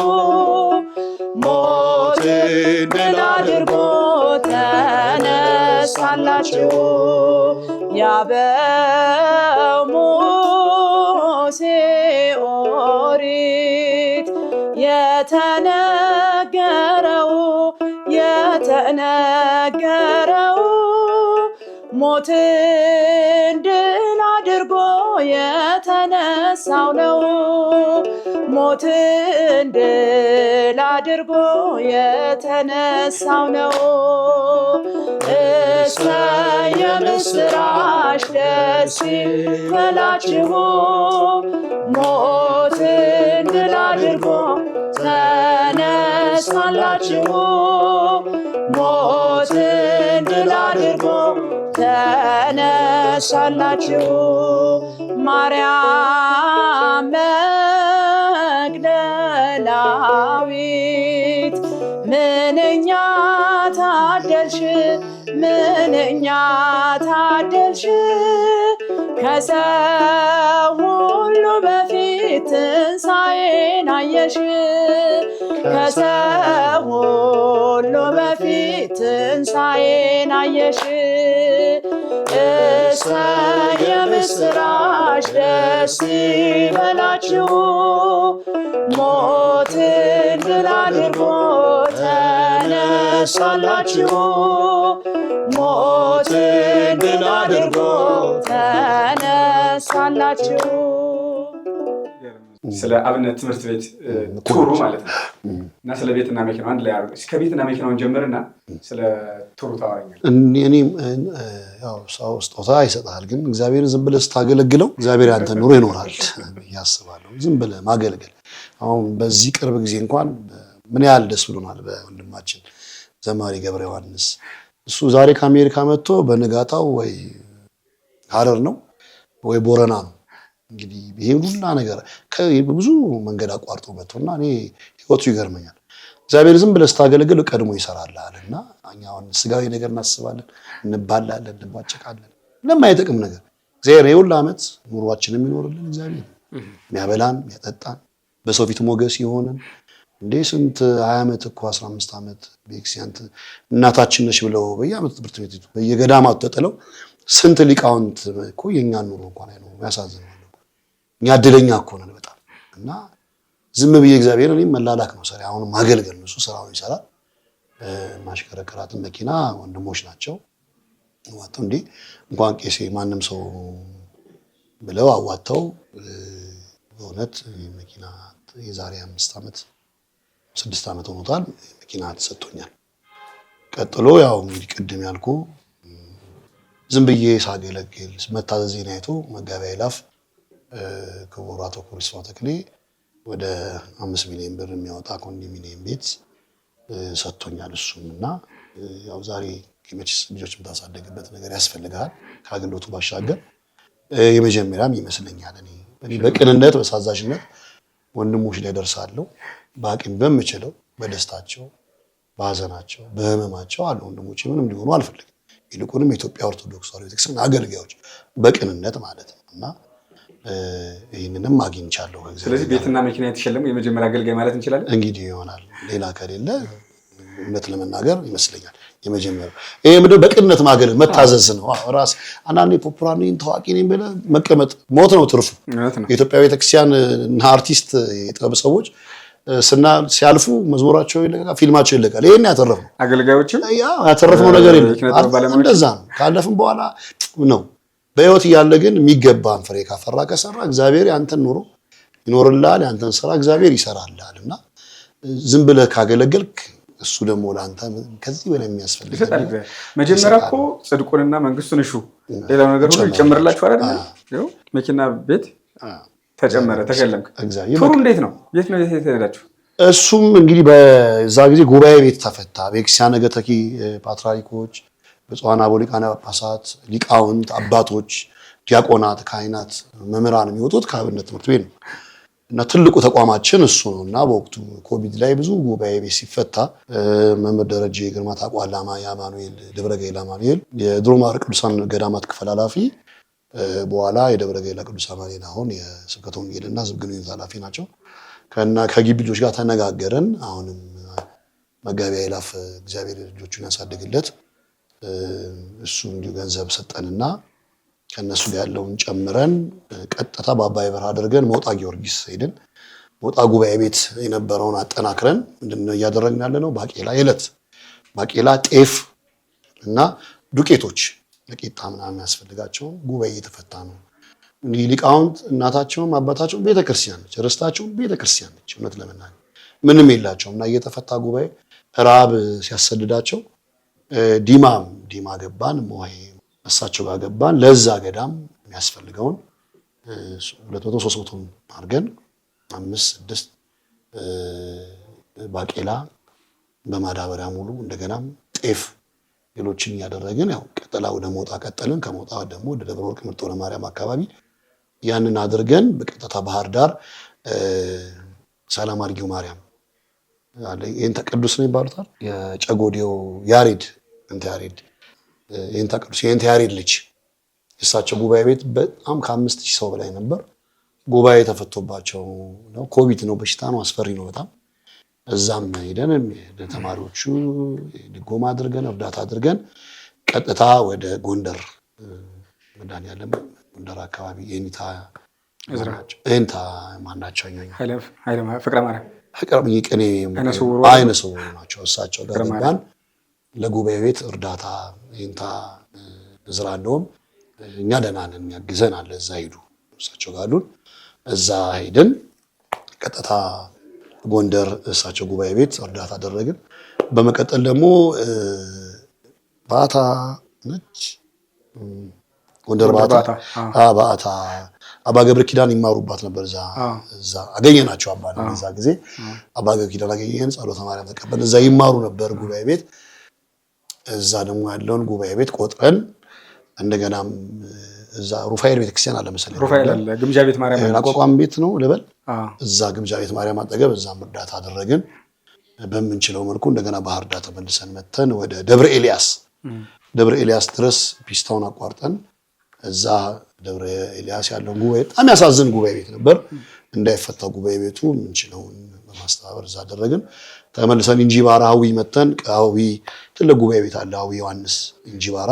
ሞትን ድል አድርጎ ተነሳላችሁ ያበው ሙሴ ኦሪት የተነገረው ሞትን ድል አድርጎ የተነሳው ነው። ሞትን ድል አድርጎ የተነሳው ነው። የምስራች ደስ ይበላችሁ ሞትን ድል አድርጎ ተነሳላችሁ ሞትን ድል አድርጎ ተነሳላችሁ። ማርያም መግደላዊት ምንኛ ታደልሽ ከሰው ሁሉ በፊት ትንሣኤን አየሽ ከሰው ሁሉ በፊት ትንሣኤን አየሽ። የምስራች ደስ ይበላችሁ ሞት አድርጎ ተነሳላችሁ ሞትን ድል አድርጎ ተነሳላችሁ። ስለ አብነት ትምህርት ቤት ቱሩ ማለት ነው እና ስለ ቤትና መኪናው አንድ ላይ አድርገው ከቤትና መኪናውን ጀምርና ስለ ቱሩ ታወራኛለህ። እኔም ያው ሰው ስጦታ ይሰጣል፣ ግን እግዚአብሔር ዝም ብለህ ስታገለግለው እግዚአብሔር ያንተ ኑሮ ይኖራል ያስባለሁ። ዝም ብለህ ማገልገል አሁን በዚህ ቅርብ ጊዜ እንኳን ምን ያህል ደስ ብሎናል በወንድማችን ዘማሪ ገብረ ዮሐንስ። እሱ ዛሬ ከአሜሪካ መጥቶ በነጋታው ወይ ሀረር ነው ወይ ቦረና ነው እንግዲህ ይሄ ሁሉ ነገር ብዙ መንገድ አቋርጦ መጥቶና እኔ ህይወቱ ይገርመኛል። እግዚአብሔር ዝም ብለህ ስታገለግል ቀድሞ ይሰራልሃልና እኛ አሁን ስጋዊ ነገር እናስባለን፣ እንባላለን፣ እንባጨቃለን ለማይጠቅም ነገር። እግዚአብሔር የሁሉ ዓመት ኑሯችንን የሚኖርልን እግዚአብሔር የሚያበላን የሚያጠጣን በሰው ፊት ሞገስ ይሆነን እንዴ ስንት 20 ዓመት እኮ 15 ዓመት ቤክሲያንት እናታችን ነሽ ብለው በየዓመቱ ትምህርት ቤት በየገዳማቱ ተጥለው ስንት ሊቃውንት እኮ የኛን ኑሮ እንኳን አይኖሩ ያሳዝናል። እኛ እድለኛ እኮ ነን በጣም እና ዝም ብዬ እግዚአብሔር እኔም መላላክ ነው ሰሪ አሁን ማገልገል ነው። እሱ ስራውን ይሰራል። ማሽከረከራትን መኪና ወንድሞች ናቸው አዋጣው እንዴ እንኳን ቄሴ ማንም ሰው ብለው አዋጣው። በእውነት መኪና የዛሬ 5 ዓመት 6 ዓመት ሆኖታል መኪና ተሰጥቶኛል። ቀጥሎ ያው እንግዲህ ቅድም ያልኩ ዝም ብዬ ሳገለግል መታዘዜን አይቶ መጋቢያ ይላፍ ክቡር አቶ ኩሪስፋ ተክሌ ወደ 5 ሚሊዮን ብር የሚያወጣ ኮንዶሚኒየም ቤት ሰጥቶኛል። እሱምና ያው ዛሬ ከመችስ ልጆች የምታሳደግበት ነገር ያስፈልጋል ከአገልግሎቱ ባሻገር የመጀመሪያም ይመስለኛል። እኔ በቅንነት በሳዛዥነት ወንድሞች ላይ ደርሳለሁ። በአቅም በምችለው በደስታቸው በሐዘናቸው በህመማቸው አሉ ወንድሞች ምንም ሊሆኑ አልፈልግም። ይልቁንም የኢትዮጵያ ኦርቶዶክስ ተዋሕዶ ቤተክርስቲያን አገልጋዮች በቅንነት ማለት ነውና ይሄንንም አግኝቻለሁ። ስለዚህ ቤትና መኪና የተሸለሙ የመጀመሪያ አገልጋይ ማለት እንችላለን እንግዲህ ይሆናል። ሌላ ከሌለ እውነት ለመናገር ይመስለኛል የመጀመሪያው ይሄ ምንድነው በቅንነት ማገልገል መታዘዝ ነው። ራስ አንዳንዴ ፖፑላር ነኝ ታዋቂ ነኝ ብለህ መቀመጥ ሞት ነው ትርፉ። የኢትዮጵያ ቤተክርስቲያን እና አርቲስት የጥበብ ሰዎች ሲያልፉ መዝሙራቸው ይለቃል፣ ፊልማቸው ይለቃል። ይሄን ያተረፍነው አገልጋዮችም ያተረፍነው ነገር የለም። እንደዛ ነው። ካለፍን በኋላ ነው በህይወት እያለ ግን የሚገባን ፍሬ ካፈራ ከሰራ እግዚአብሔር ያንተን ኑሮ ይኖርልሃል፣ ያንተን ስራ እግዚአብሔር ይሰራልሃልና ዝም ብለህ ካገለገልክ እሱ ደግሞ ለአንተ ከዚህ በላይ የሚያስፈልግ መጀመሪያ እኮ ጽድቁንና መንግስቱን እሹ ሌላው ነገር ሁሉ ይጨምርላችሁ አይደል? መኪና ቤት ተጨመረ ተሸለምክ። ቱሩ እንዴት ነው? የት ነው የተሄዳችሁ? እሱም እንግዲህ በዛ ጊዜ ጉባኤ ቤት ተፈታ። ቤተክርስቲያን ነገ ተኪ ፓትርያርኮች፣ ብፁዓን አበው ሊቃነ ጳጳሳት፣ ሊቃውንት አባቶች፣ ዲያቆናት፣ ካህናት፣ መምህራን የሚወጡት ከአብነት ትምህርት ቤት ነው እና ትልቁ ተቋማችን እሱ ነውና በወቅቱ ኮቪድ ላይ ብዙ ጉባኤ ቤት ሲፈታ መምህር ደረጀ ግርማ ታቋላማ የአማኑኤል ደብረ ገይላ አማኑኤል የድሮ ማር ቅዱሳን ገዳማት ክፍል ኃላፊ በኋላ የደብረ ገይላ ቅዱስ አማኑኤል አሁን የስብከተ ወንጌልና ሕዝብ ግንኙነት ኃላፊ ናቸው። ከግቢ ልጆች ጋር ተነጋገርን። አሁንም መጋቢያ ይላፍ እግዚአብሔር ልጆቹን ያሳድግለት እሱ እንዲሁ ገንዘብ ሰጠንና ከነሱ ጋር ያለውን ጨምረን ቀጥታ በአባይ በረሃ አድርገን ሞጣ ጊዮርጊስ ሄድን። ሞጣ ጉባኤ ቤት የነበረውን አጠናክረን ምንድነው እያደረግን ያለነው ባቄላ የዕለት ባቄላ ጤፍ እና ዱቄቶች ለቂጣ ምናምን ያስፈልጋቸው ጉባኤ እየተፈታ ነው። እንግዲህ ሊቃውንት እናታቸውም አባታቸውም ቤተክርስቲያን ነች፣ ርስታቸውም ቤተክርስቲያን ነች። እውነት ለመናገር ምንም የላቸውም እና እየተፈታ ጉባኤ ራብ ሲያሰድዳቸው ዲማ ገባን ሞይ እሳቸው ጋር ገባን። ለዛ ገዳም የሚያስፈልገውን 200-300 አድርገን 5-6 ባቄላ በማዳበሪያ ሙሉ እንደገናም ጤፍ ሌሎችን እያደረግን ያው ቀጥላ ወደ ሞጣ ቀጠልን። ከሞጣ ደግሞ ወደ ደብረ ወርቅ ምርጦ ለማርያም አካባቢ ያንን አድርገን በቀጥታ ባህር ዳር ሰላም አርጊው ማርያም አለ የእንተ ቅዱስ ነው ይባሉታል። የጨጎዴው ያሬድ እንተ ያሬድ የእንተ ቅዱስ የእንተ ያሬድ ልጅ እሳቸው ጉባኤ ቤት በጣም ከ5000 ሰው በላይ ነበር። ጉባኤ ተፈቶባቸው ነው። ኮቪድ ነው፣ በሽታ ነው፣ አስፈሪ ነው በጣም። እዛም ሄደን ለተማሪዎቹ ድጎማ አድርገን እርዳታ አድርገን ቀጥታ ወደ ጎንደር መድኃኒዓለም ጎንደር አካባቢ ኤንታ ማናቸው አቅራቢ ቅኔ አይነ ስውር ናቸው። እሳቸው ጋር ገባን። ለጉባኤ ቤት እርዳታ ይንታ ዝራ እንደውም እኛ ደህና ነን የሚያግዘን አለ እዛ ሄዱ እሳቸው ጋር አሉን። እዛ ሄደን ቀጥታ ጎንደር እሳቸው ጉባኤ ቤት እርዳታ አደረግን። በመቀጠል ደግሞ ባታ ነች ጎንደር ባታ አባ ገብረ ኪዳን ይማሩባት ነበር። እዛ አገኘናቸው አባ ነው። እዛ ጊዜ አባ ገብረ ኪዳን አገኘን። ጸሎተ ማርያም ተቀበልን። እዛ ይማሩ ነበር ጉባኤ ቤት። እዛ ደግሞ ያለውን ጉባኤ ቤት ቆጥረን እንደገናም እዛ ሩፋኤል ቤተክርስቲያን አለ መሰለኝ። ሩፋኤል አለ ግምጃ ቤት ማርያም አቋቋም ቤት ነው ልበል። እዛ ግምጃ ቤት ማርያም አጠገብ እዛም እርዳታ አደረግን። በምንችለው መልኩ እንደገና ባህር ዳር ተመልሰን መተን ወደ ደብረ ኤልያስ ድረስ ፒስታውን አቋርጠን እዛ ደብረ ኤልያስ ያለው ጉባኤ በጣም ያሳዝን ጉባኤ ቤት ነበር። እንዳይፈታ ጉባኤ ቤቱ ምንችለውን በማስተባበር እዛ አደረግን። ተመልሰን እንጂባራ ሀዊ መተን ሀዊ ትልቅ ጉባኤ ቤት አለ ሀዊ ዮሐንስ እንጂባራ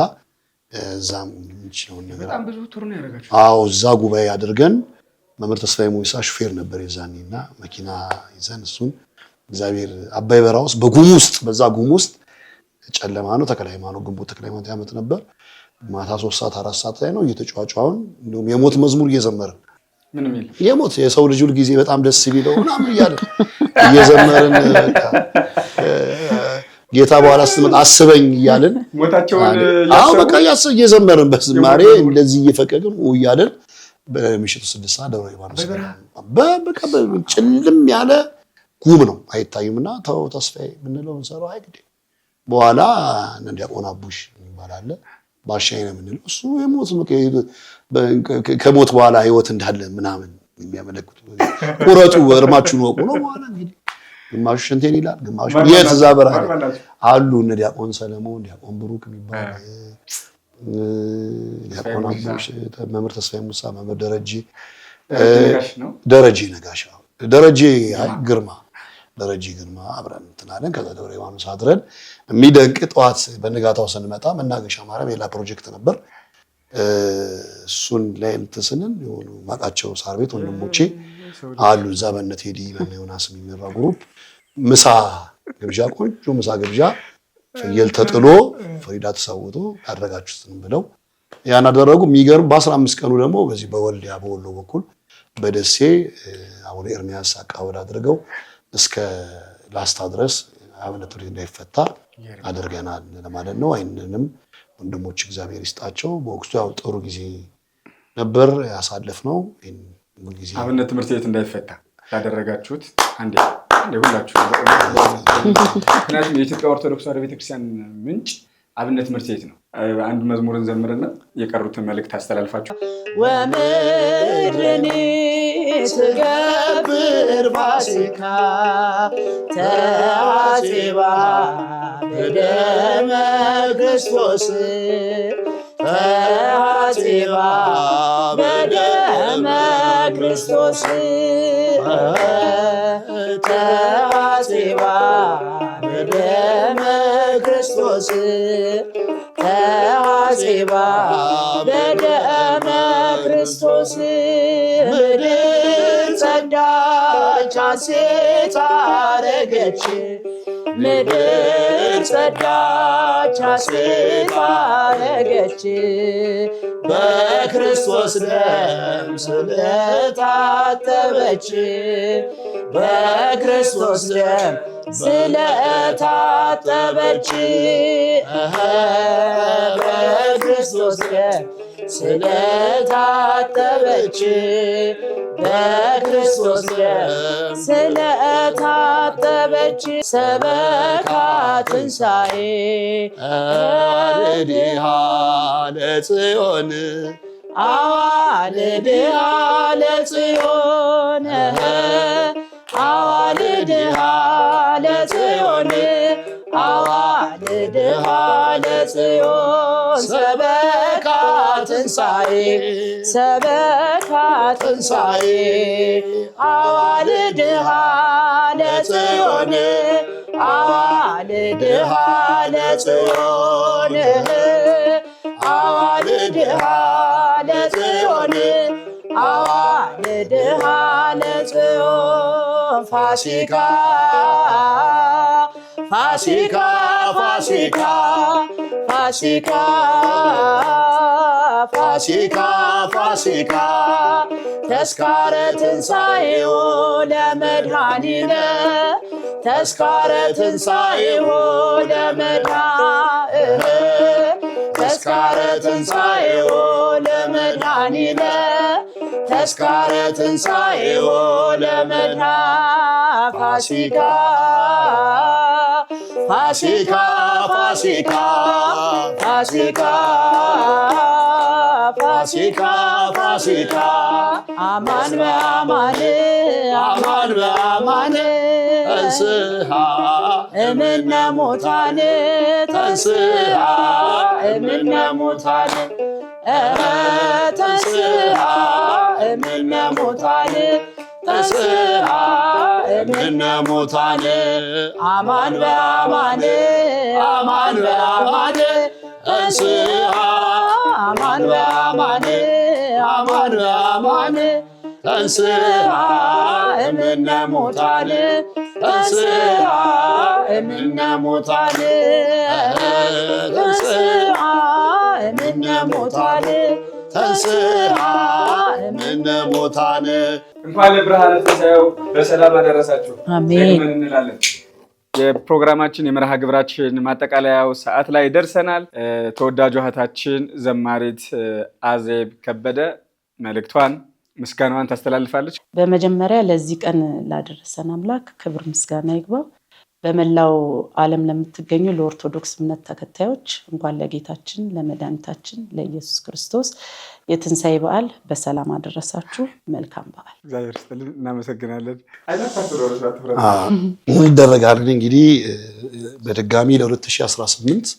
እዛም ምንችለውን ነገር በጣም ብዙ ቱር ነው ያደረጋችሁ። እዛ ጉባኤ አድርገን መምህር ተስፋዬ ሙሳ ሹፌር ነበር የዛኔና መኪና ይዘን እሱን እግዚአብሔር አባይ በራ ውስጥ በጉም ውስጥ በዛ ጉም ውስጥ ጨለማ ነው ተክለ ሃይማኖት ግንቦት ተክለ ሃይማኖት ያመት ነበር። ማታ 3 ሰዓት 4 ሰዓት ላይ ነው እየተጫዋጫውን እንደውም የሞት መዝሙር እየዘመርን ምንም ይል የሞት የሰው ልጅ ሁሉ ጊዜ በጣም ደስ ይለው ምናምን እየዘመርን ጌታ በኋላ ስትመጣ አስበኝ እያልን ሞታቸውን በቃ እየዘመርን በዝማሬ እንደዚህ እየፈቀቅን እያልን በምሽቱ 6 ሰዓት ደብረ ሊባኖስ በቃ ጭልም ያለ ጉም ነው አይታዩምና ተው ተስፋዬ ምንለው እንሰራው አይግዴ በኋላ ዲያቆን አቡሽ ይባላል ባሻይ ነው ምንለው እሱ የሞት ከሞት በኋላ ህይወት እንዳለ ምናምን የሚያመለክቱ ቁረጡ እርማችሁን ወቁ ነው። በኋላ እንግዲህ ግማሹ ሸንቴን ይላል ግማሹ የትዛበራ አሉ እነ ዲያቆን ሰለሞን ዲያቆን ብሩክ የሚባል ዲያቆን አቡሽ መምህር ተስፋዬ ሙሳ መምህር ደረጀ ነጋሽ ደረጀ ግርማ አብረን እንትናለን። ከዛ ደብረ ሊባኖስ አድረን የሚደንቅ ጠዋት በንጋታው ስንመጣ መናገሻ ማርያም የላ ፕሮጀክት ነበር። እሱን ላይ እንትስንን የሆኑ ማቃቸው ሳር ቤት ወንድሞቼ አሉ እዛ በእነ ቴዲ በእነ ዮናስ የሚመራ ግሩፕ ምሳ ግብዣ ቆንጆ ምሳ ግብዣ ፍየል ተጥሎ ፍሪዳ ተሰውቶ ያደረጋችሁትን ብለው ያን አደረጉ። የሚገርም በ15 ቀኑ ደግሞ በዚህ በወልዲያ በወሎ በኩል በደሴ አቡነ ኤርሚያስ አቀባበል አድርገው እስከ ላስታ ድረስ አብነት ወደ እንዳይፈታ አድርገናል ለማለት ነው። አይንንም ወንድሞች እግዚአብሔር ይስጣቸው። በወቅቱ ያው ጥሩ ጊዜ ነበር ያሳለፍነው። ጊዜ አብነት ትምህርት ቤት እንዳይፈታ ያደረጋችሁት አንዴ ሁላችሁ ምክንያቱም የኢትዮጵያ ኦርቶዶክስ ተዋሕዶ ቤተክርስቲያን ምንጭ አብነት ትምህርት ቤት ነው። አንድ መዝሙርን ዘምርና የቀሩትን መልእክት አስተላልፋችሁ ወምድርኒ ትገብር ፋሲካ ተአዜባ በደመ ክርስቶስ ተአዜባ በደመ ክርስቶስ ተአዜባ በደመ ክርስቶስ ተአዜባ በደመ ክርስቶስ ምድር ጸዳች ሐሴት አረገች ምድር ጸዳች ሐሴት አረገች በክርስቶስ ደም ስለታጠበች በክርስቶስ ደም ስለታጠበች በክርስቶስ ደም ስለታጠበች በክርስቶስ ደም ስለታጠበች ሰበካ ትንሣኤ አዋልድሃ ለጽዮን አዋልድሃ ለጽዮን አዋልድሃ ለጽዮን አዋልድሃ ለጽዮን ሰበካ ትንሣኤ ሰበካ ትንሣኤ አዋልድሃ ለጽዮን አዋልድሃ ለጽዮን አዋልድሃ ለጽዮን አዋልድሃ ለጽዮን ፋሲካ ፋሲካ ፋሲካ ፋሲካ ፋሲካ ፋሲካ ተስካረ ትንሣኤው ለመድኃኒነ ተስካረ ትንሣኤው ለመድኃኒነ ተስካረ ትንሣኤው ለመድኃኒነ ተስካረ ትንሣኤው ለመድኃኒነ ፋሲካ ፋሲካ ፋሲካ ፋሲካ ፋሲካ ፋሲካ አማን በአማን አማን በአማን ተንሥአ እምነ ሙታን ተንሥአ እምነ ሙታን ተንሥአ እምነ ሙታን ተንሥአ እምነ ሙታን አማን በአማን አማን በአማን ተንሥአ አማን በአማን አማን በአማን ተንሥአ እምነ ሙታን ተንሥአ እምነ ሙታን ተንሥአ እምነ ሙታን ተንሥአ እምነ ሙታን። እንኳን ለብርሃነ ትንሣኤው በሰላም አደረሳችሁ አሜን እንላለን። የፕሮግራማችን የመርሃ ግብራችን ማጠቃለያው ሰዓት ላይ ደርሰናል። ተወዳጁ እህታችን ዘማሪት አዜብ ከበደ መልእክቷን ምስጋናዋን ታስተላልፋለች። በመጀመሪያ ለዚህ ቀን ላደረሰን አምላክ ክብር ምስጋና ይግባው። በመላው ዓለም ለምትገኙ ለኦርቶዶክስ እምነት ተከታዮች እንኳን ለጌታችን ለመድኃኒታችን ለኢየሱስ ክርስቶስ የትንሣኤ በዓል በሰላም አደረሳችሁ። መልካም በዓል። እግዚአብሔር ይስጥልን። እናመሰግናለን። ይደረጋል እንግዲህ በድጋሚ ለ2018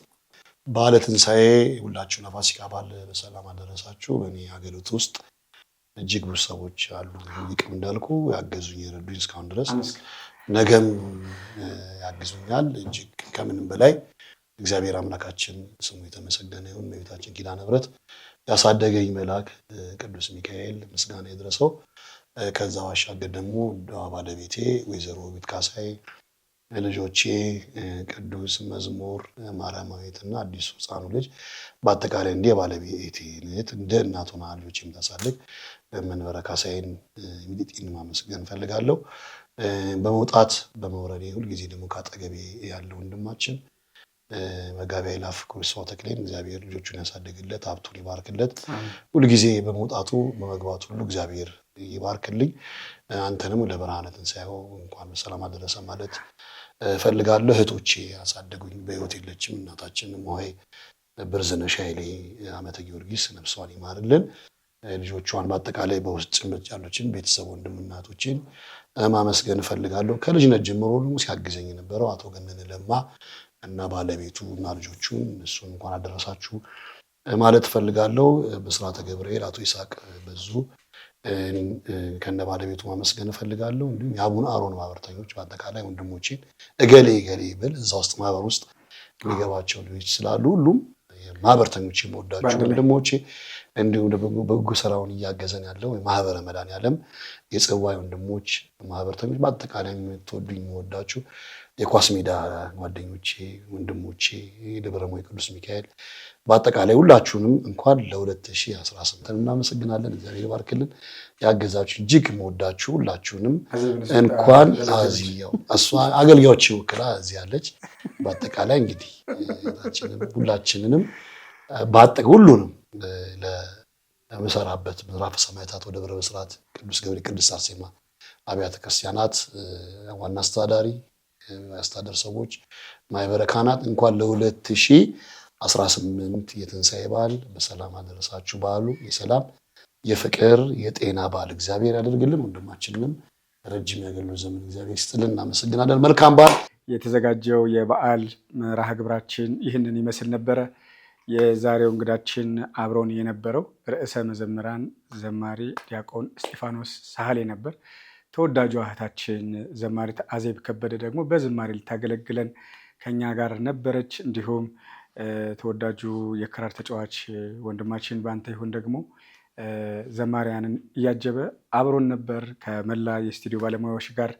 በዓለ ትንሣኤ ሁላችሁ ለፋሲካ በዓል በሰላም አደረሳችሁ። በእኔ አገልግሎት ውስጥ እጅግ ብዙ ሰዎች አሉ። ይቅም እንዳልኩ ያገዙኝ የረዱኝ እስካሁን ድረስ ነገም ያግዙኛል። እጅግ ከምንም በላይ እግዚአብሔር አምላካችን ስሙ የተመሰገነ ይሁን። እመቤታችን ኪዳነ ምሕረት ያሳደገኝ መልአክ ቅዱስ ሚካኤል ምስጋና ይድረሰው። ከዛ ባሻገር ደግሞ ባለቤቴ ወይዘሮ ቤት ካሳይ፣ ልጆቼ ቅዱስ መዝሙር ማርያማዊትና አዲሱ ሕፃኑ ልጅ በአጠቃላይ እንደ ባለቤቴ እንደ እናት ሆና ልጆች የምታሳድግ መንበረ ካሳይን ሚጢጢን ማመስገን ፈልጋለሁ። በመውጣት በመውረዴ ሁልጊዜ ደግሞ ካጠገቤ ያለው ወንድማችን መጋቢ ኃይላፍ ክርስቶስ ተክሌን እግዚአብሔር ልጆቹን ያሳድግለት፣ ሀብቱን ይባርክለት። ሁልጊዜ በመውጣቱ በመግባቱ ሁሉ እግዚአብሔር ይባርክልኝ። አንተንም ለብርሃነ ትንሣኤው እንኳን በሰላም አደረሰ ማለት ፈልጋለሁ። እህቶቼ ያሳደጉኝ በሕይወት የለችም እናታችን ሞይ ብርዝነሽ ኃይሌ ዓመተ ጊዮርጊስ ነፍሷን ይማርልን። ልጆቿን በአጠቃላይ በውስጥ ጭምር ያሉችን ቤተሰብ ወንድም እናቶችን ማመስገን እፈልጋለሁ። ከልጅነት ጀምሮ ደግሞ ሲያግዘኝ የነበረው አቶ ገነነ ለማ እና ባለቤቱ እና ልጆቹን እሱን እንኳን አደረሳችሁ ማለት እፈልጋለሁ። በስራተ ገብርኤል አቶ ይስሐቅ በዙ ከነ ባለቤቱ ማመስገን እፈልጋለሁ። እንዲሁም የአቡነ አሮን ማህበርተኞች በአጠቃላይ ወንድሞቼን እገሌ ብል እዛ ውስጥ ማህበር ውስጥ የሚገባቸው ልጆች ስላሉ ሁሉም ማህበርተኞች የምወዳቸው ወንድሞቼ፣ እንዲሁም በጎ ስራውን እያገዘን ያለው የማህበረ መድኃኔዓለም የጽዋይ ወንድሞች ማህበርተኞች፣ በአጠቃላይ የምትወዱኝ የምወዳችሁ የኳስ ሜዳ ጓደኞቼ፣ ወንድሞቼ፣ ደብረ ሞይ ቅዱስ ሚካኤል በአጠቃላይ ሁላችሁንም እንኳን ለ2018 እናመሰግናለን። እግዚአብሔር ይባርክልን። ያገዛችሁ እጅግ የምወዳችሁ ሁላችሁንም እንኳን አዚያው እሷ አገልጋዮች ወክላ እዚህ ያለች በአጠቃላይ እንግዲህ ሁላችንንም ሁሉንም ለመሰራበት ምዕራፈ ሰማዕታት ወደ ደብረ ብስራት ቅዱስ ገብርኤል ቅድስት አርሴማ አብያተ ክርስቲያናት ዋና አስተዳዳሪ ያስተዳደር ሰዎች ማህበረ ካህናት እንኳን ለ2018 የትንሣኤ በዓል በሰላም አደረሳችሁ። በዓሉ የሰላም የፍቅር የጤና በዓል እግዚአብሔር ያደርግልን። ወንድማችንንም ረጅም ያገልግሎት ዘመን እግዚአብሔር ይስጥልን። እናመሰግናለን። መልካም በዓል። የተዘጋጀው የበዓል መርሃ ግብራችን ይህንን ይመስል ነበረ። የዛሬው እንግዳችን አብሮን የነበረው ርዕሰ መዘምራን ዘማሪ ዲያቆን እስጢፋኖስ ሳህሌ ነበር። ተወዳጇ እህታችን ዘማሪት አዜብ ከበደ ደግሞ በዝማሬ ልታገለግለን ከኛ ጋር ነበረች። እንዲሁም ተወዳጁ የክራር ተጫዋች ወንድማችን ባንተ ይሁን ደግሞ ዘማሪያንን እያጀበ አብሮን ነበር። ከመላ የስቱዲዮ ባለሙያዎች ጋር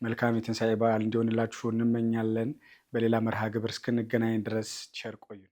መልካም የትንሣኤ በዓል እንዲሆንላችሁ እንመኛለን። በሌላ መርሃ ግብር እስክንገናኝ ድረስ ቸር ቆዩ።